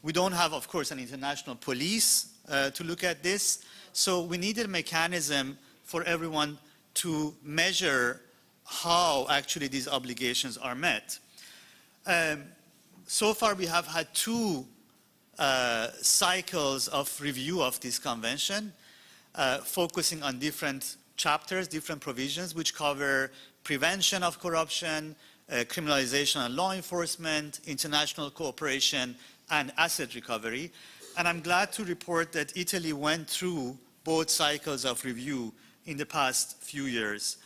We don't have, of course, an international police to look at this, so we needed a mechanism for everyone to measure how actually these obligations are met. So far we have had two cycles of review of this convention, focusing on different chapters, different provisions, which cover prevention of corruption, criminalization and law enforcement, international cooperation, and asset recovery. And I'm glad to report that Italy went through both cycles of review in the past few years.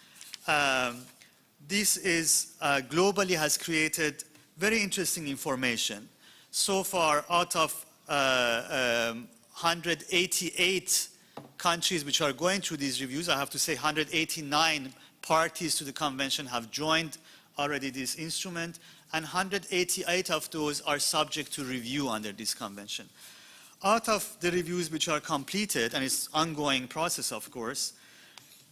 This is globally has created very interesting information. So far, out of 188 countries which are going through these reviews, I have to say 189 parties to the convention have joined already this instrument, and 188 of those are subject to review under this convention. Out of the reviews which are completed, and it's an ongoing process, of course,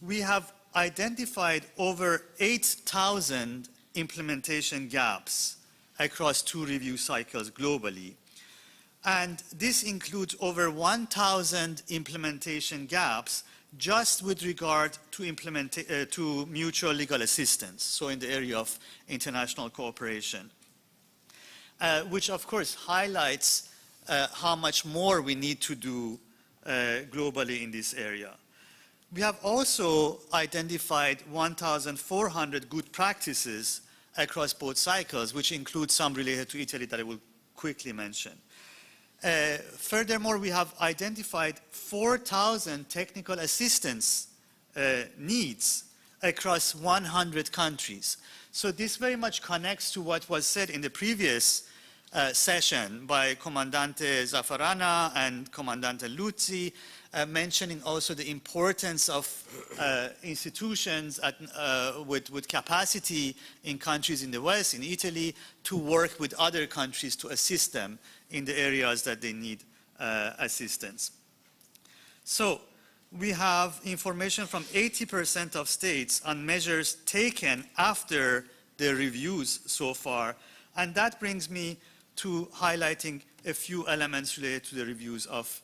we have identified over 8,000 implementation gaps across two review cycles globally. And this includes over 1,000 implementation gaps just with regard to, to mutual legal assistance, so in the area of international cooperation, which of course highlights how much more we need to do globally in this area. We have also identified 1,400 good practices across both cycles, which include some related to Italy that I will quickly mention. Furthermore, we have identified 4,000 technical assistance needs across 100 countries. So this very much connects to what was said in the previous session by Comandante Zaffarana and Commandante Luzzi, mentioning also the importance of institutions with capacity in countries in the West, in Italy, to work with other countries to assist them in the areas that they need assistance. So we have information from 80% of states on measures taken after the reviews so far, and that brings me to highlighting a few elements related to the reviews of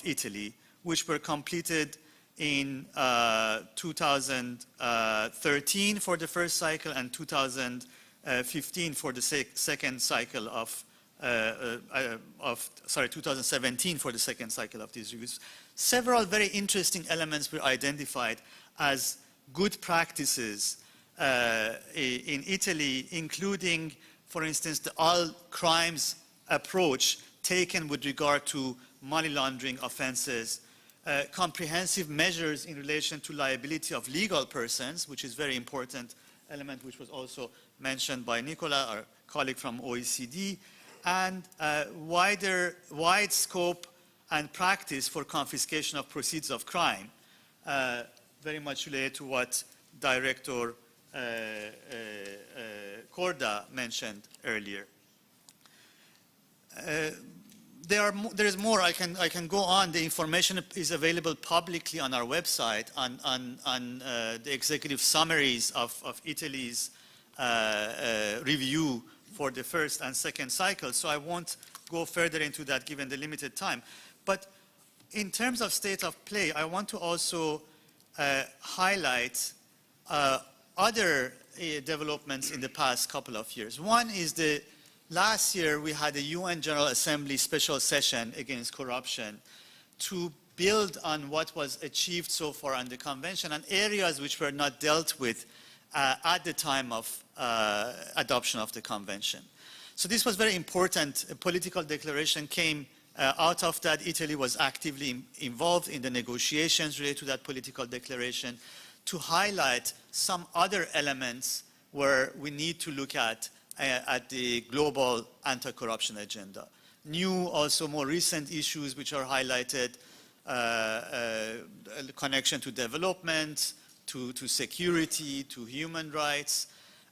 Italy, which were completed in 2013 for the first cycle and 2015 for the second cycle of 2017 for the second cycle of these reviews. Several very interesting elements were identified as good practices in Italy, including, for instance, the all crimes approach taken with regard to money laundering offenses, comprehensive measures in relation to liability of legal persons, which is a very important element, which was also mentioned by Nicola, our colleague from OECD, and wide scope and practice for confiscation of proceeds of crime, very much related to what Director Corda mentioned earlier. There is more. I can go on. The information is available publicly on our website on the executive summaries of Italy's review for the first and second cycle. So I won't go further into that given the limited time. But in terms of state of play, I want to also highlight other developments in the past couple of years. One is last year we had a UN General Assembly special session against corruption to build on what was achieved so far on the convention and areas which were not dealt with at the time of adoption of the convention. So this was very important. A political declaration came out of that. Italy was actively involved in the negotiations related to that political declaration to highlight some other elements where we need to look at the global anti-corruption agenda. New, also more recent issues which are highlighted, connection to development, to security, to human rights,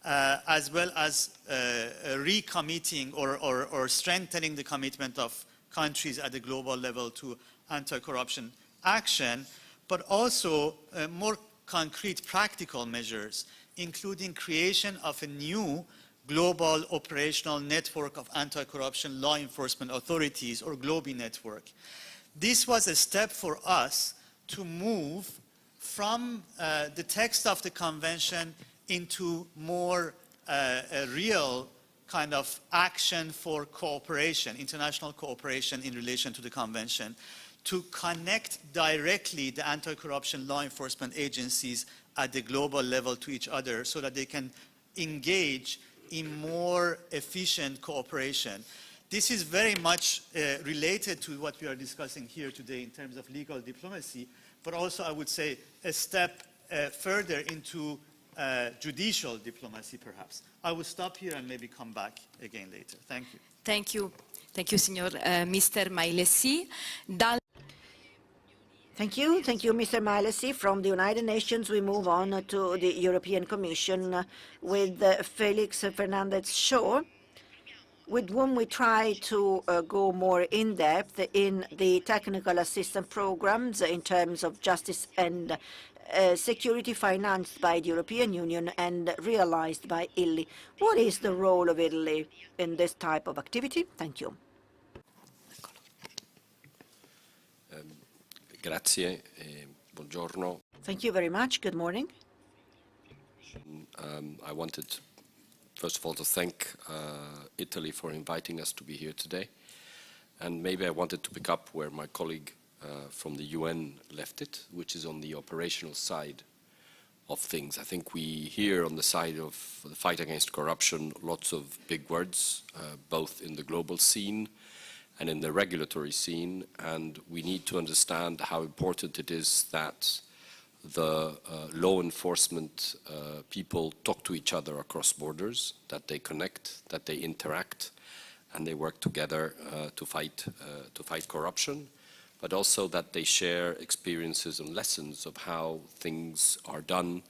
as well as recommitting or strengthening the commitment of countries at the global level to anti-corruption action, but also more concrete practical measures, including creation of a new global operational network of anti-corruption law enforcement authorities, or GLOBI network. This was a step for us to move from the text of the convention into more a real kind of action for cooperation, international cooperation in relation to the convention, to connect directly the anti-corruption law enforcement agencies at the global level to each other so that they can engage in more efficient cooperation. This is very much related to what we are discussing here today in terms of legal diplomacy, but also I would say a step further into judicial diplomacy, perhaps. I will stop here and maybe come back again later. Thank you. Thank you. Thank you, Signor Mr. Mailesi. Thank you. Thank you, Mr. Mailesi. From the United Nations, we move on to the European Commission with Felix Fernandez-Shaw, with whom we try to go more in-depth in the technical assistance programs in terms of justice and security financed by the European Union and realized by Italy. What is the role of Italy in this type of activity? Thank you. Grazie, buongiorno. Thank you very much. Good morning. I wanted, first of all, to thank Italy for inviting us to be here today. And maybe I wanted to pick up where my colleague from the UN left it, which is on the operational side of things. I think we hear on the side of the fight against corruption lots of big words, both in the global scene and in the regulatory scene, and we need to understand how important it is that the law enforcement people talk to each other across borders, that they connect, that they interact, and they work together to fight corruption, but also that they share experiences and lessons of how things are done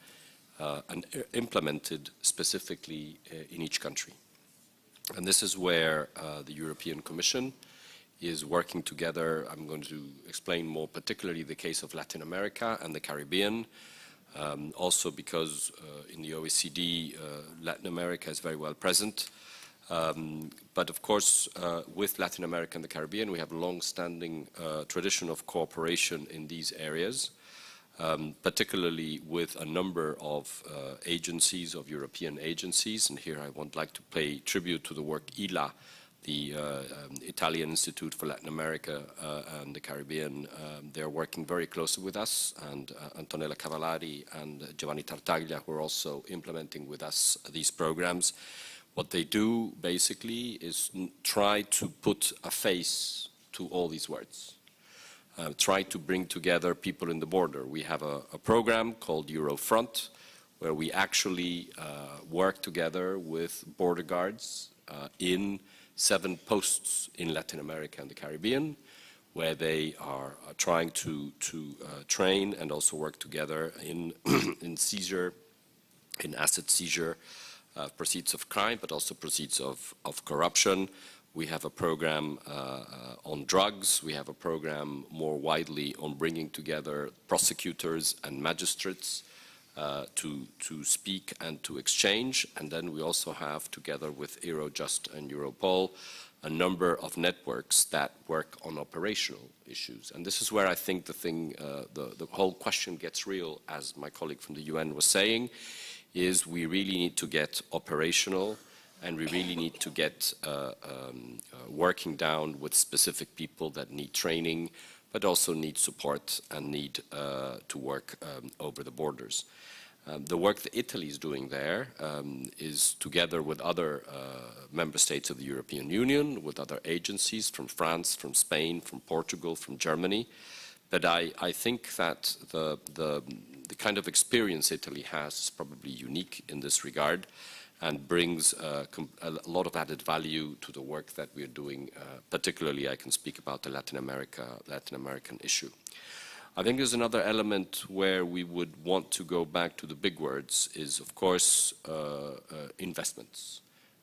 and implemented specifically in each country. And this is where the European Commission is working together. I'm going to explain more particularly the case of Latin America and the Caribbean, also because in the OECD, Latin America is very well present. But of course, with Latin America and the Caribbean, we have a long-standing tradition of cooperation in these areas. particularly with a number of agencies, of European agencies. And here I would like to pay tribute to the work ILA, the Italian Institute for Latin America and the Caribbean. They're working very closely with us, and Antonella Cavallari and Giovanni Tartaglia, who are also implementing with us these programs. What they do basically is try to put a face to all these words. Try to bring together people in the border. We have a program called Eurofront, where we actually work together with border guards in 7 posts in Latin America and the Caribbean, where they are trying to train and also work together in in seizure, in asset seizure, proceeds of crime, but also proceeds of corruption. We have a program on drugs. We have a program more widely on bringing together prosecutors and magistrates to speak and to exchange. And then we also have, together with Eurojust and Europol, a number of networks that work on operational issues. And this is where I think the whole question gets real, as my colleague from the UN was saying, is we really need to get operational, and we really need to get working down with specific people that need training, but also need support and need to work over the borders. The work that Italy is doing there is together with other member states of the European Union, with other agencies from France, from Spain, from Portugal, from Germany. But I think that the kind of experience Italy has is probably unique in this regard, and brings a lot of added value to the work that we are doing. Particularly, I can speak about the Latin American issue. I think there's another element where we would want to go back to the big words is, of course, investments,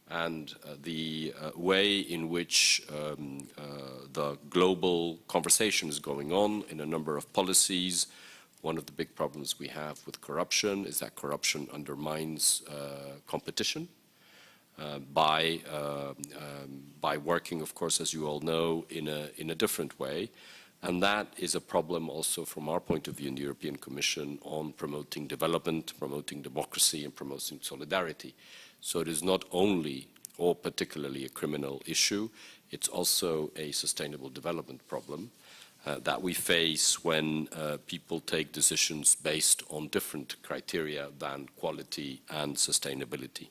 and the way in which the global conversation is going on in a number of policies. One of the big problems we have with corruption is that corruption undermines competition by working, of course, as you all know, in a different way. And that is a problem also from our point of view in the European Commission on promoting development, promoting democracy, and promoting solidarity. So it is not only or particularly a criminal issue, it's also a sustainable development problem. That we face when people take decisions based on different criteria than quality and sustainability.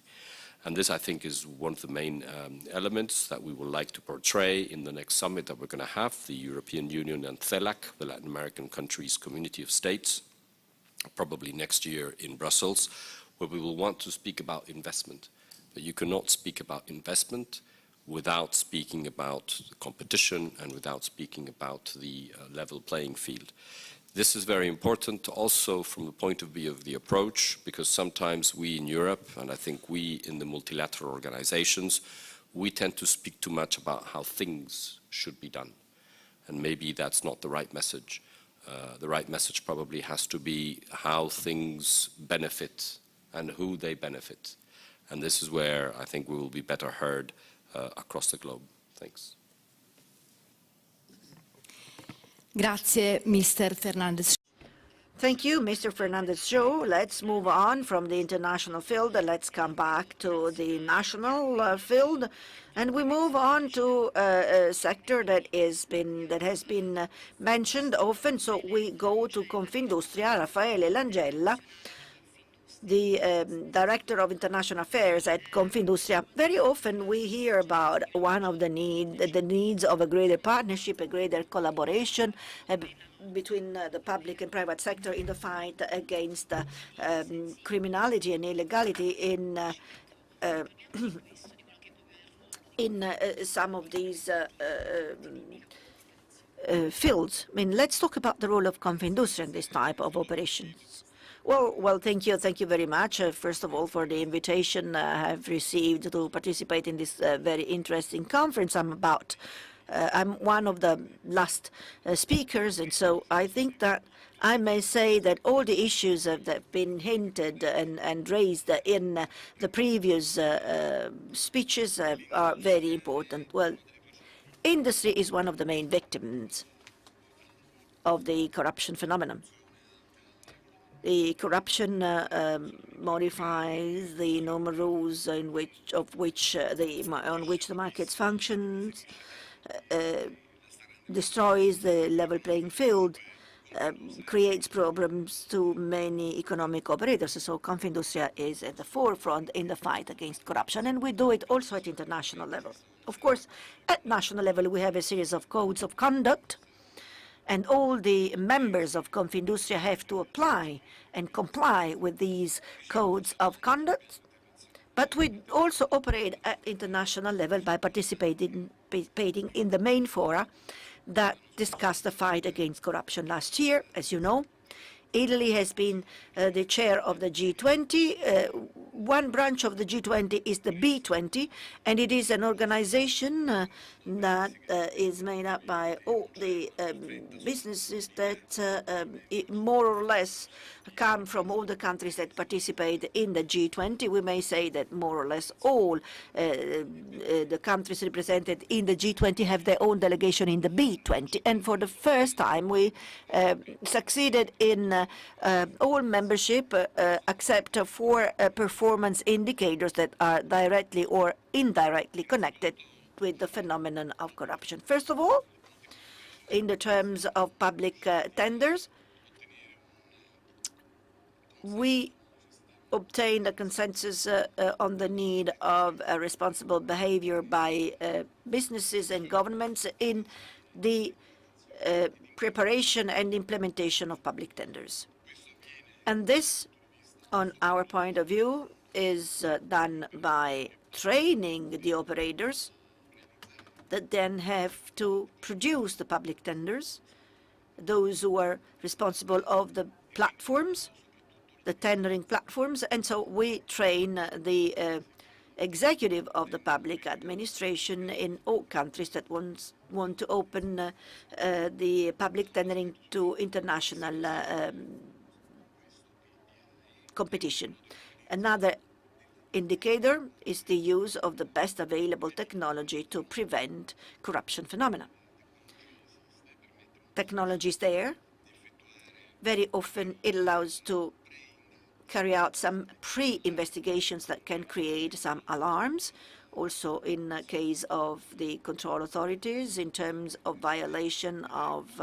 And this, I think, is one of the main elements that we would like to portray in the next summit that we're going to have, the European Union and CELAC, the Latin American countries community of states, probably next year in Brussels, where we will want to speak about investment. But you cannot speak about investment without speaking about competition and without speaking about the level playing field. This is very important also from the point of view of the approach, because sometimes we in Europe, and I think we in the multilateral organizations, we tend to speak too much about how things should be done. And maybe that's not the right message. The right message probably has to be how things benefit and who they benefit. And this is where I think we will be better heard across the globe. Thanks. Grazie, Mr. Fernandez. Thank you, Mr. Fernandez-Show. Let's move on from the international field. Let's come back to the national field, and we move on to a sector that has been mentioned often. So we go to Confindustria, Raffaele Langella, the Director of International Affairs at Confindustria. Very often we hear about one of the needs of a greater partnership, a greater collaboration between the public and private sector in the fight against criminality and illegality in some of these fields. I mean, let's talk about the role of Confindustria in this type of operations. Well, thank you very much, first of all, for the invitation I have received to participate in this very interesting conference. I'm one of the last speakers, and so I think that I may say that all the issues that have been hinted and raised in the previous speeches are very important. Well, industry is one of the main victims of the corruption phenomenon. The corruption modifies the normal rules on which the markets functions, destroys the level playing field, creates problems to many economic operators. So Confindustria is at the forefront in the fight against corruption, and we do it also at international level. Of course, at national level, we have a series of codes of conduct, and all the members of Confindustria have to apply and comply with these codes of conduct. But we also operate at international level by participating in the main fora that discussed the fight against corruption. Last year, as you know, Italy has been the chair of the G20. One branch of the G20 is the B20, and it is an organization that is made up by all the businesses that more or less come from all the countries that participate in the G20. We may say that more or less all the countries represented in the G20 have their own delegation in the B20. And for the first time, we succeeded in all membership except for performance indicators that are directly or indirectly connected with the phenomenon of corruption. First of all, in the terms of public tenders, we obtained a consensus on the need of responsible behavior by businesses and governments in the preparation and implementation of public tenders. And this, on our point of view, is done by training the operators that then have to produce the public tenders, those who are responsible of the platforms, the tendering platforms. And so we train the executive of the public administration in all countries that want to open the public tendering to international competition. Another indicator is the use of the best available technology to prevent corruption phenomena. Technology is there. Very often it allows to carry out some pre-investigations that can create some alarms, also in the case of the control authorities in terms of violation of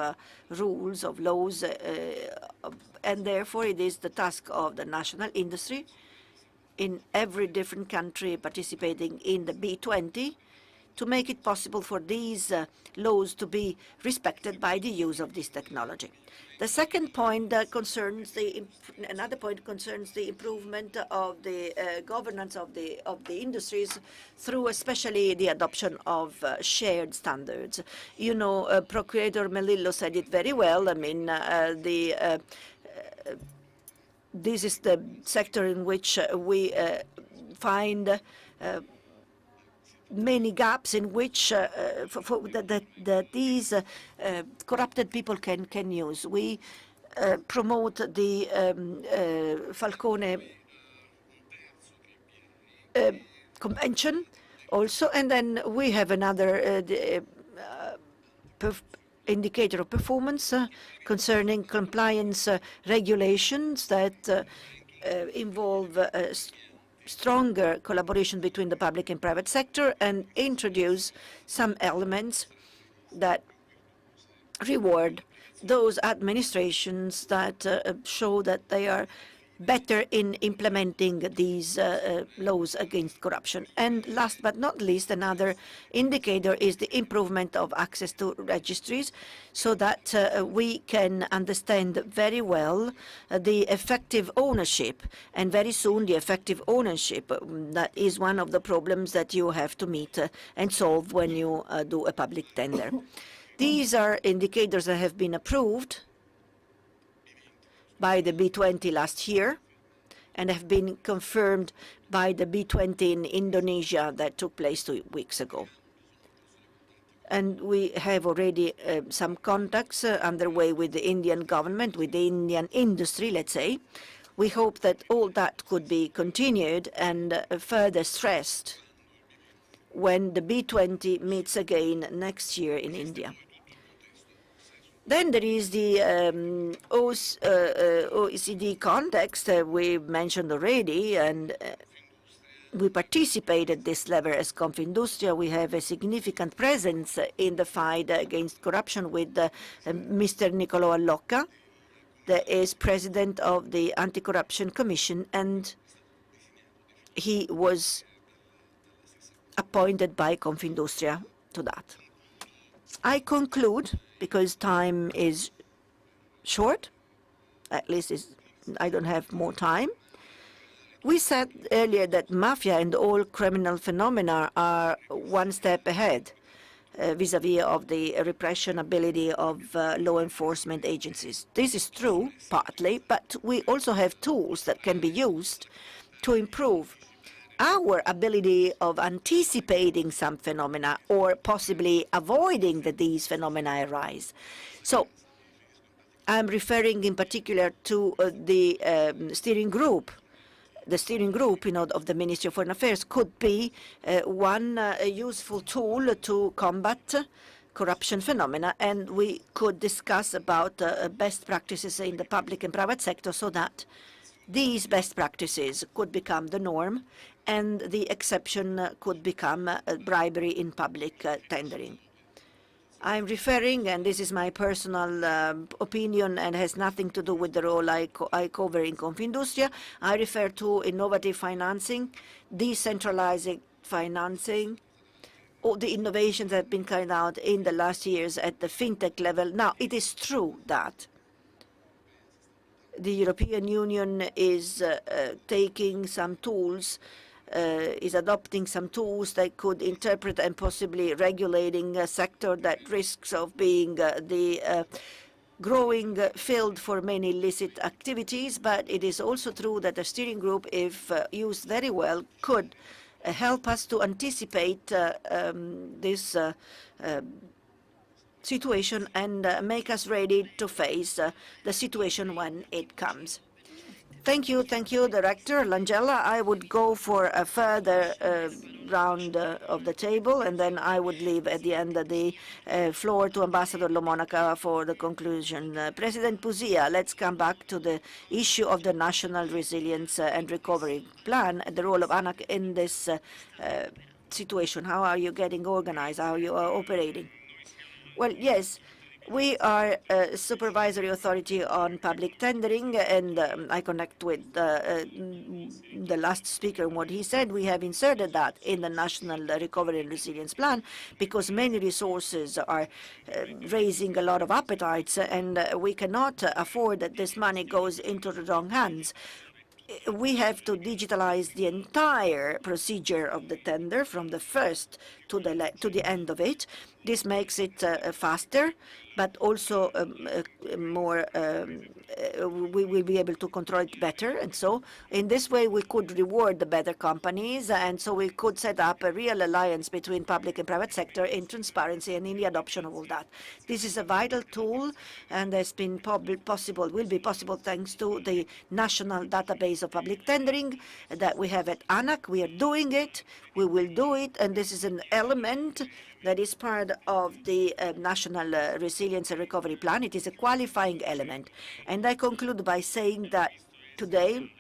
rules, of laws, and therefore it is the task of the national industry in every different country participating in the B20 to make it possible for these laws to be respected by the use of this technology. The second point concerns another point concerns the improvement of the governance of the industries through especially the adoption of shared standards. You know, Procurator Melillo said it very well. I mean, this is the sector in which we find many gaps in which that these corrupted people can use. We promote the Falcone Convention also, and then we have another indicator of performance concerning compliance regulations that involve stronger collaboration between the public and private sector and introduce some elements that reward those administrations that show that they are better in implementing these laws against corruption. And last but not least, another indicator is the improvement of access to registries so that we can understand very well the effective ownership, and very soon the effective ownership. That is one of the problems that you have to meet and solve when you do a public tender. These are indicators that have been approved by the B20 last year and have been confirmed by the B20 in Indonesia that took place 2 weeks ago. And we have already some contacts underway with the Indian government, with the Indian industry, let's say. We hope that all that could be continued and further stressed when the B20 meets again next year in India. Then there is the OECD context we mentioned already, and we participate at this level as Confindustria. We have a significant presence in the fight against corruption with Mr. Niccolò Allocca, that is president of the Anti-Corruption Commission, and he was appointed by Confindustria to that. I conclude, because time is short, at least I don't have more time. We said earlier that mafia and all criminal phenomena are one step ahead vis-à-vis of the repression ability of law enforcement agencies. This is true, partly, but we also have tools that can be used to improve our ability of anticipating some phenomena or possibly avoiding that these phenomena arise. So I'm referring in particular to the steering group. The steering group, of the Ministry of Foreign Affairs could be one useful tool to combat corruption phenomena, and we could discuss about best practices in the public and private sector so that these best practices could become the norm and the exception could become bribery in public tendering. I'm referring, and this is my personal opinion and has nothing to do with the role I cover in Confindustria, I refer to innovative financing, decentralizing financing, all the innovations that have been carried out in the last years at the fintech level. Now, it is true that the European Union is taking some tools, is adopting some tools that could interpret and possibly regulating a sector that risks of being the growing field for many illicit activities. But it is also true that the steering group, if used very well, could help us to anticipate this situation and make us ready to face the situation when it comes. Thank you, Director Langella. I would go for a further round of the table, and then I would leave at the end the floor to Ambassador Lo Monaca for the conclusion. President Puzia, let's come back to the issue of the National Resilience and Recovery Plan and the role of ANAC in this situation. How are you getting organized? How are you operating? Well, yes. We are a supervisory authority on public tendering, and I connect with the last speaker and what he said. We have inserted that in the National Recovery and Resilience Plan because many resources are raising a lot of appetites, and we cannot afford that this money goes into the wrong hands. We have to digitalize the entire procedure of the tender from the first to the end of it. This makes it faster, but also more. We will be able to control it better, and so in this way we could reward the better companies, and so we could set up a real alliance between public and private sector in transparency and in the adoption of all that. This is a vital tool, and has been will be possible thanks to the national database of public tendering that we have at ANAC. We are doing it. We will do it, and this is an element that is part of the National Resilience and Recovery Plan. It is a qualifying element. And I conclude by saying that today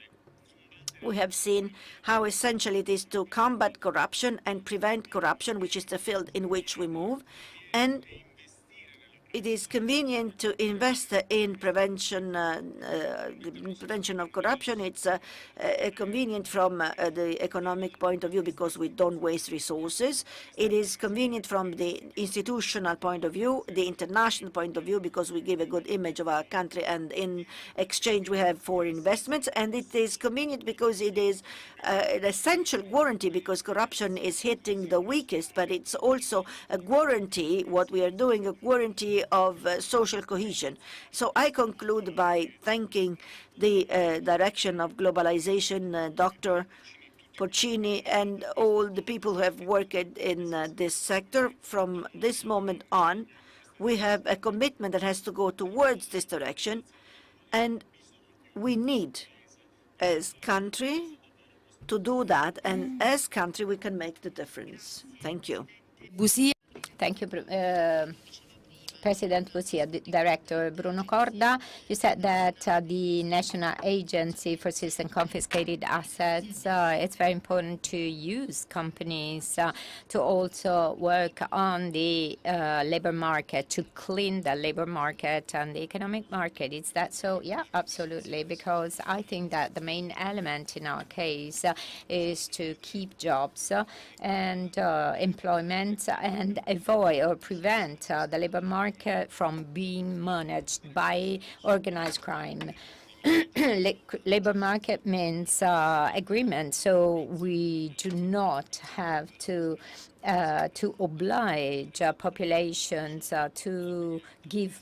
we have seen how essential it is to combat corruption and prevent corruption, which is the field in which we move. And it is convenient to invest in prevention of corruption. It's convenient from the economic point of view because we don't waste resources. It is convenient from the institutional point of view, the international point of view, because we give a good image of our country, and in exchange we have foreign investments. And it is convenient because it is an essential guarantee, because corruption is hitting the weakest, but it's also a guarantee, what we are doing, a guarantee of social cohesion. So I conclude by thanking the direction of globalization, Dr. Porcini, and all the people who have worked in this sector. From this moment on, we have a commitment that has to go towards this direction, and we need, as country, to do that, and as country we can make the difference. Thank you. Thank you, President Pupia, Director Bruno Corda, you said that the National Agency for Seized and Confiscated Assets, it's very important to use companies to also work on the labor market, to clean the labor market and the economic market. Is that so? Yeah, absolutely, because I think that the main element in our case is to keep jobs and employment and avoid or prevent the labor market from being managed by organized crime. Labor market means agreement, so we do not have to oblige populations to give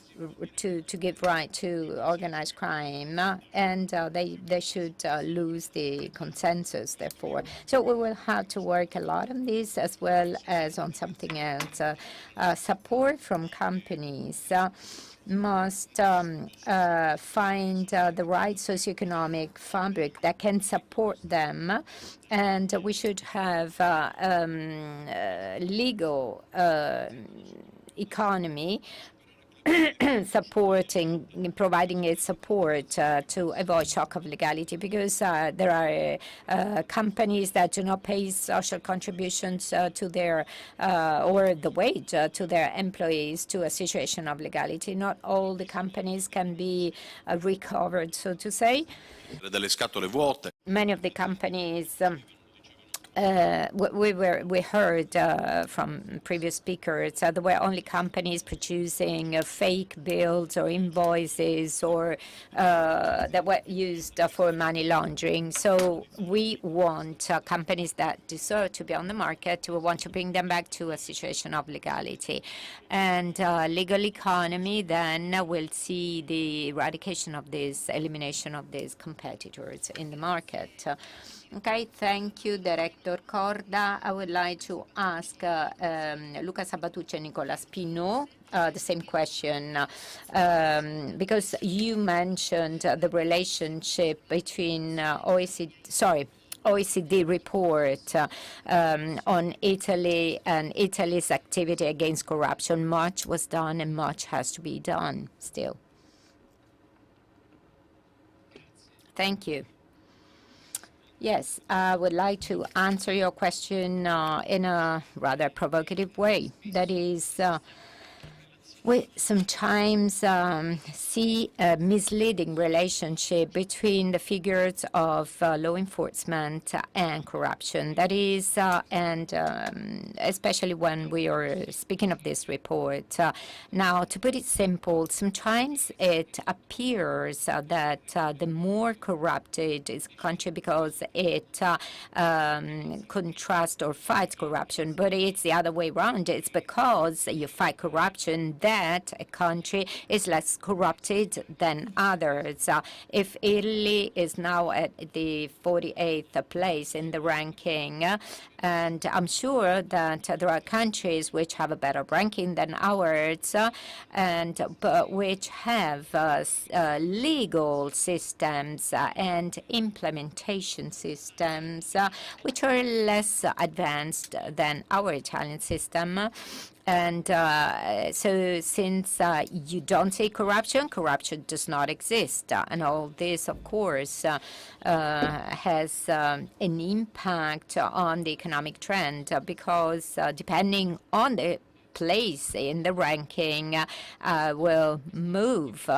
right to organized crime, and they should lose the consensus. Therefore, so we will have to work a lot on this as well as on something else. Support from companies must find the right socioeconomic fabric that can support them, and we should have legal economy providing its support to avoid shock of legality, because there are companies that do not pay social contributions to their or the wage to their employees to a situation of legality. Not all the companies can be recovered, so to say. Delle scatole vuote. Many of the companies we heard from previous speakers, there were only companies producing fake bills or invoices or that were used for money laundering. So we want companies that deserve to be on the market. We want to bring them back to a situation of legality. And legal economy then will see the eradication of this, elimination of these competitors in the market. Okay, thank you, Director Corda. I would like to ask Luca Sabatucci and Nicola Spino the same question, because you mentioned the relationship between OECD report on Italy and Italy's activity against corruption. Much was done and much has to be done still. Thank you. Yes, I would like to answer your question in a rather provocative way. That is, we sometimes see a misleading relationship between the figures of law enforcement and corruption. That is, and especially when we are speaking of this report. Now, to put it simple, sometimes it appears that the more corrupted is a country because it contrasts or fights corruption, but it's the other way around. It's because you fight corruption that a country is less corrupted than others. If Italy is now at the 48th place in the ranking, and I'm sure that there are countries which have a better ranking than ours, but which have legal systems and implementation systems which are less advanced than our Italian system. And so since you don't see corruption, corruption does not exist. And all this, of course, has an impact on the economic trend, because depending on the place in the ranking will move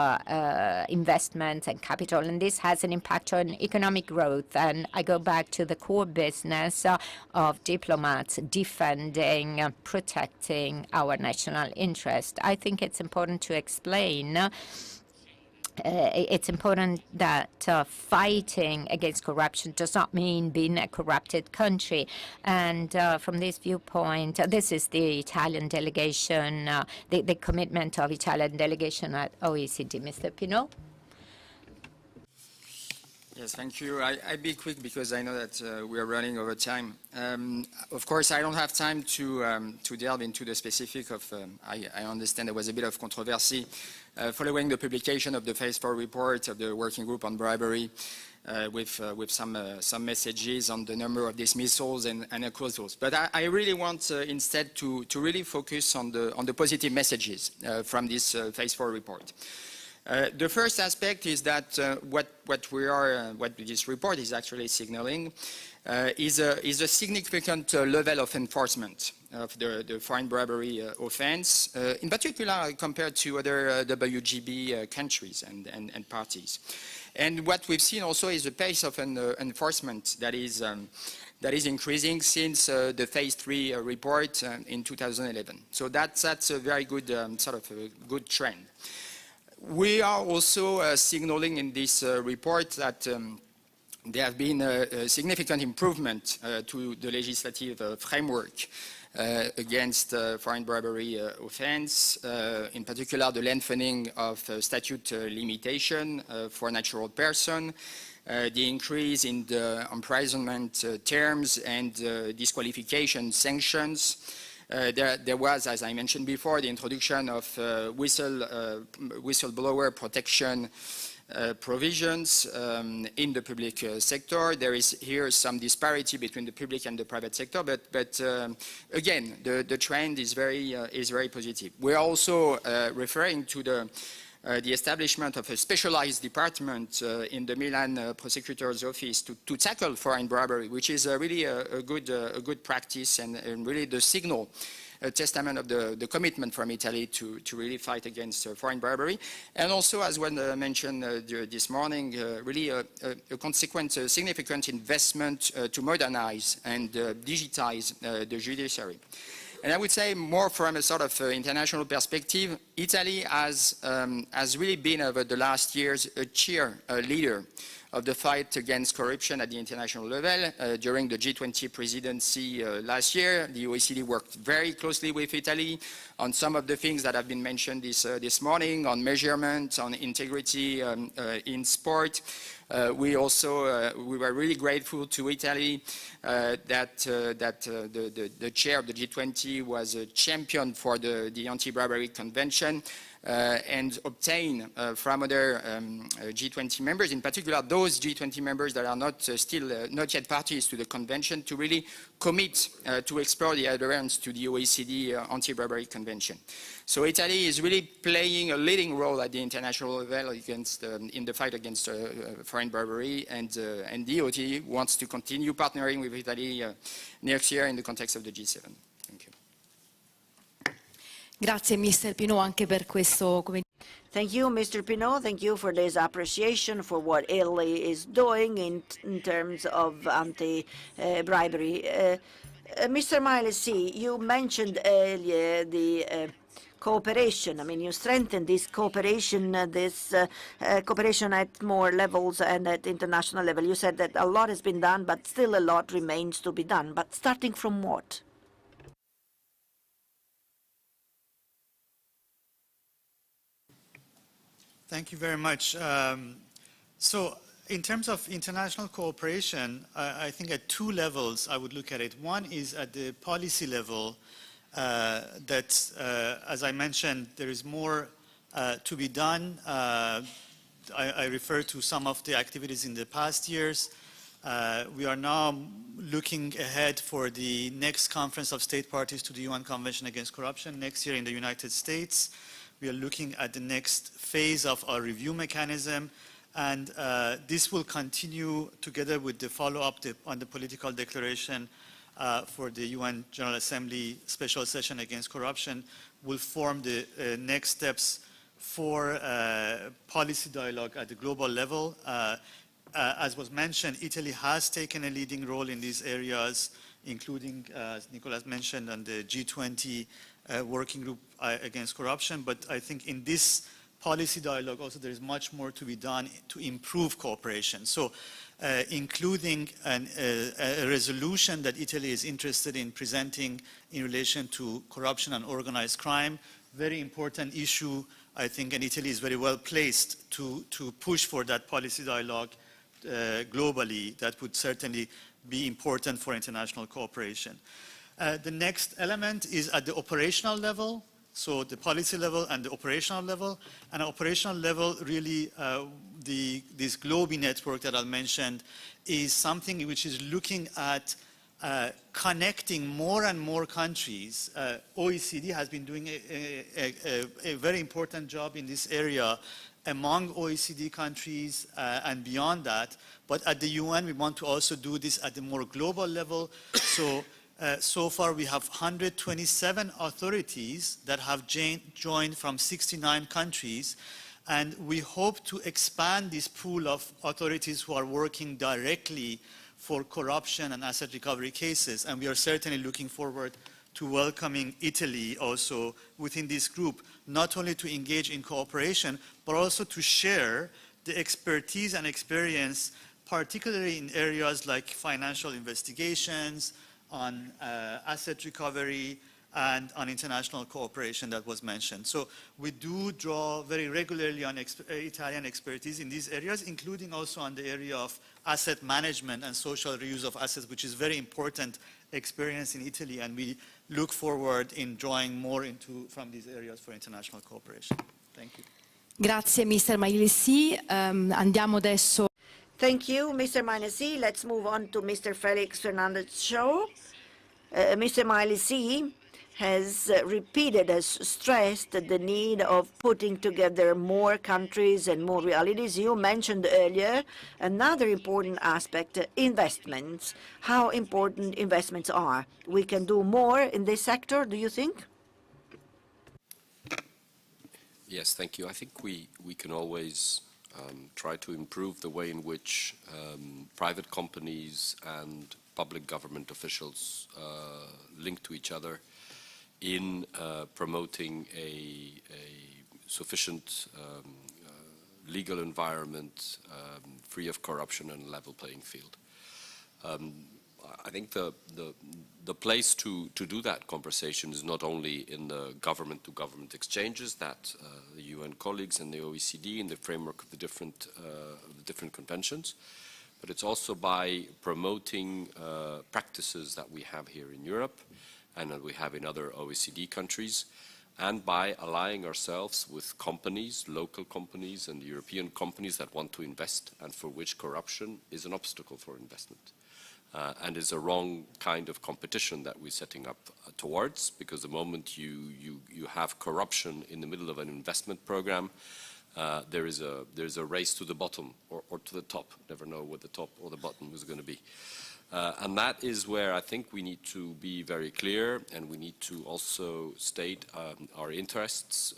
investment and capital, and this has an impact on economic growth. And I go back to the core business of diplomats, defending, protecting our national interest. I think it's important to explain it's important that fighting against corruption does not mean being a corrupted country. And from this viewpoint, this is the Italian delegation, the commitment of Italian delegation at OECD. Mr. Pinot? Yes, thank you. I'll be quick because I know that we are running over time. Of course, I don't have time to delve into the specific of, I understand there was a bit of controversy following the publication of the Phase 4 report of the Working Group on Bribery. with some messages on the number of dismissals and acquittals. But I really want instead to really focus on the positive messages from this Phase 4 report. The first aspect is that what this report is actually signaling is a significant level of enforcement of the foreign bribery offense, in particular compared to other WGB countries and parties. And what we've seen also is the pace of enforcement that is increasing since the Phase 3 report in 2011. So that's a very good sort of a good trend. We are also signaling in this report that there have been a significant improvement to the legislative framework against foreign bribery offense, in particular the lengthening of statute limitation for natural person, the increase in the imprisonment terms and disqualification sanctions. There was, as I mentioned before, the introduction of whistleblower protection provisions in the public sector. There is here some disparity between the public and the private sector, but again, the trend is very positive. We are also referring to the establishment of a specialized department in the Milan prosecutor's office to tackle foreign bribery, which is really a good practice and really the signal, a testament of the commitment from Italy to really fight against foreign bribery. And also, as was mentioned this morning, really a consequent significant investment to modernize and digitize the judiciary. And I would say more from a sort of international perspective, Italy has really been over the last years a leader of the fight against corruption at the international level. During the G20 presidency last year, the OECD worked very closely with Italy on some of the things that have been mentioned this morning, on measurement, on integrity in sport. We were really grateful to Italy that the chair of the G20 was a champion for the Anti-Bribery Convention and obtain from other G20 members, in particular those G20 members that are not yet parties to the convention, to really commit to explore the adherence to the OECD Anti-Bribery Convention. So Italy is really playing a leading role at the international level in the fight against foreign bribery, and the OECD wants to continue partnering with Italy next year in the context of the G7. Thank you. Grazie Mr. Pinot anche per questo. Thank you, Mr. Pinot. Thank you for this appreciation for what Italy is doing in terms of anti-bribery. Mr. Milesi, you mentioned earlier the cooperation. I mean, you strengthened this cooperation at more levels and at international level. You said that a lot has been done, but still a lot remains to be done. But starting from what? Thank you very much. So in terms of international cooperation, I think at two levels I would look at it. One is at the policy level, that, as I mentioned, there is more to be done. I refer to some of the activities in the past years. We are now looking ahead for the next conference of state parties to the UN Convention Against Corruption next year in the United States. We are looking at the next phase of our review mechanism, and this will continue together with the follow-up on the political declaration for the UN General Assembly Special Session Against Corruption, will form the next steps for policy dialogue at the global level. As was mentioned, Italy has taken a leading role in these areas, including, as Nicolas mentioned, on the G20 working group against corruption. But I think in this policy dialogue also there is much more to be done to improve cooperation. So including a resolution that Italy is interested in presenting in relation to corruption and organized crime, very important issue, I think, and Italy is very well placed to push for that policy dialogue globally. That would certainly be important for international cooperation. The next element is at the operational level. So the policy level and the operational level. And operational level, really, this Globe network that I mentioned is something which is looking at connecting more and more countries. OECD has been doing a very important job in this area among OECD countries and beyond that. But at the UN, we want to also do this at the more global level. So far, we have 127 authorities that have joined from 69 countries. And we hope to expand this pool of authorities who are working directly for corruption and asset recovery cases. And we are certainly looking forward to welcoming Italy also within this group, not only to engage in cooperation, but also to share the expertise and experience, particularly in areas like financial investigations, on asset recovery, and on international cooperation that was mentioned. So we do draw very regularly on Italian expertise in these areas, including also on the area of asset management and social reuse of assets, which is very important experience in Italy, and we look forward in drawing more from these areas for international cooperation. Thank you. Grazie, Mr. Mailesi. Andiamo adesso. Thank you, Mr. Mailesi. Let's move on to Mr. Felix Fernandez Show. Mr. Mailesi has stressed the need of putting together more countries and more realities. You mentioned earlier another important aspect, investments, how important investments are. We can do more in this sector, do you think? Yes, thank you. I think we can always try to improve the way in which private companies and public government officials link to each other in promoting a sufficient legal environment free of corruption and a level playing field. I think the place to do that conversation is not only in the government-to-government exchanges that the UN colleagues and the OECD in the framework of the different conventions, but it's also by promoting practices that we have here in Europe and that we have in other OECD countries, and by allying ourselves with companies, local companies and European companies that want to invest and for which corruption is an obstacle for investment. And is a wrong kind of competition that we're setting up towards, because the moment you have corruption in the middle of an investment program, there's a race to the bottom or to the top. Never know what the top or the bottom is going to be. And that is where I think we need to be very clear, and we need to also state our interests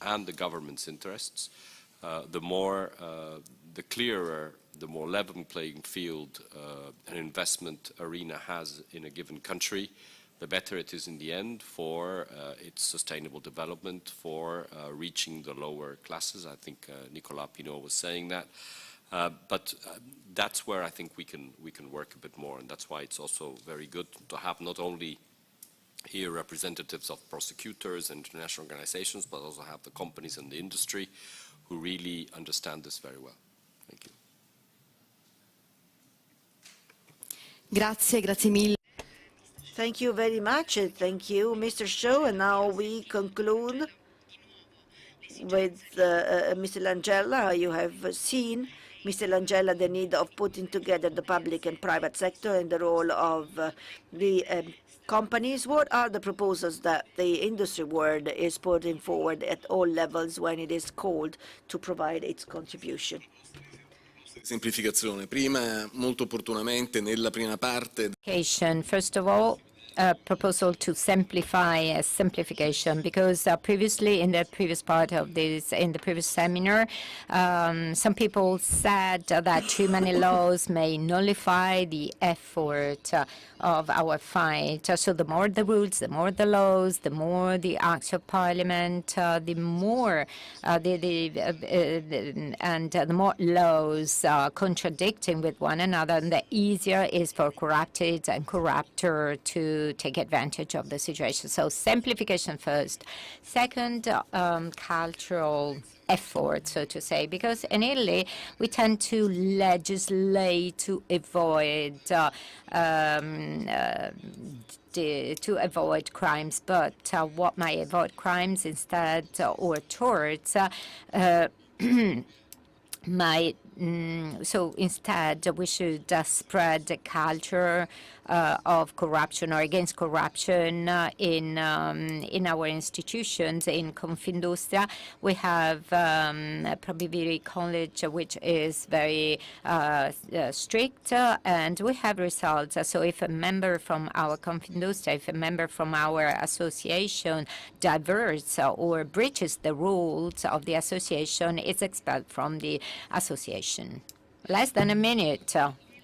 and the government's interests. The clearer, the more level playing field an investment arena has in a given country, the better it is in the end for its sustainable development, for reaching the lower classes. I think Nicolas Pinot was saying that. But that's where I think we can work a bit more, and that's why it's also very good to have not only here representatives of prosecutors and international organizations, but also have the companies and the industry who really understand this very well. Thank you. Grazie, grazie mille. Thank you very much. Thank you, Mr. Show. And now we conclude with Mr. Langella. You have seen, Mr. Langella, the need of putting together the public and private sector and the role of the companies. What are the proposals that the industry world is putting forward at all levels when it is called to provide its contribution? Semplificazione. Prima, molto opportunamente, nella prima parte. First of all, a proposal to simplify simplification, because previously in the previous part of this, in the previous seminar, some people said that too many laws may nullify the effort of our fight. So the more the rules, the more the laws, the more the acts of parliament, the more the more laws contradicting with one another, and the easier is for corrupted and corrupter to to take advantage of the situation. So simplification first. Second, cultural effort, so to say, because in Italy we tend to legislate to avoid crimes, but what might avoid crimes instead or towards so instead we should spread the culture of corruption or against corruption in our institutions. In Confindustria, we have Probiviri College, which is very strict, and we have results. So if a member from our Confindustria, if a member from our association diverts or breaches the rules of the association, it's expelled from the association. Less than a minute.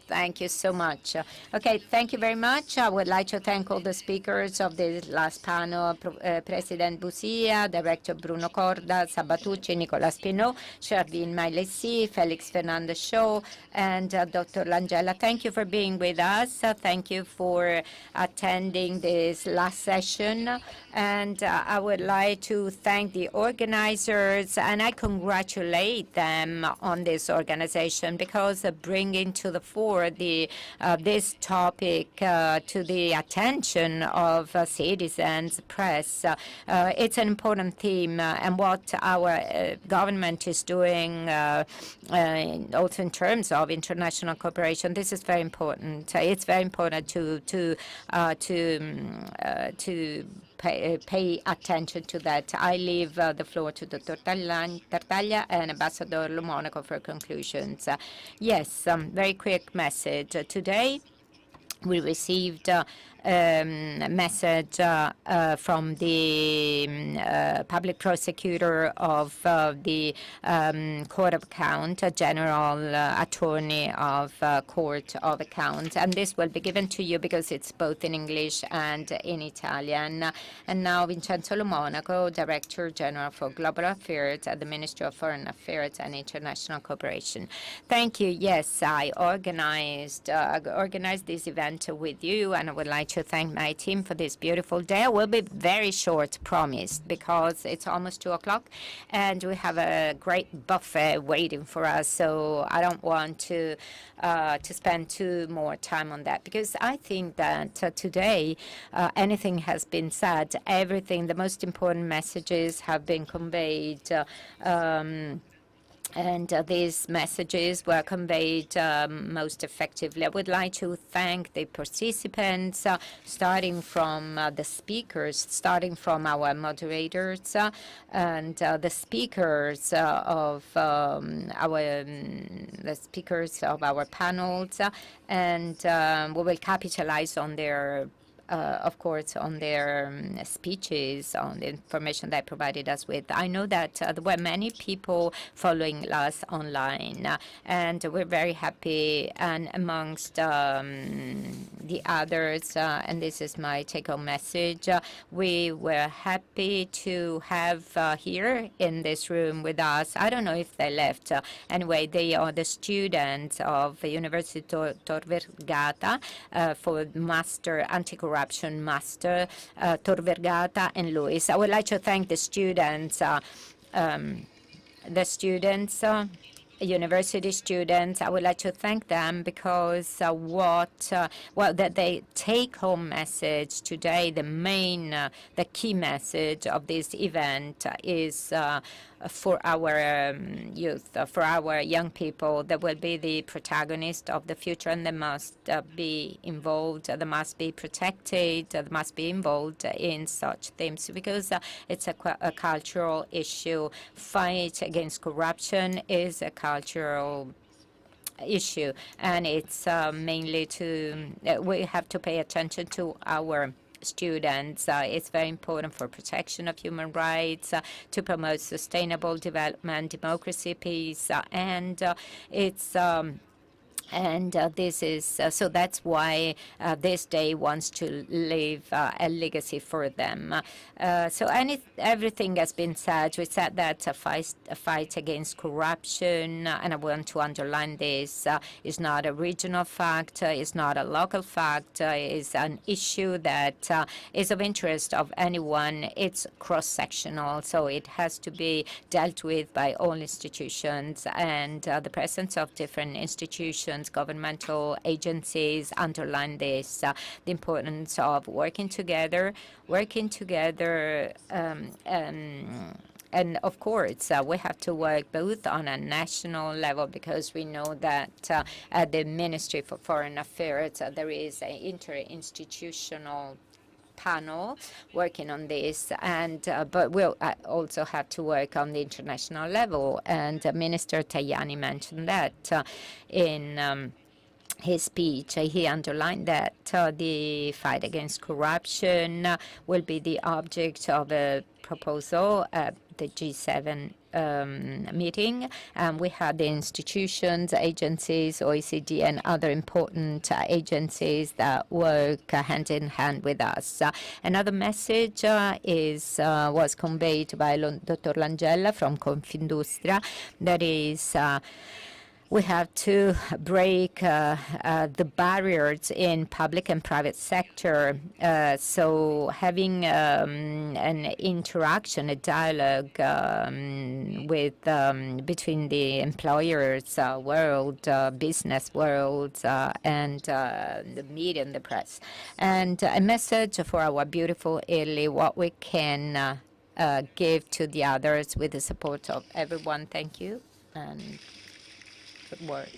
Thank you so much. Okay, thank you very much. I would like to thank all the speakers of the last panel, President Busia, Director Bruno Corda, Sabatucci, Nicola Spino, Shervin Mailesi, Felix Fernandez Shaw, and Dr. Langella. Thank you for being with us. Thank you for attending this last session. And I would like to thank the organizers, and I congratulate them on this organization, because bringing to the fore this topic to the attention of citizens, press, it's an important theme, and what our government is doing also in terms of international cooperation, this is very important. It's very important to pay attention to that. I leave the floor to Dr. Tartaglia and Ambassador Lo Monaco for conclusions. Yes, very quick message. Today, we received a message from the public prosecutor of the Court of Account, General Attorney of Court of Account, and this will be given to you because it's both in English and in Italian. And now Vincenzo Lo Monaco, Director General for Global Affairs at the Ministry of Foreign Affairs and International Cooperation. Thank you. Yes, I organized this event with you, and I would like to thank my team for this beautiful day. It will be very short, promised, because it's almost 2 o'clock and we have a great buffet waiting for us. So I don't want to spend too more time on that, because I think that today anything has been said, everything, the most important messages have been conveyed. And these messages were conveyed most effectively. I would like to thank the participants, starting from the speakers, starting from our moderators, and the speakers of our panels, and we will capitalize on their of course, on their speeches, on the information they provided us with. I know that there were many people following us online, and we're very happy. And amongst the others, and this is my take-home message, we were happy to have here in this room with us. I don't know if they left. Anyway, they are the students of the University Tor Vergata for Master Anti-Corruption Master, Tor Vergata and Luis. I would like to thank the students, university students. I would like to thank them because that they take-home message today, the key message of this event is for our youth, for our young people. They will be the protagonist of the future, and they must be involved, they must be protected, they must be involved in such themes, because it's a cultural issue. Fight against corruption is a cultural issue, and it's mainly we have to pay attention to our students. It's very important for protection of human rights, to promote sustainable development, democracy, peace, and it's And this is so that's why this day wants to leave a legacy for them. So everything has been said. We said that a fight against corruption, and I want to underline this, is not a regional fact, is not a local fact, is an issue that is of interest of anyone. It's cross-sectional, so it has to be dealt with by all institutions, and the presence of different institutions, governmental agencies underline this, the importance of working together, and of course, we have to work both on a national level, because we know that at the Ministry for Foreign Affairs, there is an interinstitutional panel working on this, and but we'll also have to work on the international level. And Minister Tajani mentioned that in his speech. He underlined that the fight against corruption will be the object of a proposal at the G7 meeting. We had the institutions, agencies, OECD, and other important agencies that work hand in hand with us. Another message was conveyed by Dr. Langella from Confindustria, that is we have to break the barriers in public and private sector. So having an interaction, a dialogue with between the employers world, business world, and the media and the press. And a message for our beautiful Italy, what we can give to the others with the support of everyone. Thank you. And good work.